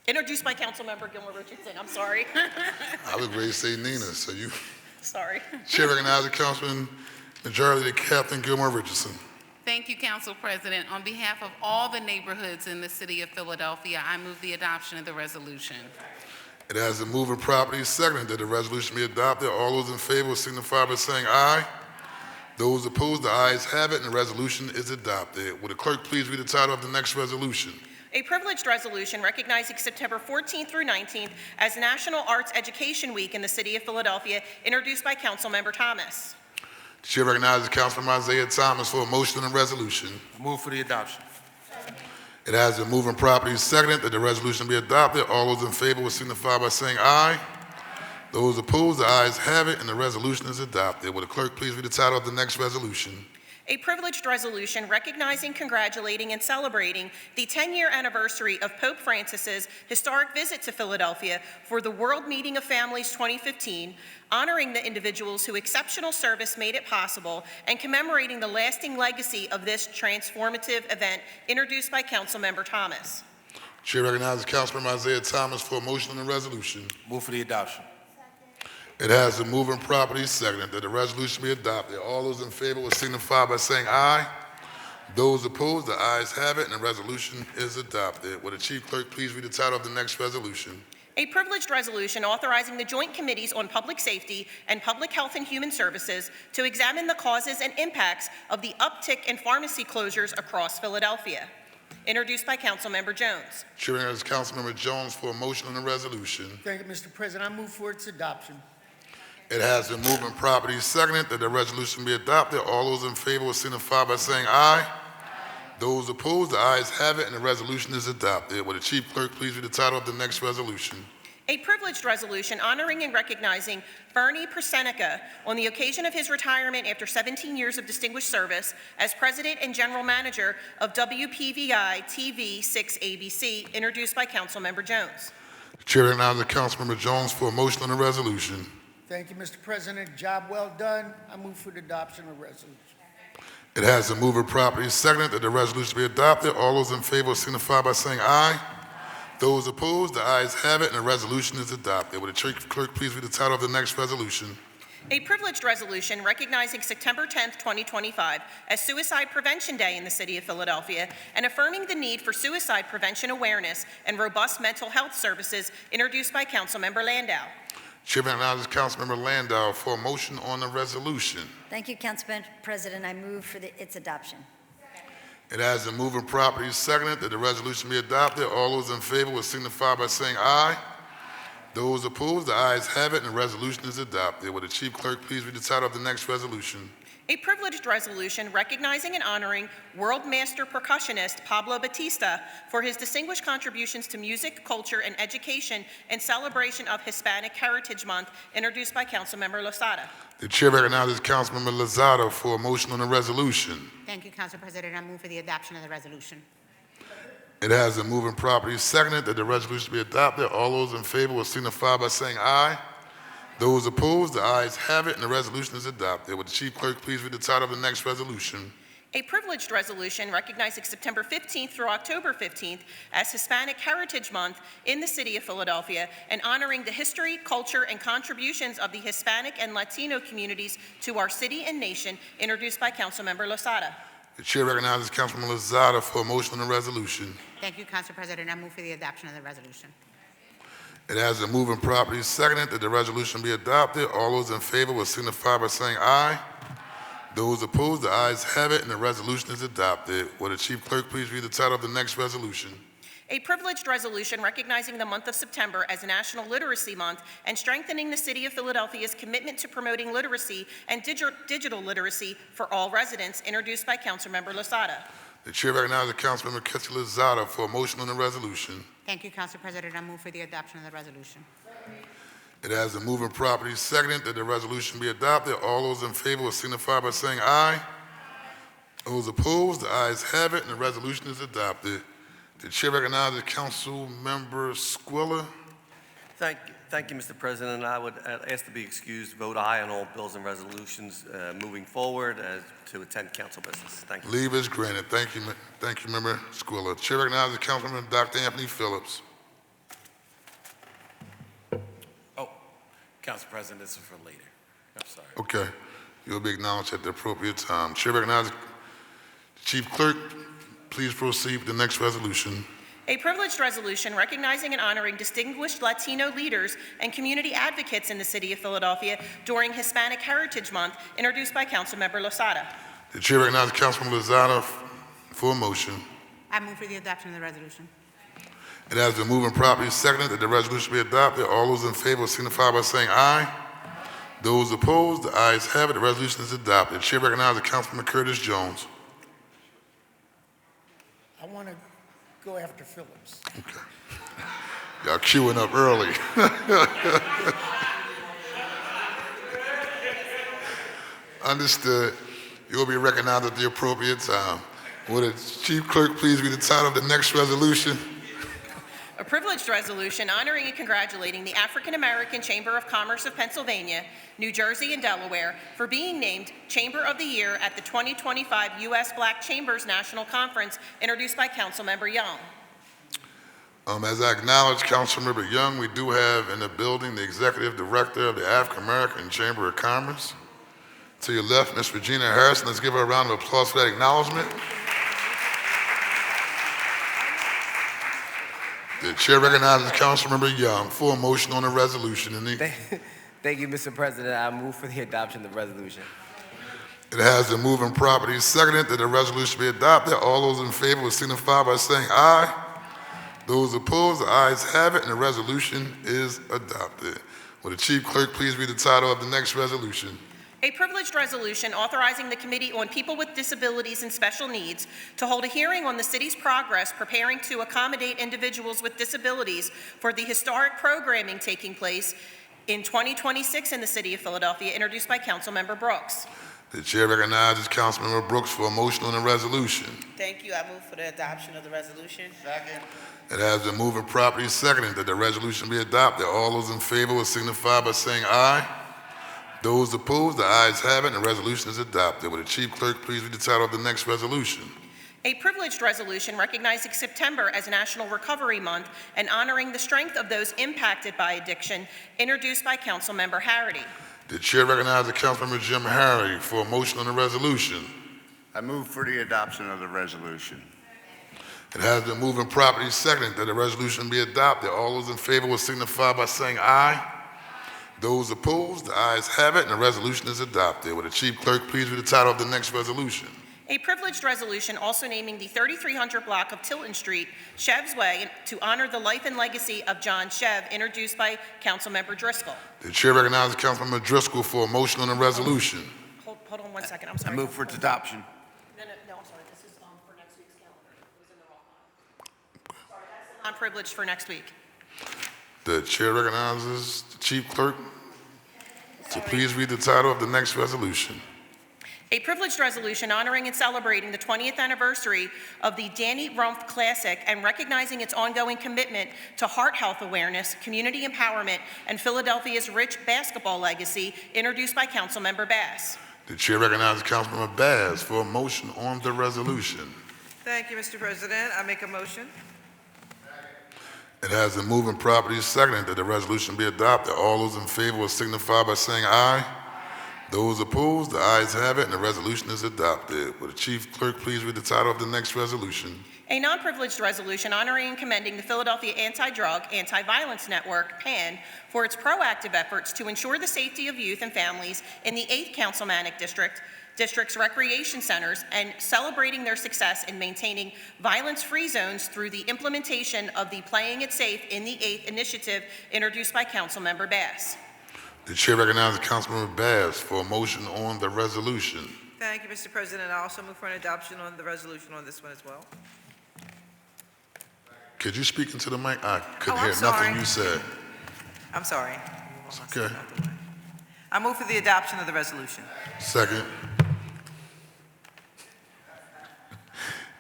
Introduced by Councilmember Gilmore Richardson. I'm sorry. I was ready to say Nina, so you. Sorry. Chair recognizes Councilman Majority Leader Kathleen Gilmore Richardson. Thank you, Council President. On behalf of all the neighborhoods in the city of Philadelphia, I move the adoption of the resolution. It has been moved and properly seconded that the resolution be adopted. All those in favor will signify by saying aye. Those opposed, the ayes have it, and the resolution is adopted. Will the clerk please read the title of the next resolution? A privileged resolution recognizing September 14th through 19th as National Arts Education Week in the city of Philadelphia, introduced by Councilmember Thomas. The chair recognizes Councilmember Isaiah Thomas for a motion and resolution. Move for the adoption. It has been moved and properly seconded that the resolution be adopted. All those in favor will signify by saying aye. Those opposed, the ayes have it, and the resolution is adopted. Will the clerk please read the title of the next resolution? A privileged resolution recognizing, congratulating, and celebrating the 10-year anniversary of Pope Francis's historic visit to Philadelphia for the World Meeting of Families 2015, honoring the individuals whose exceptional service made it possible, and commemorating the lasting legacy of this transformative event, introduced by Councilmember Thomas. Chair recognizes Councilmember Isaiah Thomas for a motion on the resolution. Move for the adoption. It has been moved and properly seconded that the resolution be adopted. All those in favor will signify by saying aye. Those opposed, the ayes have it, and the resolution is adopted. Will the chief clerk please read the title of the next resolution? A privileged resolution authorizing the Joint Committees on Public Safety and Public Health and Human Services to examine the causes and impacts of the uptick in pharmacy closures across Philadelphia, introduced by Councilmember Jones. Chair recognizes Councilmember Jones for a motion on the resolution. Thank you, Mr. President. I move for its adoption. It has been moved and properly seconded that the resolution be adopted. All those in favor will signify by saying aye. Those opposed, the ayes have it, and the resolution is adopted. Will the chief clerk please read the title of the next resolution? A privileged resolution honoring and recognizing Bernie Persenica on the occasion of his retirement after 17 years of distinguished service as President and General Manager of WPVI TV 6 ABC, introduced by Councilmember Jones. Chair recognizes Councilmember Jones for a motion on the resolution. Thank you, Mr. President. Job well done. I move for the adoption of the resolution. It has been moved and properly seconded that the resolution be adopted. All those in favor will signify by saying aye. Those opposed, the ayes have it, and the resolution is adopted. Will the chief clerk please read the title of the next resolution? A privileged resolution recognizing September 10th, 2025 as Suicide Prevention Day in the city of Philadelphia and affirming the need for suicide prevention awareness and robust mental health services, introduced by Councilmember Landau. Chair recognizes Councilmember Landau for a motion on the resolution. Thank you, Councilman President. I move for its adoption. It has been moved and properly seconded that the resolution be adopted. All those in favor will signify by saying aye. Those opposed, the ayes have it, and the resolution is adopted. Will the chief clerk please read the title of the next resolution? A privileged resolution recognizing and honoring world master percussionist Pablo Batista for his distinguished contributions to music, culture, and education in celebration of Hispanic Heritage Month, introduced by Councilmember Lozada. The chair recognizes Councilmember Lozada for a motion on the resolution. Thank you, Council President. I move for the adoption of the resolution. It has been moved and properly seconded that the resolution be adopted. All those in favor will signify by saying aye. Those opposed, the ayes have it, and the resolution is adopted. Will the chief clerk please read the title of the next resolution? A privileged resolution recognizing September 15th through October 15th as Hispanic Heritage Month in the city of Philadelphia and honoring the history, culture, and contributions of the Hispanic and Latino communities to our city and nation, introduced by Councilmember Lozada. The chair recognizes Councilman Lozada for a motion on the resolution. Thank you, Council President. I move for the adoption of the resolution. It has been moved and properly seconded that the resolution be adopted. All those in favor will signify by saying aye. Those opposed, the ayes have it, and the resolution is adopted. Will the chief clerk please read the title of the next resolution? A privileged resolution recognizing the month of September as National Literacy Month and strengthening the city of Philadelphia's commitment to promoting literacy and digital literacy for all residents, introduced by Councilmember Lozada. The chair recognizes Councilmember Ketchy Lozada for a motion on the resolution. Thank you, Council President. I move for the adoption of the resolution. It has been moved and properly seconded that the resolution be adopted. All those in favor will signify by saying aye. Those opposed, the ayes have it, and the resolution is adopted. The chair recognizes Councilmember Squilla. Thank you, Mr. President. I would ask to be excused, vote aye on all bills and resolutions moving forward to attend council business. Thank you. Leave is granted. Thank you, Member Squilla. The chair recognizes Councilman Dr. Anthony Phillips. Oh, Council President, this is for later. I'm sorry. Okay. You'll be acknowledged at the appropriate time. Chair recognizes Chief Clerk. Please proceed with the next resolution. A privileged resolution recognizing and honoring distinguished Latino leaders and community advocates in the city of Philadelphia during Hispanic Heritage Month, introduced by Councilmember Lozada. The chair recognizes Councilman Lozada for a motion. I move for the adoption of the resolution. It has been moved and properly seconded that the resolution be adopted. All those in favor signify by saying aye. Those opposed, the ayes have it. The resolution is adopted. Chair recognizes Councilman Curtis Jones. I want to go after Phillips. Y'all queuing up early. Understood. You will be recognized at the appropriate time. Will the Chief Clerk please read the title of the next resolution? A privileged resolution honoring and congratulating the African American Chamber of Commerce of Pennsylvania, New Jersey, and Delaware for being named Chamber of the Year at the 2025 U.S. Black Chambers National Conference, introduced by Councilmember Young. As I acknowledge Councilmember Young, we do have in the building the Executive Director of the African American Chamber of Commerce. To your left, Ms. Regina Harrison. Let's give her a round of applause for that acknowledgement. The chair recognizes Councilmember Young for a motion on the resolution. Thank you, Mr. President. I move for the adoption of the resolution. It has been moved and properly seconded that the resolution be adopted. All those in favor will signify by saying aye. Those opposed, the ayes have it, and the resolution is adopted. Will the Chief Clerk please read the title of the next resolution? A privileged resolution authorizing the Committee on People with Disabilities and Special Needs to hold a hearing on the city's progress preparing to accommodate individuals with disabilities for the historic programming taking place in 2026 in the city of Philadelphia, introduced by Councilmember Brooks. The chair recognizes Councilmember Brooks for a motion on the resolution. Thank you. I move for the adoption of the resolution. Second. It has been moved and properly seconded that the resolution be adopted. All those in favor will signify by saying aye. Those opposed, the ayes have it, and the resolution is adopted. Will the Chief Clerk please read the title of the next resolution? A privileged resolution recognizing September as National Recovery Month and honoring the strength of those impacted by addiction, introduced by Councilmember Harity. The chair recognizes Councilmember Jim Harry for a motion on the resolution. I move for the adoption of the resolution. It has been moved and properly seconded that the resolution be adopted. All those in favor will signify by saying aye. Those opposed, the ayes have it, and the resolution is adopted. Will the Chief Clerk please read the title of the next resolution? A privileged resolution also naming the 3300 block of Tilton Street, Chev's Way, to honor the life and legacy of John Chev, introduced by Councilmember Driscoll. The chair recognizes Councilmember Driscoll for a motion on the resolution. Hold on 1 second, I'm sorry. I move for its adoption. No, I'm sorry, this is for next week's calendar. It was in the wrong one. Sorry, that's non-privileged for next week. The chair recognizes the Chief Clerk to please read the title of the next resolution. A privileged resolution honoring and celebrating the 20th anniversary of the Danny Rumpf Classic and recognizing its ongoing commitment to heart health awareness, community empowerment, and Philadelphia's rich basketball legacy, introduced by Councilmember Bass. The chair recognizes Councilmember Bass for a motion on the resolution. Thank you, Mr. President. I make a motion. It has been moved and properly seconded that the resolution be adopted. All those in favor will signify by saying aye. Those opposed, the ayes have it, and the resolution is adopted. Will the Chief Clerk please read the title of the next resolution? A non-privileged resolution honoring and commending the Philadelphia Anti-Drug, Anti-Violence Network, PAN, for its proactive efforts to ensure the safety of youth and families in the 8th Councilmanic District's recreation centers and celebrating their success in maintaining violence-free zones through the implementation of the Playing It Safe in the 8th initiative, introduced by Councilmember Bass. The chair recognizes Councilmember Bass for a motion on the resolution. Thank you, Mr. President. I also move for an adoption on the resolution on this one as well. Could you speak into the mic? I couldn't I'm hear sorry. nothing you said. I'm sorry. It's okay. I move for the adoption of the resolution. Second.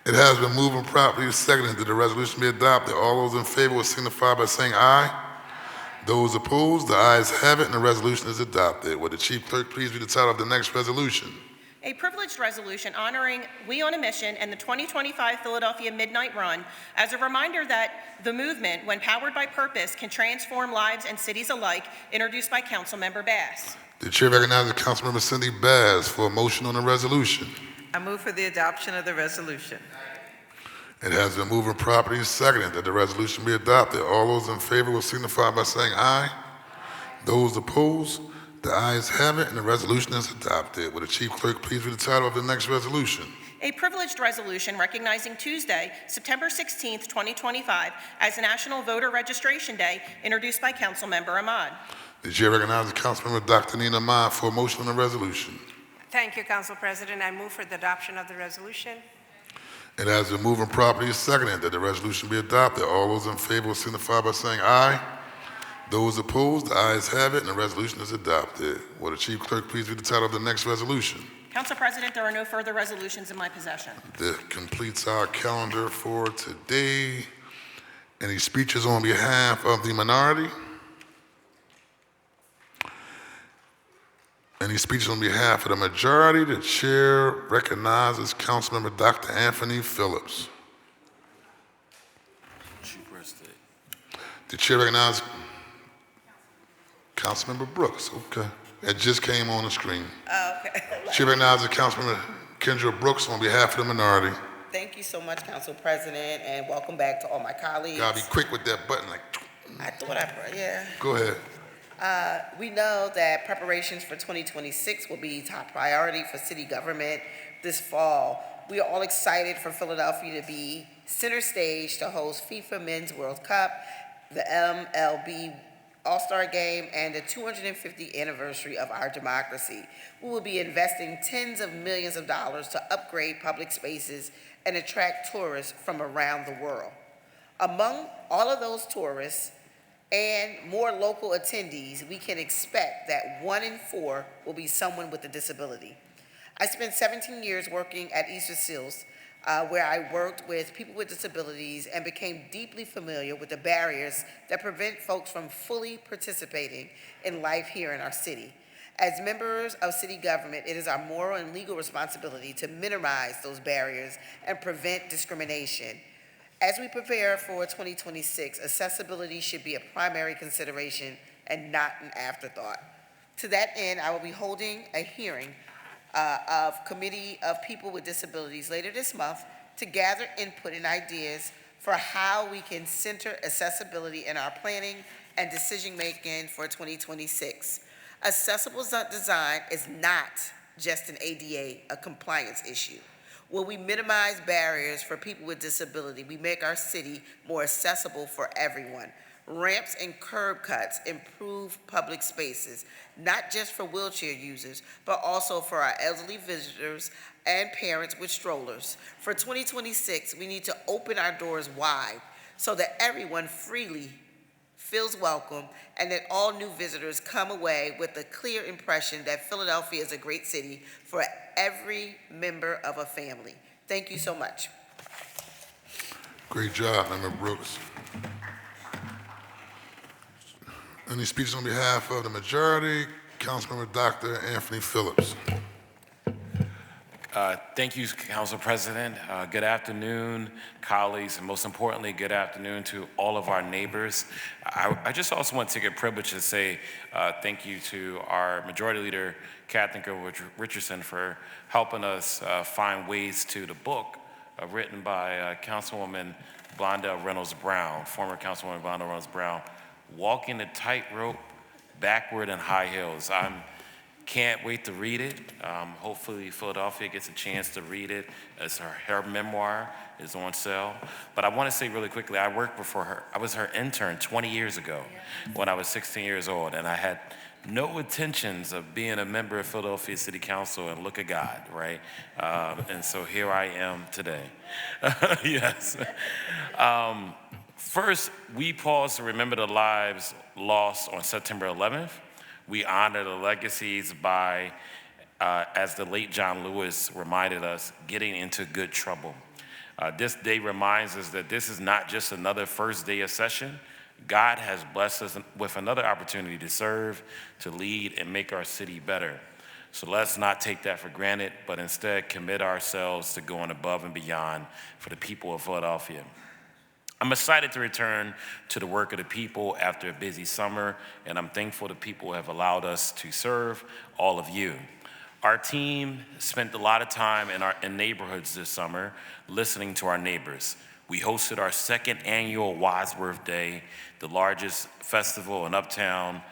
It has been moved and properly seconded that the resolution be adopted. All those in favor will signify by saying aye. Those opposed, the ayes have it, and the resolution is adopted. Will the Chief Clerk please read the title of the next resolution? A privileged resolution honoring We on a Mission and the 2025 Philadelphia Midnight Run as a reminder that the movement, when powered by purpose, can transform lives and cities alike, introduced by Councilmember Bass. The chair recognizes Councilmember Cindy Bass for a motion on the resolution. I move for the adoption of the resolution. It has been moved and properly seconded that the resolution be adopted. All those in favor will signify by saying aye. Those opposed, the ayes have it, and the resolution is adopted. Will the Chief Clerk please read the title of the next resolution? A privileged resolution recognizing Tuesday, September 16th, 2025, as National Voter Registration Day, introduced by Councilmember Ahmad. The chair recognizes Councilmember Dr. Nina Ahmad for a motion on the resolution. Thank you, Council President. I move for the adoption of the resolution. It has been moved and properly seconded that the resolution be adopted. All those in favor will signify by saying aye. Those opposed, the ayes have it, and the resolution is adopted. Will the chief clerk please read the title of the next resolution? Council President, there are no further resolutions in my possession. That completes our calendar for today. Any speeches on behalf of the minority? Any speeches on behalf of the majority? The chair recognizes Councilmember Dr. Anthony Phillips. The chair recognizes Councilmember Brooks. Okay. It just came on the screen. Oh, okay. Chair recognizes Councilmember Kendra Brooks on behalf of the minority. Thank you so much, Council President, and welcome back to all my colleagues. Gotta be quick with that button, like. I thought yeah. Go ahead. We know that preparations for 2026 will be top priority for city government this fall. We are all excited for Philadelphia to be center stage to host FIFA Men's World Cup, the MLB All-Star Game, and the 250th anniversary of our democracy. We will be investing tens of millions of dollars to upgrade public spaces and attract tourists from around the world. Among all of those tourists and more local attendees, we can expect that 1 in 4 will be someone with a disability. I spent 17 years working at Easter Seals, where I worked with people with disabilities and became deeply familiar with the barriers that prevent folks from fully participating in life here in our city. As members of city government, it is our moral and legal responsibility to minimize those barriers and prevent discrimination. As we prepare for 2026, accessibility should be a primary consideration and not an afterthought. To that end, I will be holding a hearing of Committee of People with Disabilities later this month to gather input and ideas for how we can center accessibility in our planning and decision-making for 2026. Accessible design is not just an ADA, a compliance issue. When we minimize barriers for people with disability, we make our city more accessible for everyone. Ramps and curb cuts improve public spaces, not just for wheelchair users, but also for our elderly visitors and parents with strollers. For 2026, we need to open our doors wide so that everyone freely feels welcome and that all new visitors come away with a clear impression that Philadelphia is a great city for every member of a family. Thank you so much. Great job, Member Brooks. Any speeches on behalf of the majority? Councilmember Dr. Anthony Phillips. Thank you, Council President. Good afternoon, colleagues, and most importantly, good afternoon to all of our neighbors. I just also want to take a privilege to say thank you to our Majority Leader, Catherine Richardson, for helping us find ways to the book written by Councilwoman Blondell Reynolds-Brown, former Councilwoman Blondell Reynolds-Brown, Walking the Tightrope Backward in High Hills. Can't wait to read it. Hopefully Philadelphia gets a chance to read it. As her memoir is on sale. But I want to say really quickly, I worked before her. I was her intern 20 years ago when I was 16 years old, and I had no intentions of being a member of Philadelphia City Council, and look at God, right? And so here I am today. Yes. First, we pause to remember the lives lost on September 11th. We honor the legacies by, as the late John Lewis reminded us, getting into good trouble. This day reminds us that this is not just another first day of session. God has blessed us with another opportunity to serve, to lead, and make our city better. So let's not take that for granted, but instead commit ourselves to going above and beyond for the people of Philadelphia. I'm excited to return to the work of the people after a busy summer, and I'm thankful the people have allowed us to serve all of you. Our team spent a lot of time in neighborhoods this summer listening to our neighbors. We hosted our second annual Wadsworth Day, the largest festival in Uptown,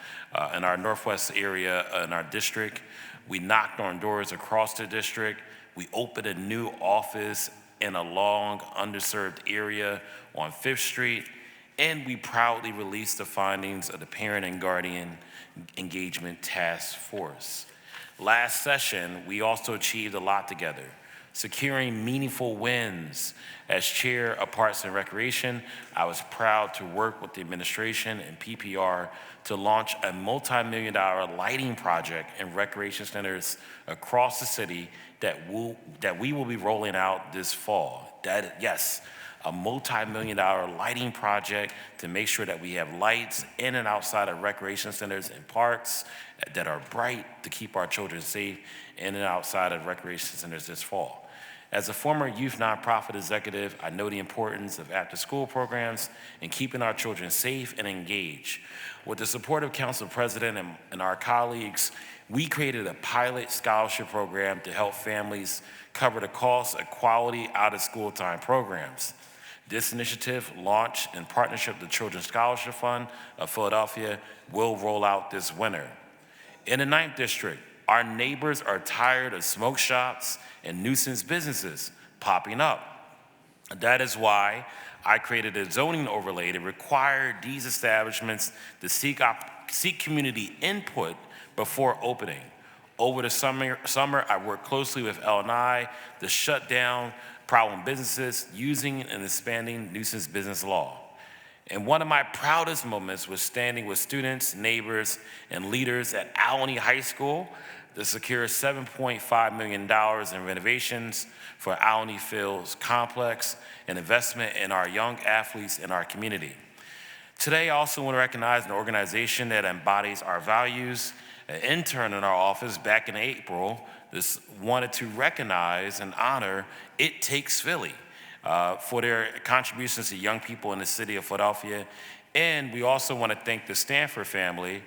in our Northwest area in our district. We knocked on doors across the district, We opened a new office in a long underserved area on 5th Street, and we proudly released the findings of the Parent and Guardian Engagement Task Force. Last session, we also achieved a lot together, securing meaningful wins. As chair of Parks and Recreation, I was proud to work with the administration and PPR to launch a multi-million-dollar lighting project in recreation centers across the city that we will be rolling out this fall. Yes, a multi-million-dollar lighting project to make sure that we have lights in and outside of recreation centers and parks that are bright to keep our children safe in and outside of recreation centers this fall. As a former youth nonprofit executive, I know the importance of after-school programs and keeping our children safe and engaged. With the support of Council President and our colleagues, we created a pilot scholarship program to help families cover the cost of quality out-of-school time programs. This initiative, launched in partnership with the Children's Scholarship Fund of Philadelphia, will roll out this winter. In the 9th District, our neighbors are tired of smoke shops and nuisance businesses popping up. That is why I created a zoning overlay to require these establishments to seek community input before opening. Over the summer, I worked closely with L&I to shut down problem businesses using and expanding nuisance business law. And one of my proudest moments was standing with students, neighbors, and leaders at Alany High School to secure $7.5 million in renovations for Alany Fields Complex and investment in our young athletes in our community. Today, I also want to recognize an organization that embodies our values. An intern in our office back in April just wanted to recognize and honor It Takes Philly for their contributions to young people in the city of Philadelphia. And we also want to thank the Stafford family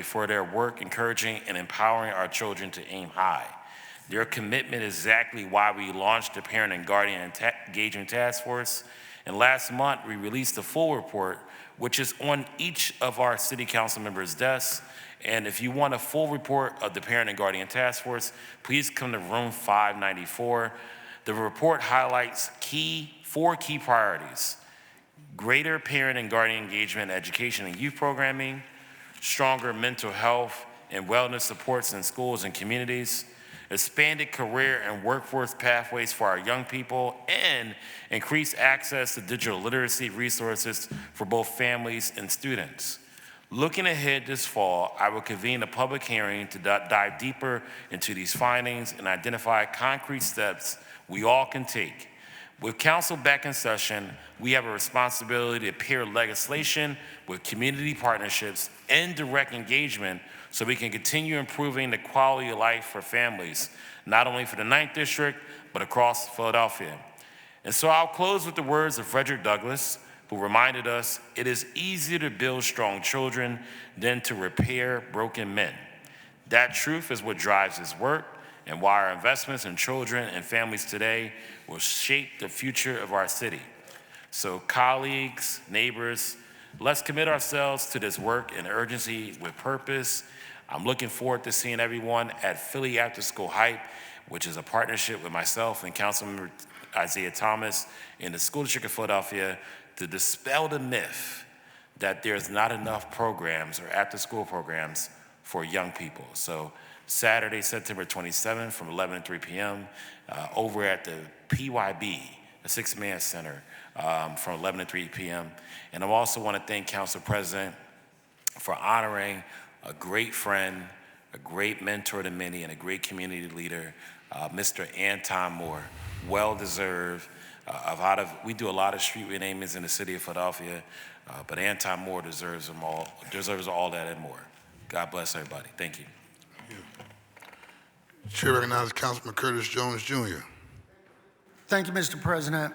for their work encouraging and empowering our children to aim high. Their commitment is exactly why we launched the Parent and Guardian Engagement Task Force. And last month, we released the full report, which is on each of our city council members' desks. And if you want a full report of the Parent and Guardian Task Force, please come to room 594. The report highlights four key priorities: greater parent and guardian engagement, education, and youth programming, stronger mental health and wellness supports in schools and communities, expanded career and workforce pathways for our young people, and increased access to digital literacy resources for both families and students. Looking ahead this fall, I will convene a public hearing to dive deeper into these findings and identify concrete steps we all can take. With council back in session, we have a responsibility to pair legislation with community partnerships and direct engagement so we can continue improving the quality of life for families, not only for the 9th District, but across Philadelphia. And so I'll close with the words of Frederick Douglass, who reminded us, it is easier to build strong children than to repair broken men. That truth is what drives his work and why our investments in children and families today will shape the future of our city. So colleagues, neighbors, let's commit ourselves to this work and urgency with purpose. I'm looking forward to seeing everyone at Philly After School Hype, which is a partnership with myself and Councilmember Isaiah Thomas in the School District of Philadelphia to dispel the myth that there's not enough programs or after-school programs for young people. So Saturday, September 27th from 11 to 3 p.m. Over at the PYB, the Six Man Center, from 11 to 3 p.m. And I also want to thank Council President for honoring a great friend, a great mentor to many, and a great community leader, Mr. Anton Moore, well-deserved. We do a lot of street renamings in the city of Philadelphia, but Anton Moore deserves them all, deserves all that and more. God bless everybody. Thank you. Chair recognizes Councilman Curtis Jones, Jr. Thank you, Mr. President.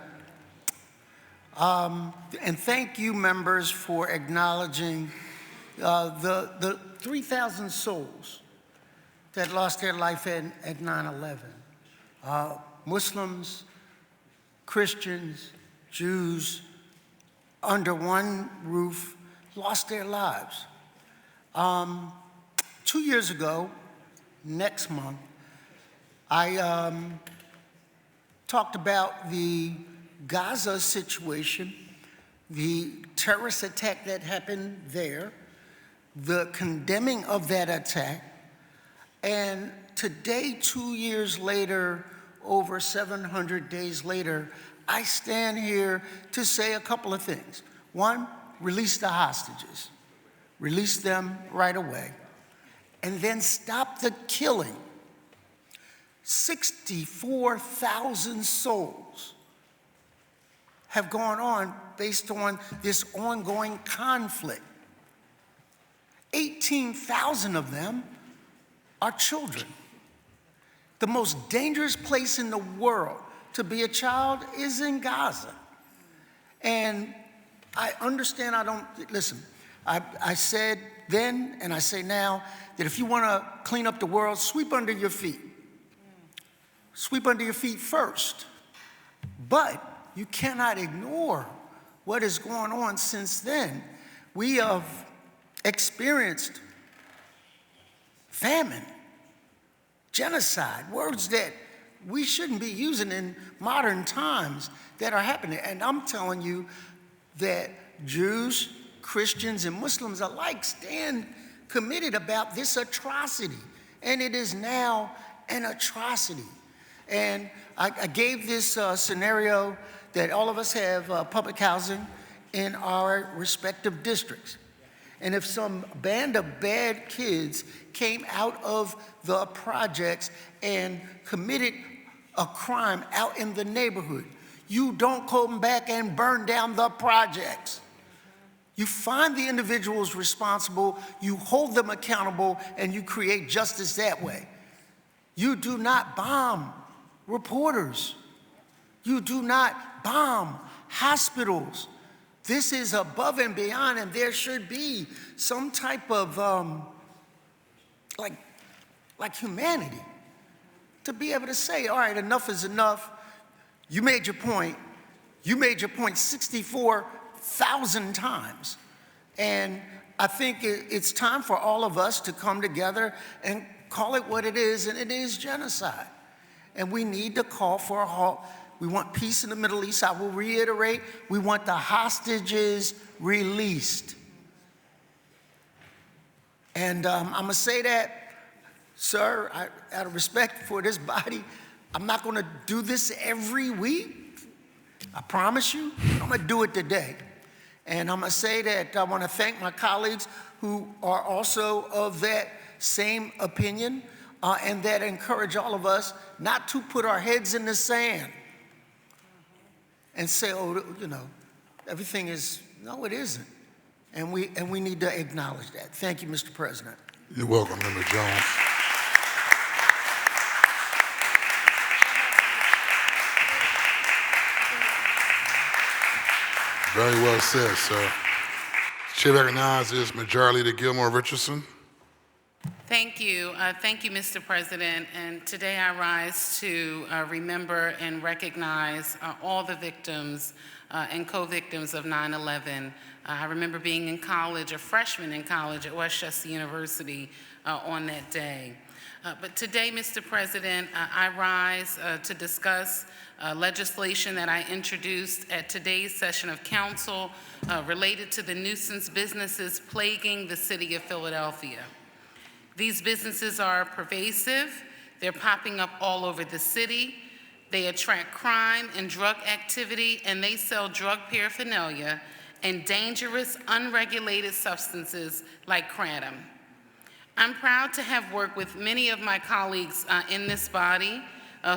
And thank you, members, for acknowledging the 3,000 souls that lost their life at 9/11. Muslims, Christians, Jews, under one roof, lost their lives. 2 years ago, next month, I talked about the Gaza situation, the terrorist attack that happened there, the condemning of that attack, and today, 2 years later, over 700 days later, I stand here to say a couple of things. One, release the hostages. Release them right away. And then stop the killing. 64,000 souls have gone on based on this ongoing conflict. 18,000 of them are children. The most dangerous place in the world to be a child is in Gaza. And I understand, listen, I said then and I say now that if you want to clean up the world, sweep under your feet. Sweep under your feet first. But you cannot ignore what is going on since then. We have experienced famine, genocide, words that we shouldn't be using in modern times that are happening. And I'm telling you that Jews, Christians, and Muslims alike stand committed about this atrocity. And it is now an atrocity. And I gave this scenario that all of us have public housing in our respective districts. And if some band of bad kids came out of the projects and committed a crime out in the neighborhood, you don't come back and burn down the projects. You find the individuals responsible, you hold them accountable, and you create justice that way. You do not bomb reporters. You do not bomb hospitals. This is above and beyond, and there should be some type of like humanity to be able to say, all right, enough is enough. You made your point. You made your point 64,000 times. And I think it's time for all of us to come together and call it what it is, and it is genocide. And we need to call for a halt. We want peace in the Middle East. I will reiterate, we want the hostages released. And I'm going to say that, sir, out of respect for this body, I'm not going to do this every week. I promise you. I'm going to do it today. And I'm going to say that I want to thank my colleagues who are also of that same opinion and that encourage all of us not to put our heads in the sand and say, oh, you know, everything is, no, it isn't. And we need to acknowledge that. Thank you, Mr. President. You're welcome, Member Jones. Very well said, sir. Chair recognizes Majority Leader Gilmore Richardson. Thank you. Thank you, Mr. President. And today I rise to remember and recognize all the victims and co-victims of 9/11. I remember being in college, a freshman in college at Westchester University on that day. But today, Mr. President, I rise to discuss legislation that I introduced at today's session of council related to the nuisance businesses plaguing the city of Philadelphia. These businesses are pervasive. They're popping up all over the city. They attract crime and drug activity, and they sell drug paraphernalia and dangerous, unregulated substances like kratom. I'm proud to have worked with many of my colleagues in this body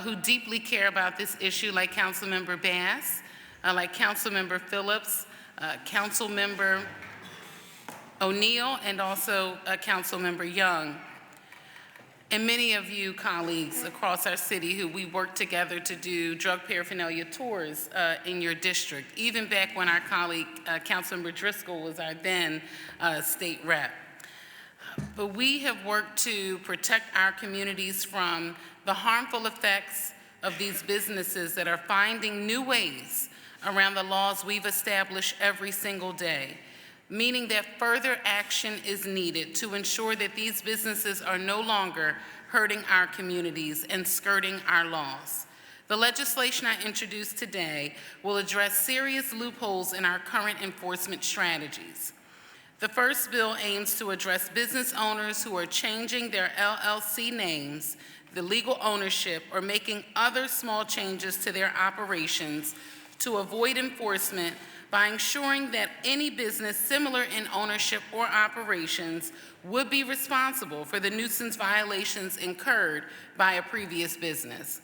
who deeply care about this issue, like Councilmember Bass, like Councilmember Phillips, Councilmember O'Neill, and also Councilmember Young. And many of you colleagues across our city who we work together to do drug paraphernalia tours in your district, even back when our colleague, Councilmember Driscoll, was our then state rep. But we have worked to protect our communities from the harmful effects of these businesses that are finding new ways around the laws we've established every single day, meaning that further action is needed to ensure that these businesses are no longer hurting our communities and skirting our laws. The legislation I introduced today will address serious loopholes in our current enforcement strategies. The first bill aims to address business owners who are changing their LLC names, the legal ownership, or making other small changes to their operations to avoid enforcement by ensuring that any business similar in ownership or operations would be responsible for the nuisance violations incurred by a previous business.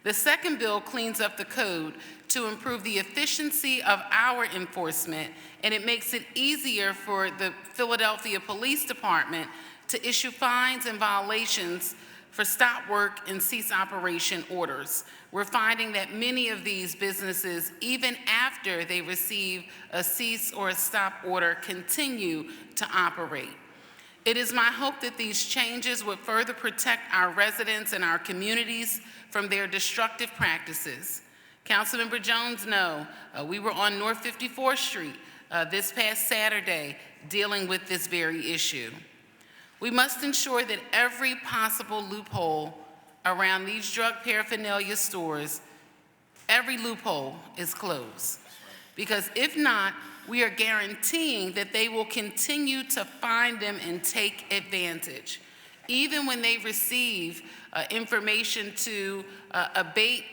The second bill cleans up the code to improve the efficiency of our enforcement, and it makes it easier for the Philadelphia Police Department to issue fines and violations for stop work and cease operation orders. We're finding that many of these businesses, even after they receive a cease or a stop order, continue to operate. It is my hope that these changes would further protect our residents and our communities from their destructive practices. Councilmember Jones knows we were on North 54th Street this past Saturday dealing with this very issue. We must ensure that every possible loophole around these drug paraphernalia stores, every loophole is closed. Because if not, we are guaranteeing that they will continue to find them and take advantage. Even when they receive information to abate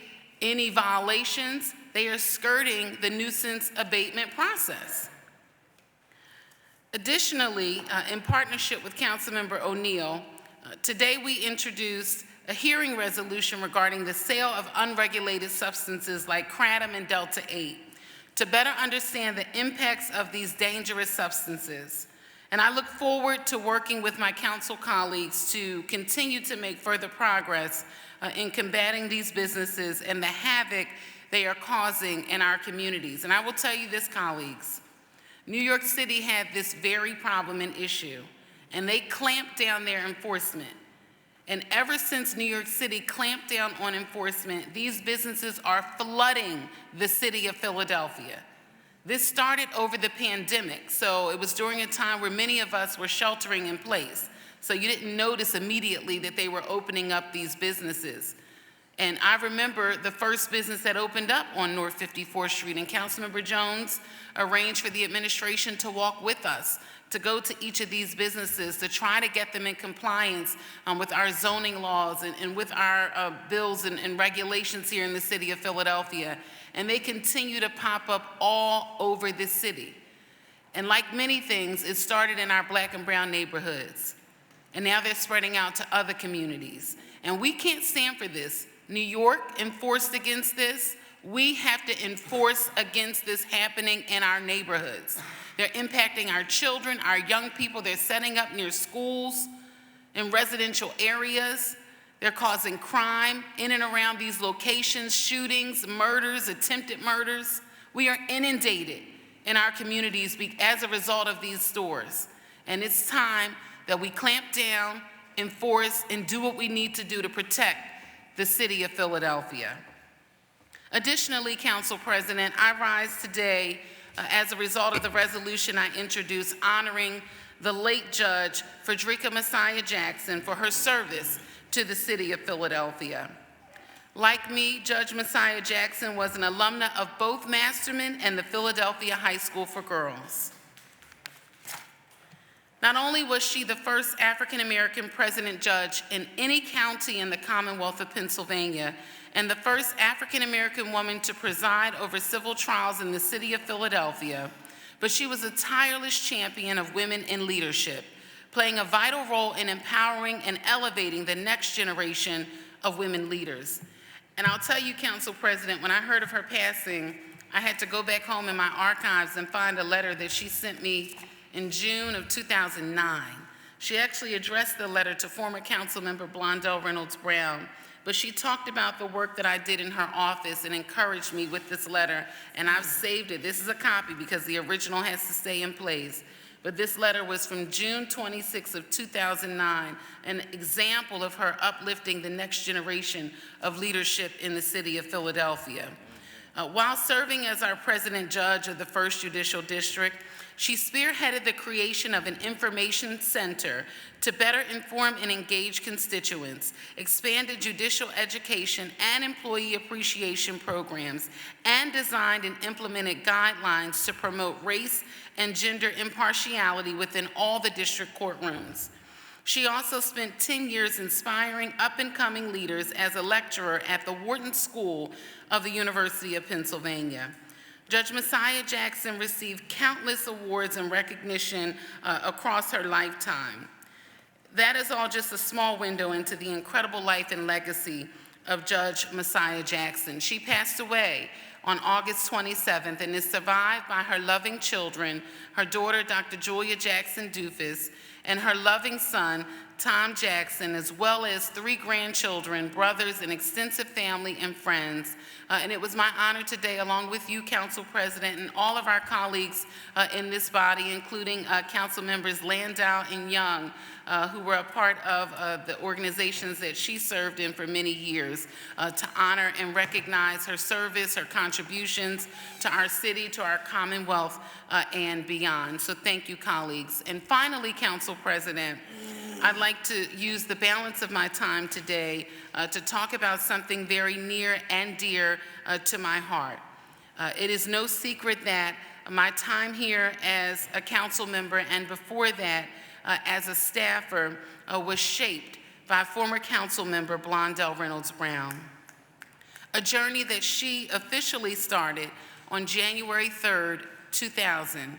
any violations, they are skirting the nuisance abatement process. Additionally, in partnership with Councilmember O'Neill, today we introduced a hearing resolution regarding the sale of unregulated substances like kratom and Delta-8 to better understand the impacts of these dangerous substances. And I look forward to working with my council colleagues to continue to make further progress in combating these businesses and the havoc they are causing in our communities. And I will tell you this, colleagues, New York City had this very problem and issue, and they clamped down their enforcement. And ever since New York City clamped down on enforcement, these businesses are flooding the city of Philadelphia. This started over the pandemic, so it was during a time where many of us were sheltering in place. So you didn't notice immediately that they were opening up these businesses. And I remember the first business that opened up on North 54th Street, and Councilmember Jones arranged for the administration to walk with us to go to each of these businesses to try to get them in compliance with our zoning laws and with our bills and regulations here in the city of Philadelphia. And they continue to pop up all over the city. And like many things, it started in our black and brown neighborhoods. And now they're spreading out to other communities. And we can't stand for this. New York enforced against this. We have to enforce against this happening in our neighborhoods. They're impacting our children, our young people. They're setting up near schools, in residential areas. They're causing crime in and around these locations, shootings, murders, attempted murders. We are inundated in our communities as a result of these stores. And it's time that we clamp down, enforce, and do what we need to do to protect the city of Philadelphia. Additionally, Council President, I rise today as a result of the resolution I introduced honoring the late Judge Frederica Messiah Jackson for her service to the city of Philadelphia. Like me, Judge Messiah Jackson was an alumna of both Masterman and the Philadelphia High School for Girls. Not only was she the first African-American president judge in any county in the Commonwealth of Pennsylvania and the first African-American woman to preside over civil trials in the city of Philadelphia, but she was a tireless champion of women in leadership, playing a vital role in empowering and elevating the next generation of women leaders. And I'll tell you, Council President, when I heard of her passing, I had to go back home in my archives and find a letter that she sent me in June of 2009. She actually addressed the letter to former council member Blondell Reynolds Brown, but she talked about the work that I did in her office and encouraged me with this letter, and I've saved it. This is a copy because the original has to stay in place. But this letter was from June 26 of 2009, an example of her uplifting the next generation of leadership in the city of Philadelphia. While serving as our president judge of the First Judicial District, she spearheaded the creation of an information center to better inform and engage constituents, expanded judicial education and employee appreciation programs, and designed and implemented guidelines to promote race and gender impartiality within all the district courtrooms. She also spent 10 years inspiring up-and-coming leaders as a lecturer at the Wharton School of the University of Pennsylvania. Judge Messiah Jackson received countless awards and recognition across her lifetime. That is all just a small window into the incredible life and legacy of Judge Messiah Jackson. She passed away on August 27th and is survived by her loving children, her daughter, Dr. Julia Jackson Doofus, and her loving son, Tom Jackson, as well as 3 grandchildren, brothers, and extensive family and friends. And it was my honor today, along with you, Council President, and all of our colleagues in this body, including Council members Landau and Young, who were a part of the organizations that she served in for many years, to honor and recognize her service, her contributions to our city, to our Commonwealth, and beyond. So thank you, colleagues. And finally, Council President, I'd like to use the balance of my time today to talk about something very near and dear to my heart. It is no secret that my time here as a council member and before that as a staffer was shaped by former council member Blondell Reynolds Brown. A journey that she officially started on January 3rd, 2000,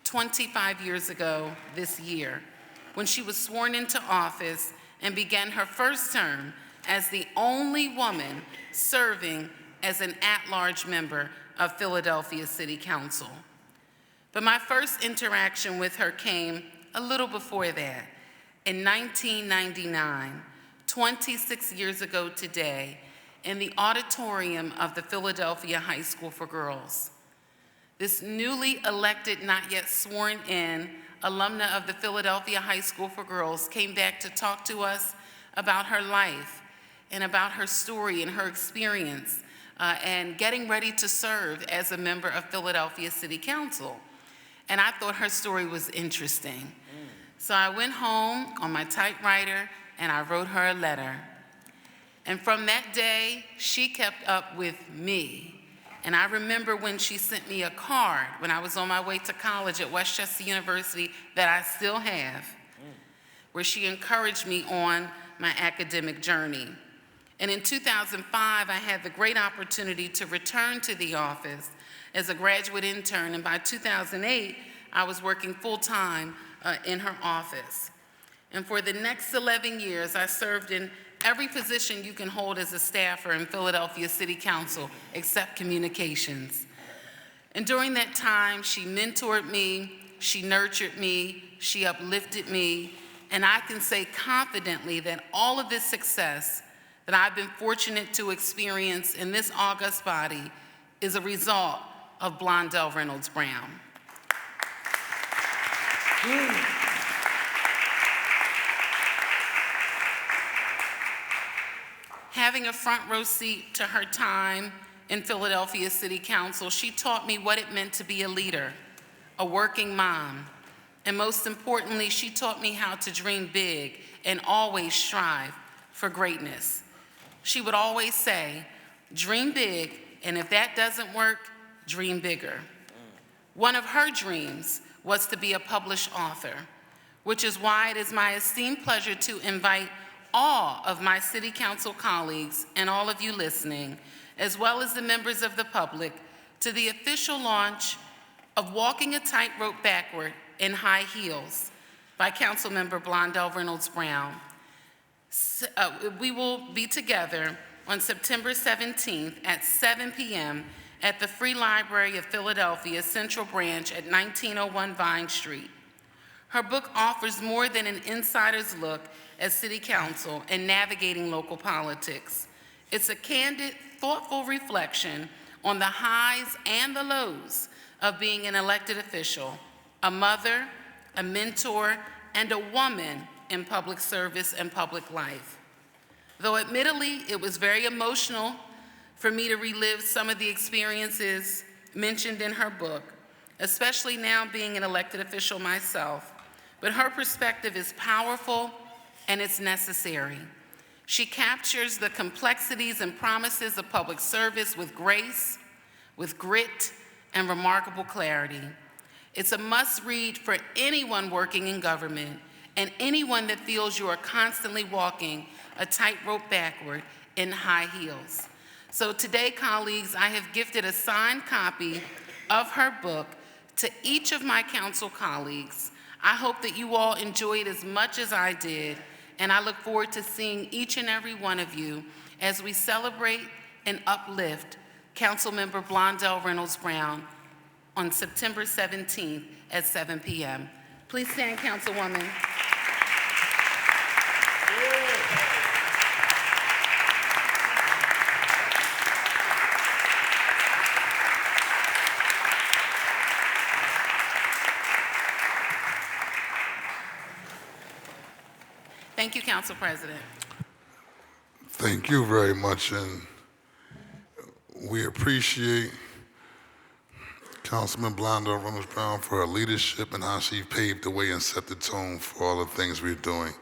25 years ago this year, when she was sworn into office and began her first term as the only woman serving as an at-large member of Philadelphia City Council. But my first interaction with her came a little before that. In 1999, 26 years ago today, in the auditorium of the Philadelphia High School for Girls. This newly elected, not yet sworn in, alumna of the Philadelphia High School for Girls came back to talk to us about her life and about her story and her experience and getting ready to serve as a member of Philadelphia City Council. And I thought her story was interesting. So I went home on my typewriter and I wrote her a letter. And from that day, she kept up with me. And I remember when she sent me a card when I was on my way to college at Westchester University that I still have, where she encouraged me on my academic journey. And in 2005, I had the great opportunity to return to the office as a graduate intern, and by 2008, I was working full-time in her office. And for the next 11 years, I served in every position you can hold as a staffer in Philadelphia City Council except communications. And during that time, she mentored me, she nurtured me, she uplifted me, and I can say confidently that all of this success that I've been fortunate to experience in this august body is a result of Blondell Reynolds Brown. Having a front row seat to her time in Philadelphia City Council, she taught me what it meant to be a leader, a working mom, and most importantly, she taught me how to dream big and always strive for greatness. She would always say, dream big, and if that doesn't work, dream bigger. One of her dreams was to be a published author, which is why it is my esteemed pleasure to invite all of my City Council colleagues and all of you listening, as well as the members of the public, to the official launch of Walking a Tightrope Backward in High Heels by Councilmember Blondell Reynolds Brown. We will be together on September 17th at 7 p.m. at the Free Library of Philadelphia Central Branch at 1901 Vine Street. Her book offers more than an insider's look at City Council and navigating local politics. It's a candid, thoughtful reflection on the highs and the lows of being an elected official, a mother, a mentor, and a woman in public service and public life. Though admittedly it was very emotional for me to relive some of the experiences mentioned in her book, especially now being an elected official myself. But her perspective is powerful and it's necessary. She captures the complexities and promises of public service with grace, with grit, and remarkable clarity. It's a must-read for anyone working in government and anyone that feels you are constantly walking a tightrope backward in high heels. So today, colleagues, I have gifted a signed copy of her book to each of my council colleagues. I hope that you all enjoyed as much as I did, and I look forward to seeing each and every one of you as we celebrate and uplift Councilmember Blondell Reynolds Brown on September 17th at 7 p.m. Please stand, Councilwoman. Thank you, Council President. Thank you very much, and we appreciate Councilman Blondell Reynolds Brown for her leadership and how she paved the way and set the tone for all the things we're doing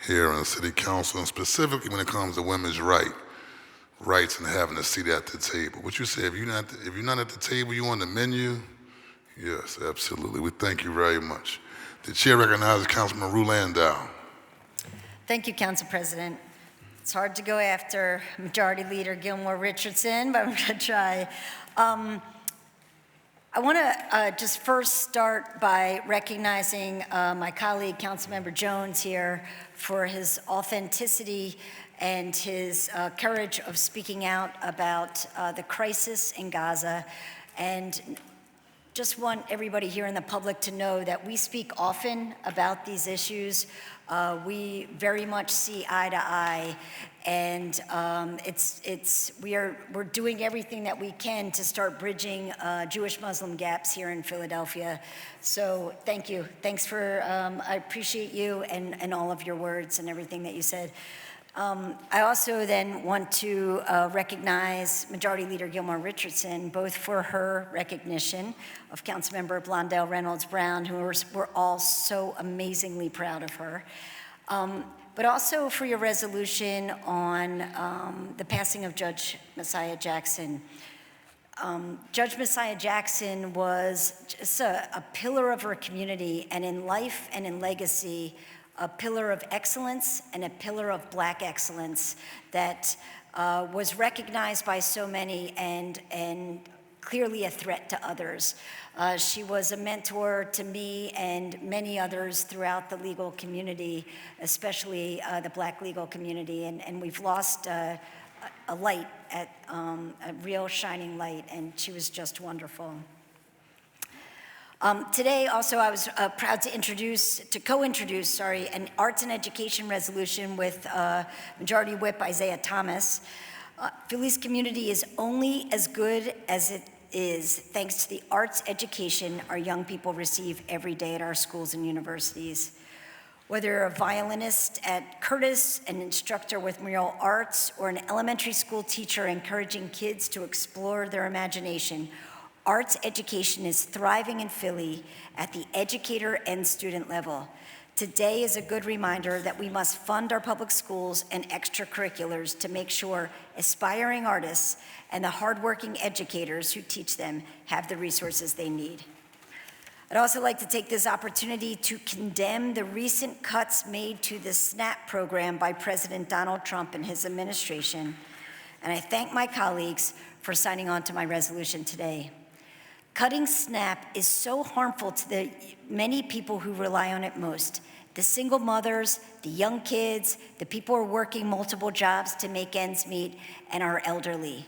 here in the City Council, and specifically when it comes to women's rights and having a seat at the table. What you say, if you're not at the table, you on the menu? Yes, absolutely. We thank you very much. The chair recognizes Councilman Rue Landau. Thank you, Council President. It's hard to go after Majority Leader Gilmore Richardson, but I'm going to try. I want to just first start by recognizing my colleague, Councilmember Jones here, for his authenticity and his courage of speaking out about the crisis in Gaza. And just want everybody here in the public to know that we speak often about these issues. We very much see eye to eye, and we're doing everything that we can to start bridging Jewish-Muslim gaps here in Philadelphia. So thank you. Thanks for, I appreciate you and all of your words and everything that you said. I also then want to recognize Majority Leader Gilmore Richardson, both for her recognition of Councilmember Blondell Reynolds Brown, who we're all so amazingly proud of her, but also for your resolution on the passing of Judge Messiah Jackson. Judge Messiah Jackson was just a pillar of our community, and in life and in legacy, a pillar of excellence and a pillar of Black excellence that was recognized by so many and clearly a threat to others. She was a mentor to me and many others throughout the legal community, especially the Black legal community, and we've lost a light, a real shining light, and she was just wonderful. Today, also, I was proud to co-introduce, an arts and education resolution with Majority Whip Isaiah Thomas. Philly's community is only as good as it is thanks to the arts education our young people receive every day at our schools and universities. Whether you're a violinist at Curtis, an instructor with mural arts, or an elementary school teacher encouraging kids to explore their imagination, arts education is thriving in Philly at the educator and student level. Today is a good reminder that we must fund our public schools and extracurriculars to make sure aspiring artists and the hardworking educators who teach them have the resources they need. I'd also like to take this opportunity to condemn the recent cuts made to the SNAP program by President Donald Trump and his administration, and I thank my colleagues for signing on to my resolution today. Cutting SNAP is so harmful to the many people who rely on it most: the single mothers, the young kids, the people who are working multiple jobs to make ends meet, and our elderly.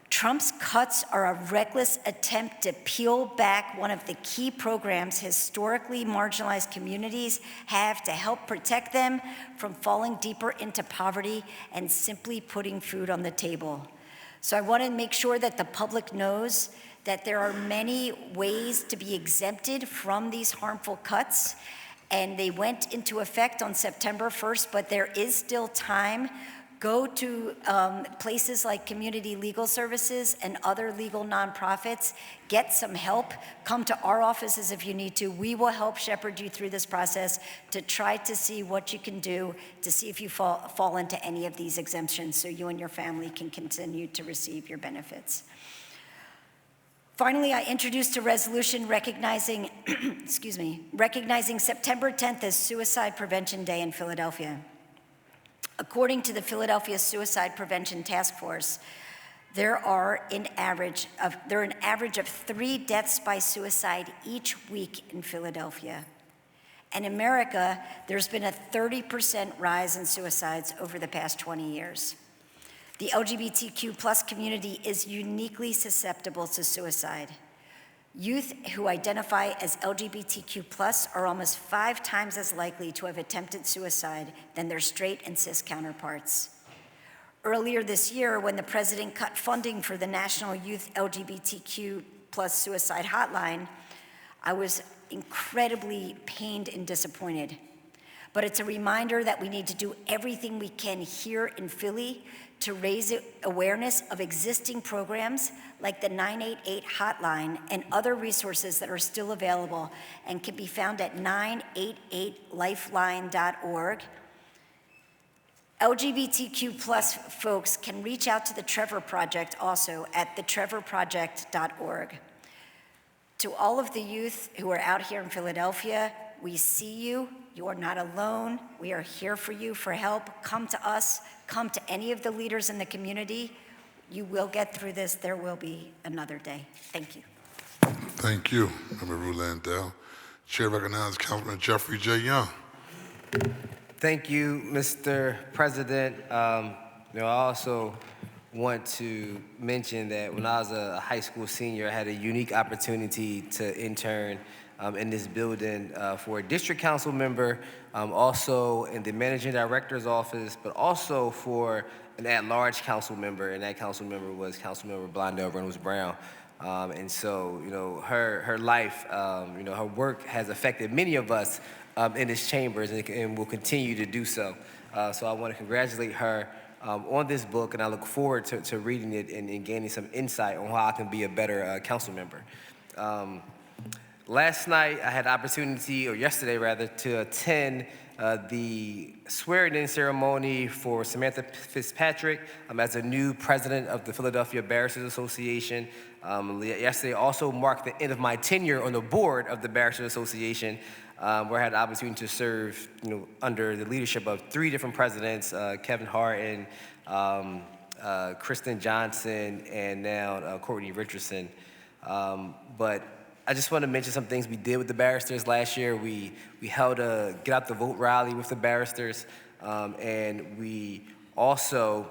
Trump's cuts are a reckless attempt to peel back one of the key programs historically marginalized communities have to help protect them from falling deeper into poverty and simply putting food on the table. So I want to make sure that the public knows that there are many ways to be exempted from these harmful cuts, and they went into effect on September 1st, but there is still time Go to places like Community Legal Services and other legal nonprofits. Get some help. Come to our offices if you need to. We will help shepherd you through this process to try to see what you can do to see if you fall into any of these exemptions so you and your family can continue to receive your benefits. Finally, I introduced a resolution recognizing, recognizing September 10th as Suicide Prevention Day in Philadelphia. According to the Philadelphia Suicide Prevention Task Force, there are an average of 3 deaths by suicide each week in Philadelphia. In America, there's been a 30% rise in suicides over the past 20 years. The LGBTQ+ community is uniquely susceptible to suicide. Youth who identify as LGBTQ+ are almost 5 times as likely to have attempted suicide than their straight and cis counterparts. Earlier this year, when the president cut funding for the National Youth LGBTQ+ Suicide Hotline, I was incredibly pained and disappointed. But it's a reminder that we need to do everything we can here in Philly to raise awareness of existing programs like the 988 hotline and other resources that are still available and can be found at 988lifeline.org. LGBTQ+ folks can reach out to the Trevor Project also at thetrevorproject.org. To all of the youth who are out here in Philadelphia, we see you. You are not alone. We are here for you for help. Come to us. Come to any of the leaders in the community. You will get through this. There will be another day. Thank you. Thank you, Member Rulandell. Chair recognizes Councilman Jeffrey J. Young. Thank you, Mr. President. I also want to mention that when I was a high school senior, I had a unique opportunity to intern in this building for a district council member, also in the managing director's office, but also for an at-large council member, and that council member was Councilmember Blondell Reynolds Brown. And so, her life, her work has affected many of us in this chambers and will continue to do so. So I want to congratulate her on this book, and I look forward to reading it and gaining some insight on how I can be a better council member. Last night, I had the opportunity, or yesterday rather, to attend the swearing-in ceremony for Samantha Fitzpatrick as a new president of the Philadelphia Barristers Association. Yesterday also marked the end of my tenure on the board of the Barristers Association, where I had the opportunity to serve, under the leadership of 3 different presidents, Kevin Harton, Kristen Johnson, and now Courtney Richardson. But I just want to mention some things we did with the barristers last year. We held a Get Out the Vote rally with the barristers, and we also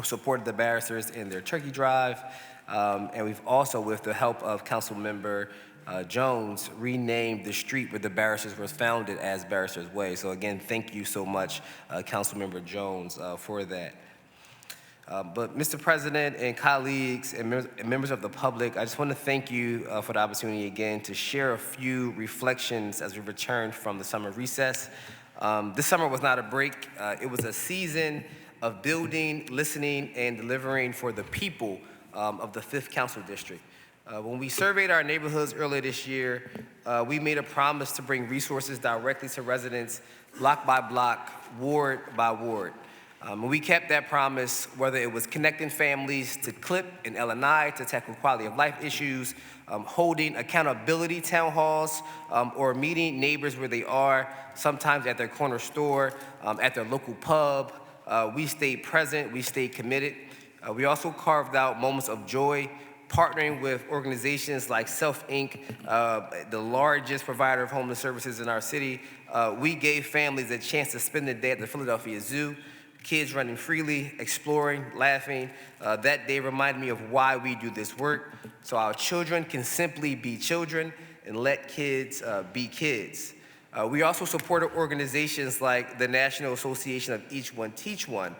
supported the barristers in their turkey drive, and we've also, with the help of Councilmember Jones, renamed the street where the barristers was founded as Barristers Way. So again, thank you so much, Councilmember Jones, for that. But Mr. President and colleagues and members of the public, I just want to thank you for the opportunity again to share a few reflections as we return from the summer recess. This summer was not a break. It was a season of building, listening, and delivering for the people of the 5th Council District. When we surveyed our neighborhoods earlier this year, we made a promise to bring resources directly to residents, block by block, ward by ward. We kept that promise, whether it was connecting families to CLIP and L&I to tackle quality of life issues, holding accountability town halls, or meeting neighbors where they are, sometimes at their corner store, at their local pub. We stayed present, we stayed committed. We also carved out moments of joy, partnering with organizations like Self Inc., the largest provider of homeless services in our city. We gave families a chance to spend the day at the Philadelphia Zoo, kids running freely, exploring, laughing. That day reminded me of why we do this work, so our children can simply be children and let kids be kids. We also supported organizations like the National Association of Each One Teach One,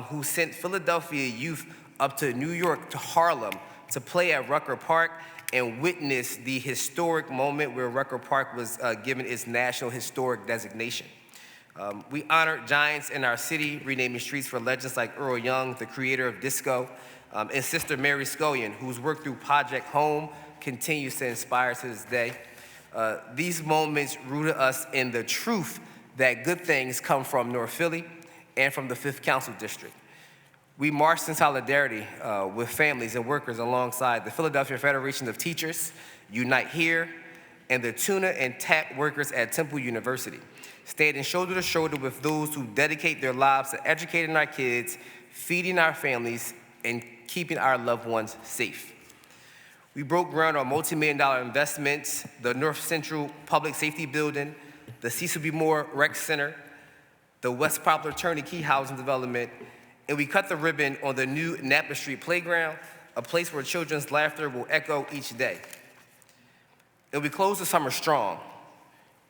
who sent Philadelphia youth up to New York, to Harlem, to play at Rucker Park and witness the historic moment where Rucker Park was given its National Historic designation. We honored giants in our city, renaming streets for legends like Earl Young, the creator of disco, and Sister Mary Scullion, whose work through Project Home continues to inspire to this day. These moments rooted us in the truth that good things come from North Philly and from the 5th Council District. We marched in solidarity with families and workers alongside the Philadelphia Federation of Teachers, Unite Here, and the tuna and tap workers at Temple University, standing shoulder to shoulder with those who dedicate their lives to educating our kids, feeding our families, and keeping our loved ones safe. We broke ground on multi-million-dollar investments, the North Central Public Safety Building, the Cecil B. Moore Rec Center, the West Poplar Turnkey Housing Development, and we cut the ribbon on the new Napa Street Playground, a place where children's laughter will echo each day. And we closed the summer strong.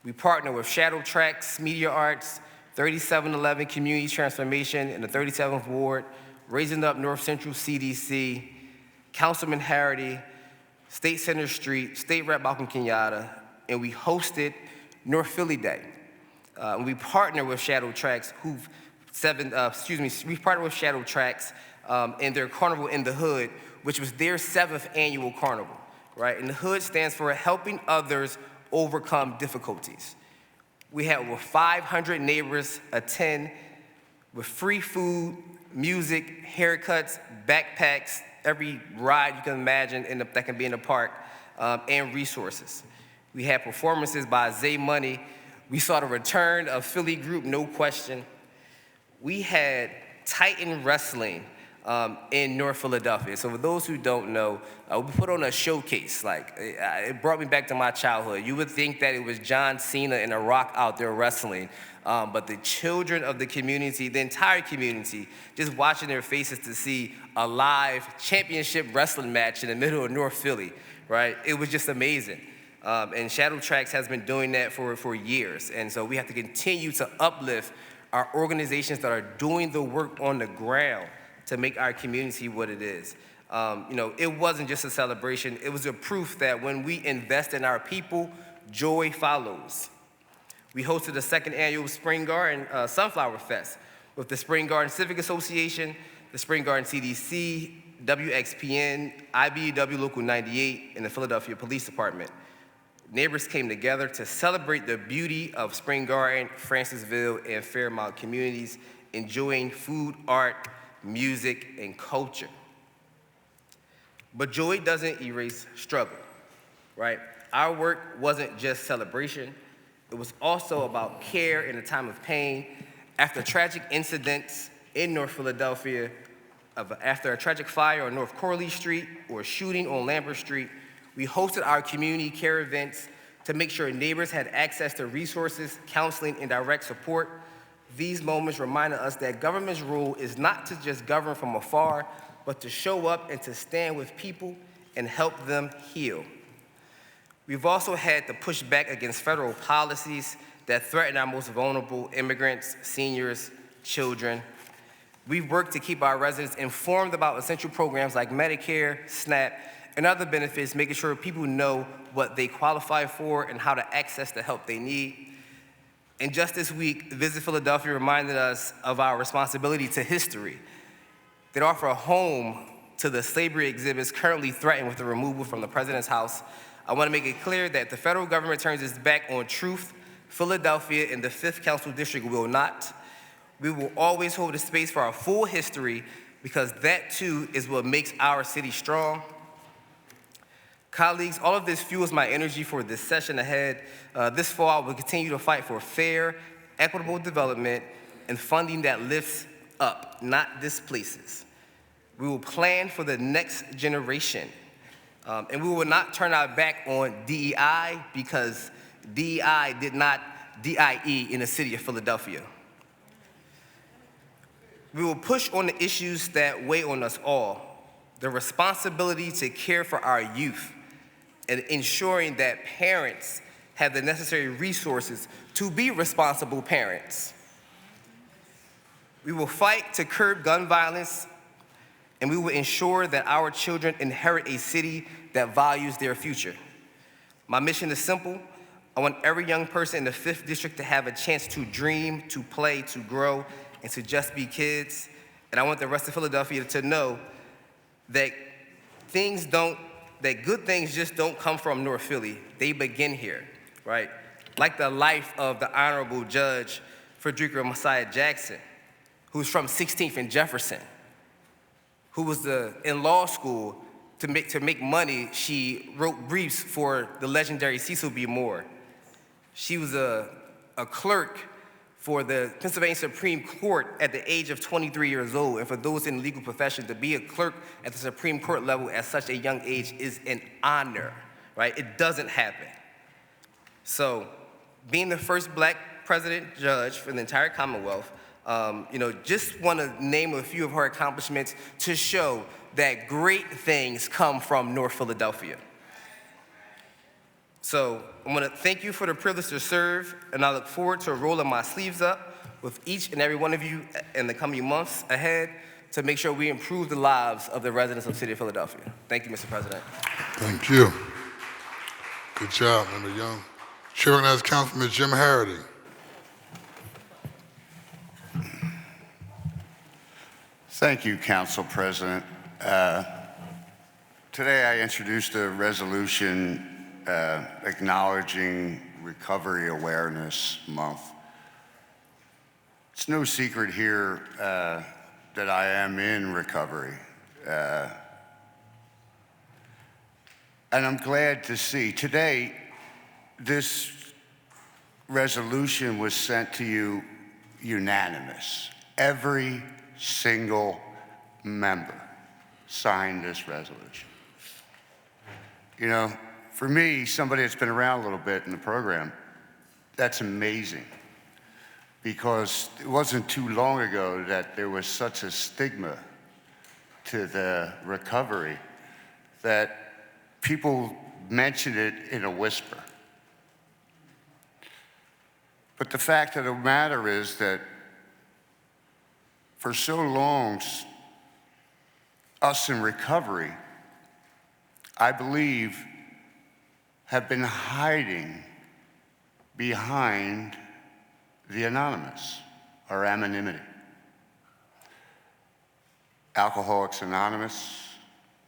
We partnered with Shadow Tracks, Media Arts, 3711 Community Transformation in the 37th Ward, Raising Up North Central CDC, Councilman Harity, State Center Street, State Rep Malcolm Kenyatta, and we hosted North Philly Day. We partnered with Shadow Tracks, we partnered with Shadow Tracks in their Carnival in the Hood, which was their 7th annual carnival, right? And the Hood stands for Helping Others Overcome Difficulties. We had over 500 neighbors attend with free food, music, haircuts, backpacks, every ride you can imagine that can be in the park, and resources. We had performances by Zay Money. We saw the return of Philly group No Question. We had Titan Wrestling in North Philadelphia. So for those who don't know, we put on a showcase. It brought me back to my childhood. You would think that it was John Cena and The Rock out there wrestling, but the children of the community, the entire community, just watching their faces to see a live championship wrestling match in the middle of North Philly, right? It was just amazing. And Shadow Tracks has been doing that for years. And so we have to continue to uplift our organizations that are doing the work on the ground to make our community what it is. It wasn't just a celebration. It was a proof that when we invest in our people, joy follows. We hosted the 2nd annual Spring Garden Sunflower Fest with the Spring Garden Civic Association, the Spring Garden CDC, WXPN, IBEW Local 98, and the Philadelphia Police Department. Neighbors came together to celebrate the beauty of Spring Garden, Francisville, and Fairmount communities, enjoying food, art, music, and culture. But joy doesn't erase struggle, right? Our work wasn't just celebration. It was also about care in a time of pain. After tragic incidents in North Philadelphia, after a tragic fire on North Corley Street or a shooting on Lambert Street, we hosted our community care events to make sure neighbors had access to resources, counseling, and direct support. These moments reminded us that government's role is not to just govern from afar, but to show up and to stand with people and help them heal. We've also had to push back against federal policies that threaten our most vulnerable immigrants, seniors, children. We've worked to keep our residents informed about essential programs like Medicare, SNAP, and other benefits, making sure people know what they qualify for and how to access the help they need. And just this week, Visit Philadelphia reminded us of our responsibility to history. They offer a home to the slavery exhibits currently threatened with the removal from the president's house. I want to make it clear that if the federal government turns its back on truth, Philadelphia and the 5th Council District will not. We will always hold a space for our full history because that too is what makes our city strong. Colleagues, all of this fuels my energy for this session ahead. This fall, I will continue to fight for fair, equitable development and funding that lifts up, not displaces. We will plan for the next generation. And we will not turn our back on DEI because DEI did not DIE in the city of Philadelphia. We will push on the issues that weigh on us all, the responsibility to care for our youth, and ensuring that parents have the necessary resources to be responsible parents. We will fight to curb gun violence, and we will ensure that our children inherit a city that values their future. My mission is simple: I want every young person in the 5th District to have a chance to dream, to play, to grow, and to just be kids. And I want the rest of Philadelphia to know that good things just don't come from North Philly. They begin here, right? Like the life of the Honorable Judge Frederica Messiah Jackson, who's from 16th and Jefferson, who was in law school. To make money, she wrote briefs for the legendary Cecil B. Moore. She was a clerk for the Pennsylvania Supreme Court at the age of 23 years old. And for those in the legal profession, to be a clerk at the Supreme Court level at such a young age is an honor, right? It doesn't happen. So being the first black president judge for the entire Commonwealth, just want to name a few of her accomplishments to show that great things come from North Philadelphia. So I want to thank you for the privilege to serve, and I look forward to rolling my sleeves up with each and every one of you in the coming months ahead to make sure we improve the lives of the residents of the city of Philadelphia. Thank you, Mr. President. Thank you. Good job, Member Young. Chair recognizes Councilman Jim Harity. Thank you, Council President. Today I introduced a resolution acknowledging Recovery Awareness Month. It's no secret here that I am in recovery. And I'm glad to see today this resolution was sent to you unanimous. Every single member signed this resolution. You know, for me, somebody that's been around a little bit in the program, that's amazing. Because it wasn't too long ago that there was such a stigma to the recovery that people mentioned it in a whisper. But the fact of the matter is that for so long, us in recovery, I believe, have been hiding behind the anonymous, or anonymity. Alcoholics Anonymous,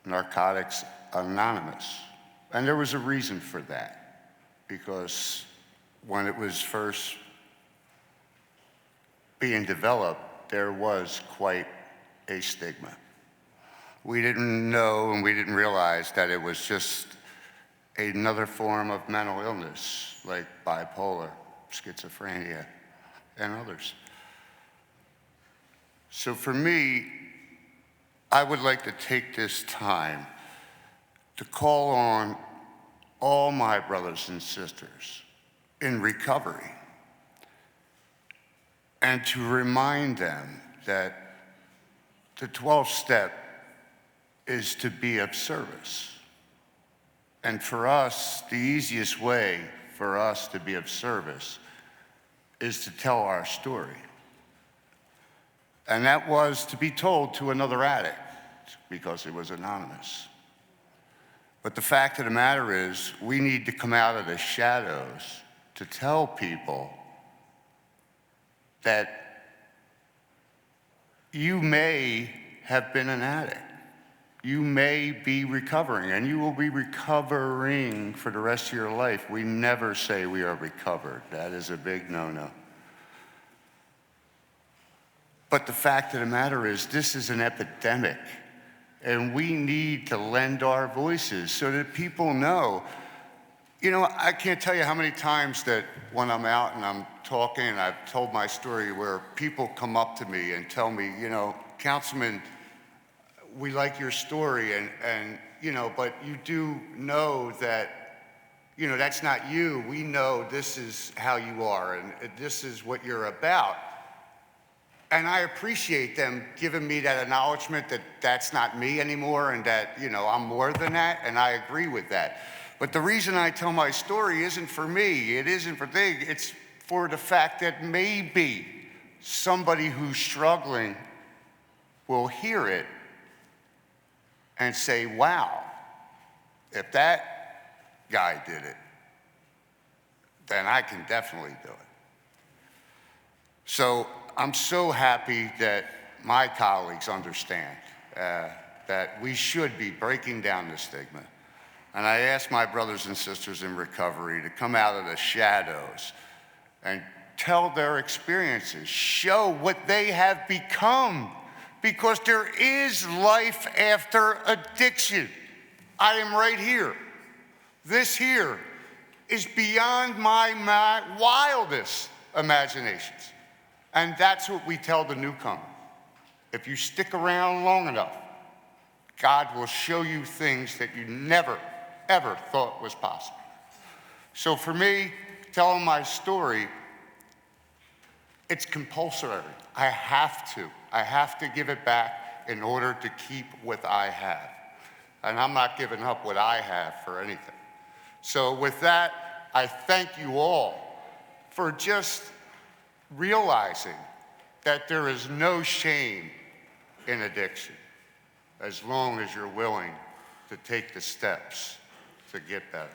Narcotics Anonymous. And there was a reason for that, because when it was first being developed, there was quite a stigma. We didn't know and we didn't realize that it was just another form of mental illness, like bipolar, schizophrenia, and others. So for me, I would like to take this time to call on all my brothers and sisters in recovery and to remind them that the 12th step is to be of service. And for us, the easiest way for us to be of service is to tell our story. And that was to be told to another addict because it was anonymous. But the fact of the matter is, we need to come out of the shadows to tell people that you may have been an addict. You may be recovering, and you will be recovering for the rest of your life. We never say we are recovered. That is a big no-no. But the fact of the matter is, this is an epidemic, and we need to lend our voices so that people know. You know, I can't tell you how many times that when I'm out and I'm talking, and I've told my story where people come up to me and tell me, you know, Councilman, we like your story, and you know, but you do know that, you know, that's not you. We know this is how you are, and this is what you're about. And I appreciate them giving me that acknowledgement that that's not me anymore, and that, you know, I'm more than that, and I agree with that. But the reason I tell my story isn't for me. It isn't for things. It's for the fact that maybe somebody who's struggling will hear it and say, wow, if that guy did it, then I can definitely do it. So I'm so happy that my colleagues understand that we should be breaking down the stigma. And I ask my brothers and sisters in recovery to come out of the shadows and tell their experiences, show what they have become, because there is life after addiction. I am right here. This here is beyond my wildest imaginations. And that's what we tell the newcomer. If you stick around long enough, God will show you things that you never, ever thought was possible. So for me, telling my story, it's compulsory. I have to give it back in order to keep what I have. And I'm not giving up what I have for anything. So with that, I thank you all for just realizing that there is no shame in addiction as long as you're willing to take the steps to get better.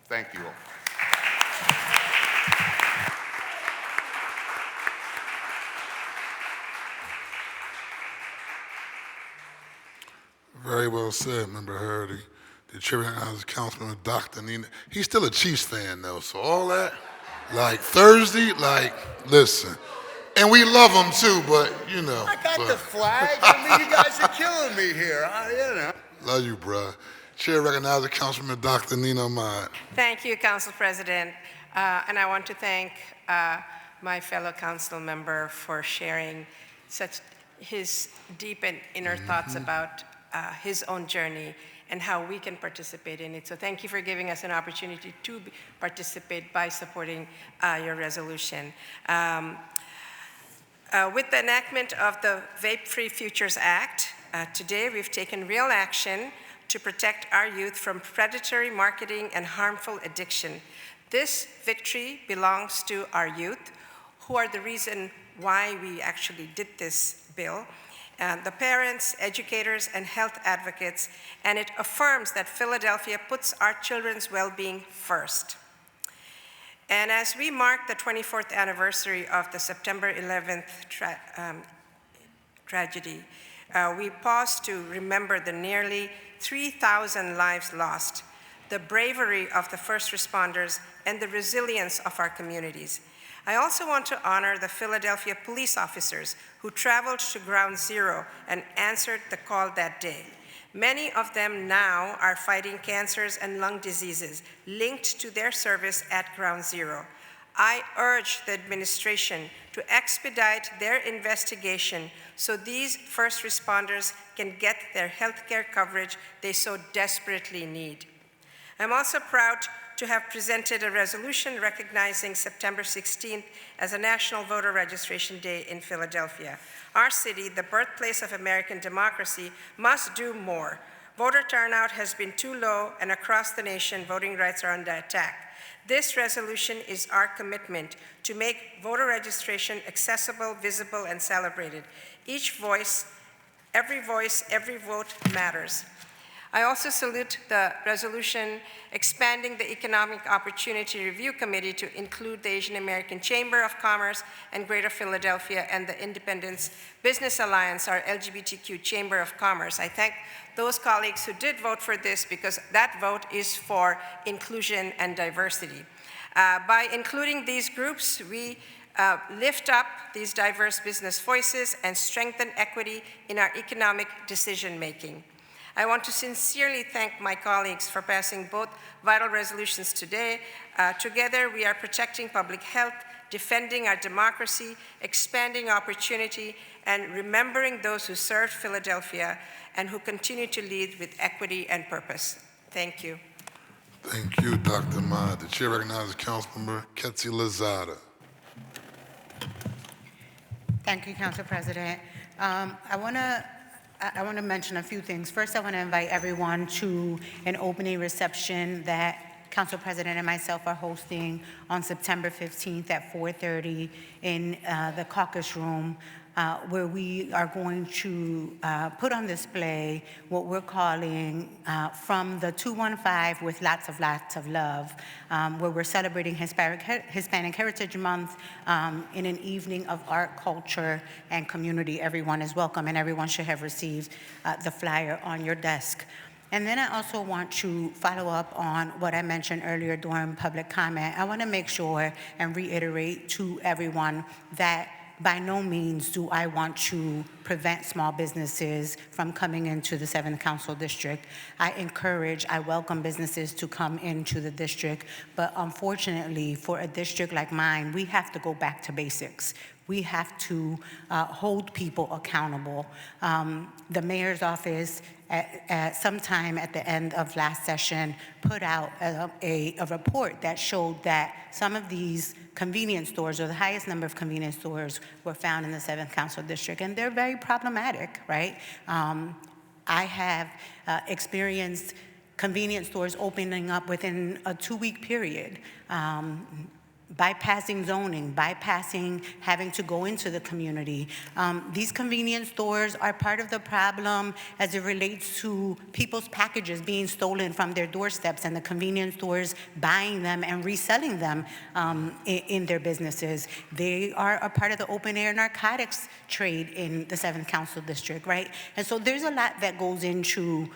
Thank you all. Very well said, Member Hardy. The chair recognizes Councilman Dr. Nina. He's still a Chiefs fan, though, so all that, like Thursday, like, listen. And we love him, too, but, you know. I got the flag. I mean, you guys are killing me here. You know. Love you, bruh. Chair recognizes Councilman Dr. Nina Ahmad. Thank you, Council President. And I want to thank my fellow council member for sharing such his deep and inner thoughts about his own journey and how we can participate in it. So thank you for giving us an opportunity to participate by supporting your resolution. With the enactment of the Vape-Free Futures Act, today we've taken real action to protect our youth from predatory marketing and harmful addiction. This victory belongs to our youth, who are the reason why we actually did this bill, the parents, educators, and health advocates, and it affirms that Philadelphia puts our children's well-being first. And as we mark the 24th anniversary of the September 11th tragedy, we pause to remember the nearly 3,000 lives lost, the bravery of the first responders, and the resilience of our communities. I also want to honor the Philadelphia police officers who traveled to Ground Zero and answered the call that day. Many of them now are fighting cancers and lung diseases linked to their service at Ground Zero. I urge the administration to expedite their investigation so these first responders can get their health care coverage they so desperately need. I'm also proud to have presented a resolution recognizing September 16th as a National Voter Registration Day in Philadelphia. Our city, the birthplace of American democracy, must do more. Voter turnout has been too low, and across the nation, voting rights are under attack. This resolution is our commitment to make voter registration accessible, visible, and celebrated. Every voice, every vote matters. I also salute the resolution expanding the Economic Opportunity Review Committee to include the Asian American Chamber of Commerce and Greater Philadelphia and the Independence Business Alliance, our LGBTQ Chamber of Commerce. I thank those colleagues who did vote for this because that vote is for inclusion and diversity. By including these groups, we lift up these diverse business voices and strengthen equity in our economic decision-making. I want to sincerely thank my colleagues for passing both vital resolutions today. Together, we are protecting public health, defending our democracy, expanding opportunity, and remembering those who served Philadelphia and who continue to lead with equity and purpose. Thank you. Thank you, Dr. Ahmad. The chair recognizes Councilmember Ketsi Lozada. Thank you, Council President. I want to mention a few things. First, I want to invite everyone to an opening reception that Council President and myself are hosting on September 15th at 4:30 in the caucus room where we are going to put on display what we're calling From the 215 with Lots of Love, where we're celebrating Hispanic Heritage Month in an evening of art, culture, and community. Everyone is welcome, and everyone should have received the flyer on your desk. And then I also want to follow up on what I mentioned earlier during public comment. I want to make sure and reiterate to everyone that by no means do I want to prevent small businesses from coming into the 7th Council District. I welcome businesses to come into the district, but unfortunately for a district like mine, we have to go back to basics. We have to hold people accountable. The mayor's office, sometime at the end of last session, put out a report that showed that some of these convenience stores, or the highest number of convenience stores, were found in the 7th Council District, and they're very problematic, right? I have experienced convenience stores opening up within a 2-week period, bypassing zoning, bypassing having to go into the community. These convenience stores are part of the problem as it relates to people's packages being stolen from their doorsteps and the convenience stores buying them and reselling them in their businesses. They are a part of the open air narcotics trade in the 7th Council District, right? And so there's a lot that goes into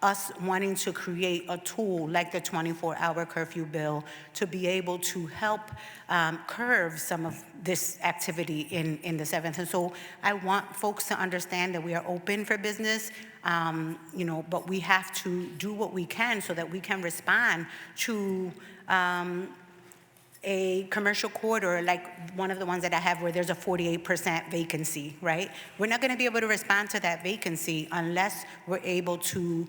us wanting to create a tool like the 24-hour curfew bill to be able to help curb some of this activity in the 7th. And so I want folks to understand that we are open for business, but we have to do what we can so that we can respond to a commercial corridor like one of the ones that I have where there's a 48% vacancy, right? We're not gonna be able to respond to that vacancy unless we're able to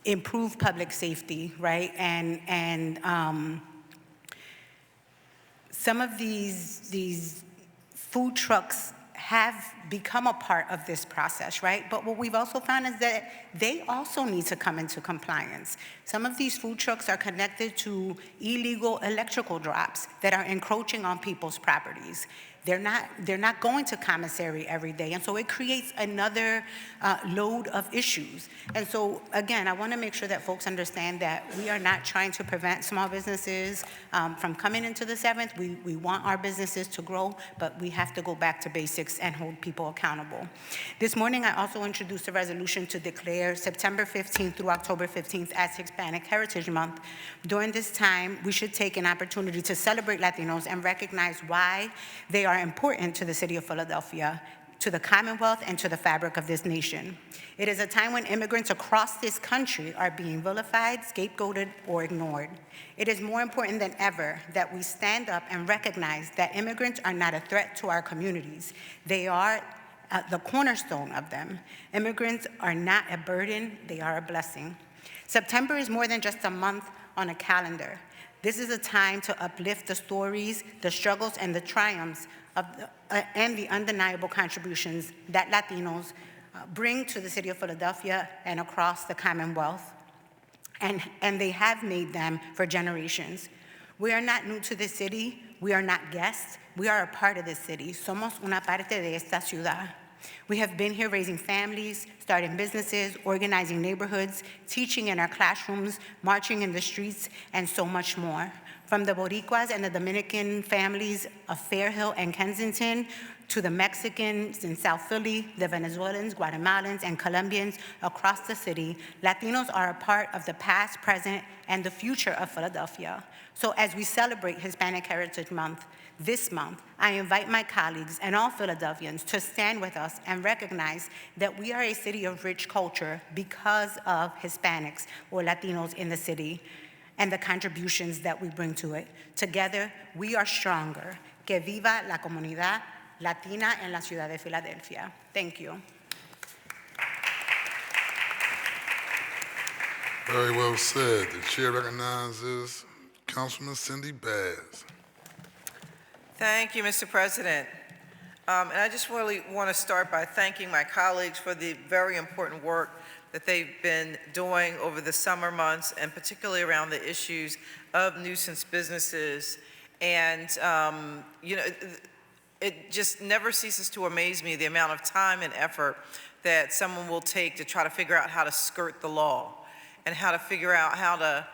improve public safety, right? And some of these food trucks have become a part of this process, right? But what we've also found is that they also need to come into compliance. Some of these food trucks are connected to illegal electrical drops that are encroaching on people's properties. They're not going to commissary every day, and so it creates another load of issues. And so, again, I want to make sure that folks understand that we are not trying to prevent small businesses from coming into the 7th. We want our businesses to grow, but we have to go back to basics and hold people accountable. This morning, I also introduced a resolution to declare September 15th through October 15th as Hispanic Heritage Month. During this time, we should take an opportunity to celebrate Latinos and recognize why they are important to the city of Philadelphia, to the Commonwealth, and to the fabric of this nation. It is a time when immigrants across this country are being vilified, scapegoated, or ignored. It is more important than ever that we stand up and recognize that immigrants are not a threat to our communities. They are the cornerstone of them. Immigrants are not a burden, they are a blessing. September is more than just a month on a calendar. This is a time to uplift the stories, the struggles, and the triumphs and the undeniable contributions that Latinos bring to the city of Philadelphia and across the Commonwealth, and they have made them for generations. We are not new to this city. We are not guests. We are a part of this city. Somos una parte de esta ciudad. We have been here raising families, starting businesses, organizing neighborhoods, teaching in our classrooms, marching in the streets, and so much more. From the Boricuas and the Dominican families of Fairhill and Kensington, to the Mexicans in South Philly, the Venezuelans, Guatemalans, and Colombians across the city, Latinos are a part of the past, present, and the future of Philadelphia. So as we celebrate Hispanic Heritage Month, this month, I invite my colleagues and all Philadelphians to stand with us and recognize that we are a city of rich culture because of Hispanics or Latinos in the city and the contributions that we bring to it. Together, we are stronger. Que viva la comunidad latina en la ciudad de Filadelfia. Thank you. Very well said. The chair recognizes Councilman Cindy Baz. Thank you, Mr. President. And I just really want to start by thanking my colleagues for the very important work that they've been doing over the summer months, and particularly around the issues of nuisance businesses. And, it just never ceases to amaze me the amount of time and effort that someone will take to try to figure out how to skirt the law and how to figure out how to,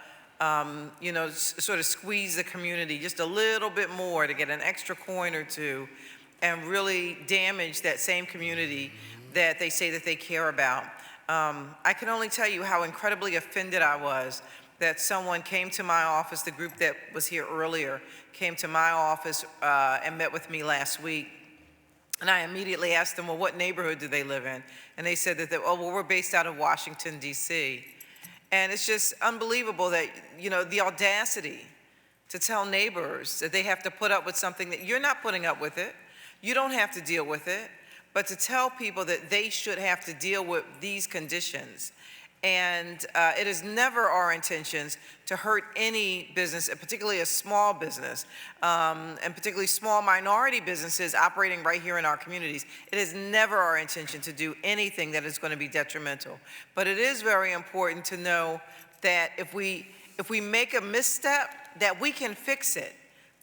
sort of squeeze the community just a little bit more to get an extra coin or two and really damage that same community that they say that they care about. I can only tell you how incredibly offended I was that someone came to my office, the group that was here earlier, came to my office and met with me last week. And I immediately asked them, well, what neighborhood do they live in? And they said that, we're based out of Washington, D.C. And it's just unbelievable that, the audacity to tell neighbors that they have to put up with something that you're not putting up with it. You don't have to deal with it. But to tell people that they should have to deal with these conditions. And it is never our intentions to hurt any business, particularly a small business, and particularly small minority businesses operating right here in our communities. It is never our intention to do anything that is going to be detrimental. But it is very important to know that if we make a misstep, that we can fix it.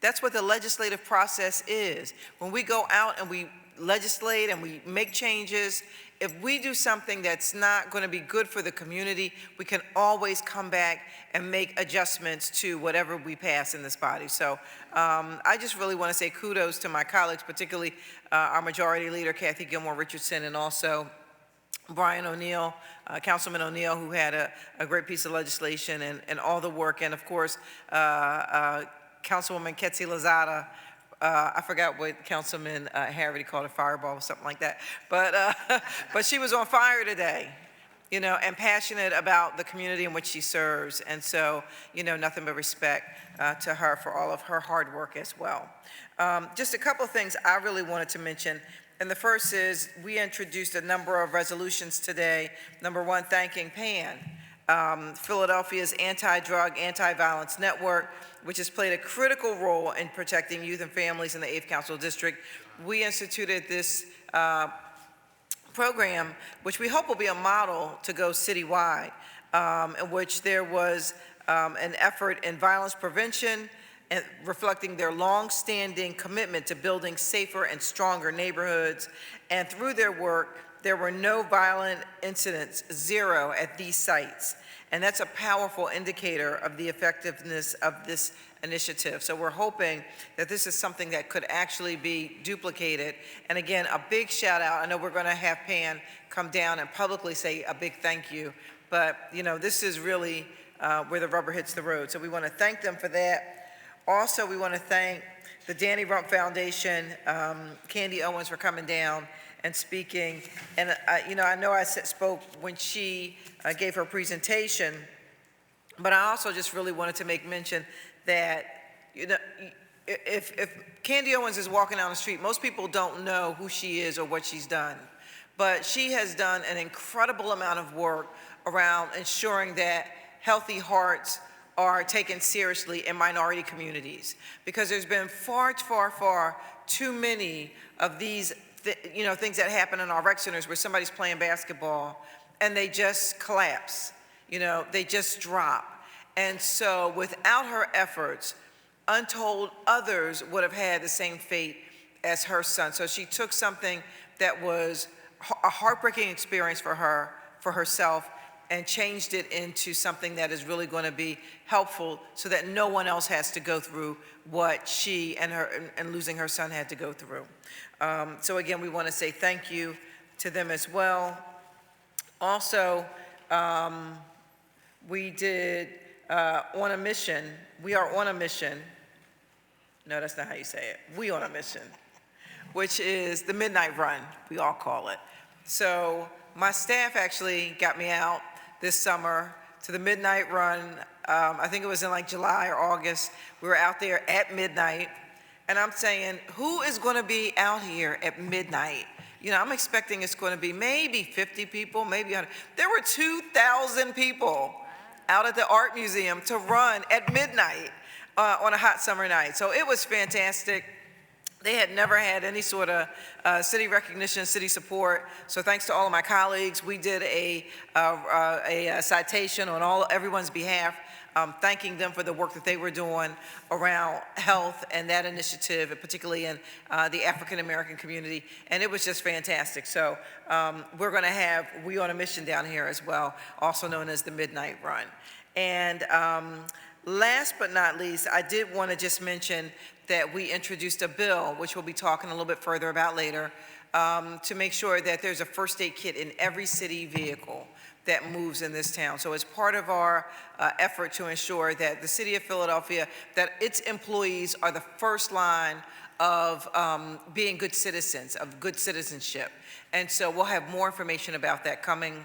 That's what the legislative process is. When we go out and we legislate and we make changes, if we do something that's not going to be good for the community, we can always come back and make adjustments to whatever we pass in this body. So I just really want to say kudos to my colleagues, particularly our Majority Leader, Kathy Gilmore Richardson, and also Brian O'Neill, Councilman O'Neill, who had a great piece of legislation and all the work, and of course, Councilwoman Ketsi Lozada. I forgot what Councilman Harity called a fireball or something like that. But she was on fire today, and passionate about the community in which she serves. And so, nothing but respect to her for all of her hard work as well. Just a couple of things I really wanted to mention. And the first is we introduced a number of resolutions today. Number one, thanking PAN, Philadelphia's anti-drug, anti-violence network, which has played a critical role in protecting youth and families in the 8th Council District. We instituted this program, which we hope will be a model to go citywide, in which there was an effort in violence prevention, and reflecting their long-standing commitment to building safer and stronger neighborhoods. And through their work, there were no violent incidents, 0 at these sites. And that's a powerful indicator of the effectiveness of this initiative. So we're hoping that this is something that could actually be duplicated. And again, a big shout out. I know we're going to have PAN come down and publicly say a big thank you. But, this is really where the rubber hits the road. So we want to thank them for that. Also, we want to thank the Danny Rump Foundation, Candy Owens, for coming down and speaking. And, I know I spoke when she gave her presentation, but I also just really wanted to make mention that, if Candy Owens is walking down the street, most people don't know who she is or what she's done. But she has done an incredible amount of work around ensuring that healthy hearts are taken seriously in minority communities, because there's been far, far, far too many of these things that happen in our rec centers where somebody's playing basketball and they just collapse, they just drop. And so without her efforts, untold others would have had the same fate as her son. So she took something that was a heartbreaking experience for herself, and changed it into something that is really going to be helpful so that no one else has to go through what she and losing her son had to go through. So again, we want to say thank you to them as well. Also, we did on a mission. We are on a mission. No, that's not how you say it. We on a mission, which is the Midnight Run, we all call it. So my staff actually got me out this summer to the Midnight Run. I think it was in like July or August. We were out there at midnight. And I'm saying, who is going to be out here at midnight? I'm expecting it's going to be maybe 50 people, maybe 100. There were 2,000 people out at the art museum to run at midnight on a hot summer night. So it was fantastic. They had never had any sort of city recognition, city support. So thanks to all of my colleagues, we did a citation on everyone's behalf thanking them for the work that they were doing around health and that initiative, and particularly in the African-American community, and it was just fantastic. So we're going to have We on a Mission down here as well, also known as the Midnight Run. And last but not least, I did want to just mention that we introduced a bill, which we'll be talking a little bit further about later, to make sure that there's a first aid kit in every city vehicle that moves in this town. So as part of our effort to ensure that the city of Philadelphia, that its employees are the first line of being good citizens, of good citizenship. And so we'll have more information about that coming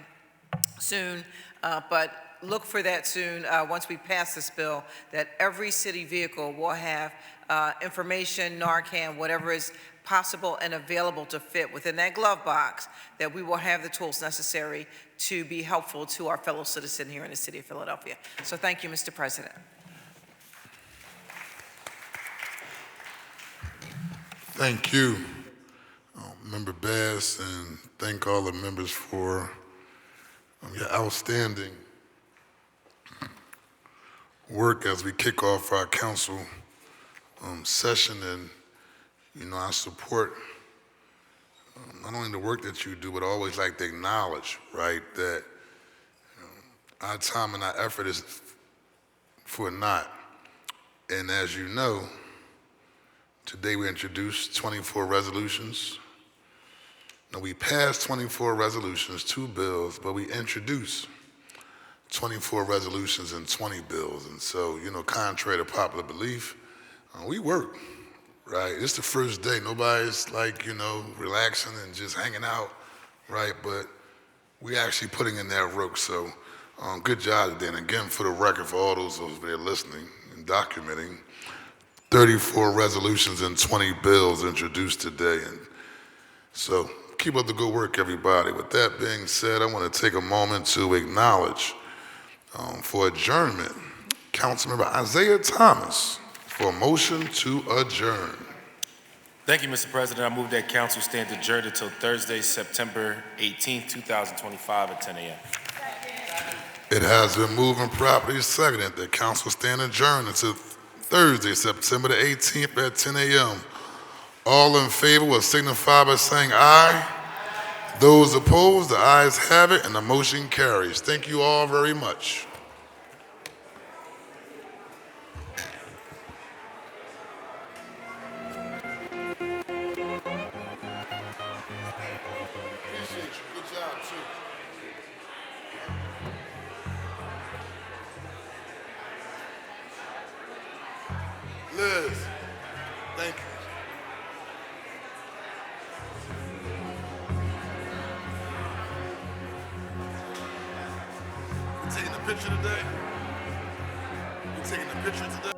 soon, but look for that soon once we pass this bill, that every city vehicle will have information, Narcan, whatever is possible and available to fit within that glove box, that we will have the tools necessary to be helpful to our fellow citizen here in the city of Philadelphia. So thank you, Mr. President. Thank you, Member Bass, and thank all the members for your outstanding work as we kick off our council session. And you know, I support not only the work that you do, but I always like to acknowledge, right, that our time and our effort is for naught. And as you know, today we introduced 24 resolutions. Now, we passed 24 resolutions, 2 bills, but we introduced 24 resolutions and 20 bills. And so, you know, contrary to popular belief, we work, right? It's the first day. Nobody's like, you know, relaxing and just hanging out, right? But we actually putting in that work. So good job today. And again, for the record, for all those over there listening and documenting, 34 resolutions and 20 bills introduced today. And so keep up the good work, everybody. With that being said, I want to take a moment to acknowledge for adjournment, Councilmember Isaiah Thomas for a motion to adjourn. Thank you, Mr. President. I move that council stand adjourned until Thursday, September 18th, 2025 at 10 a.m. It has been moved and properly seconded that council stand adjourned until Thursday, September the 18th at 10 a.m. All in favor will signify by saying aye. Those opposed, the ayes have it, and the motion carries. Thank you all very much. Liz, thank you. You taking a picture today? You taking a picture today?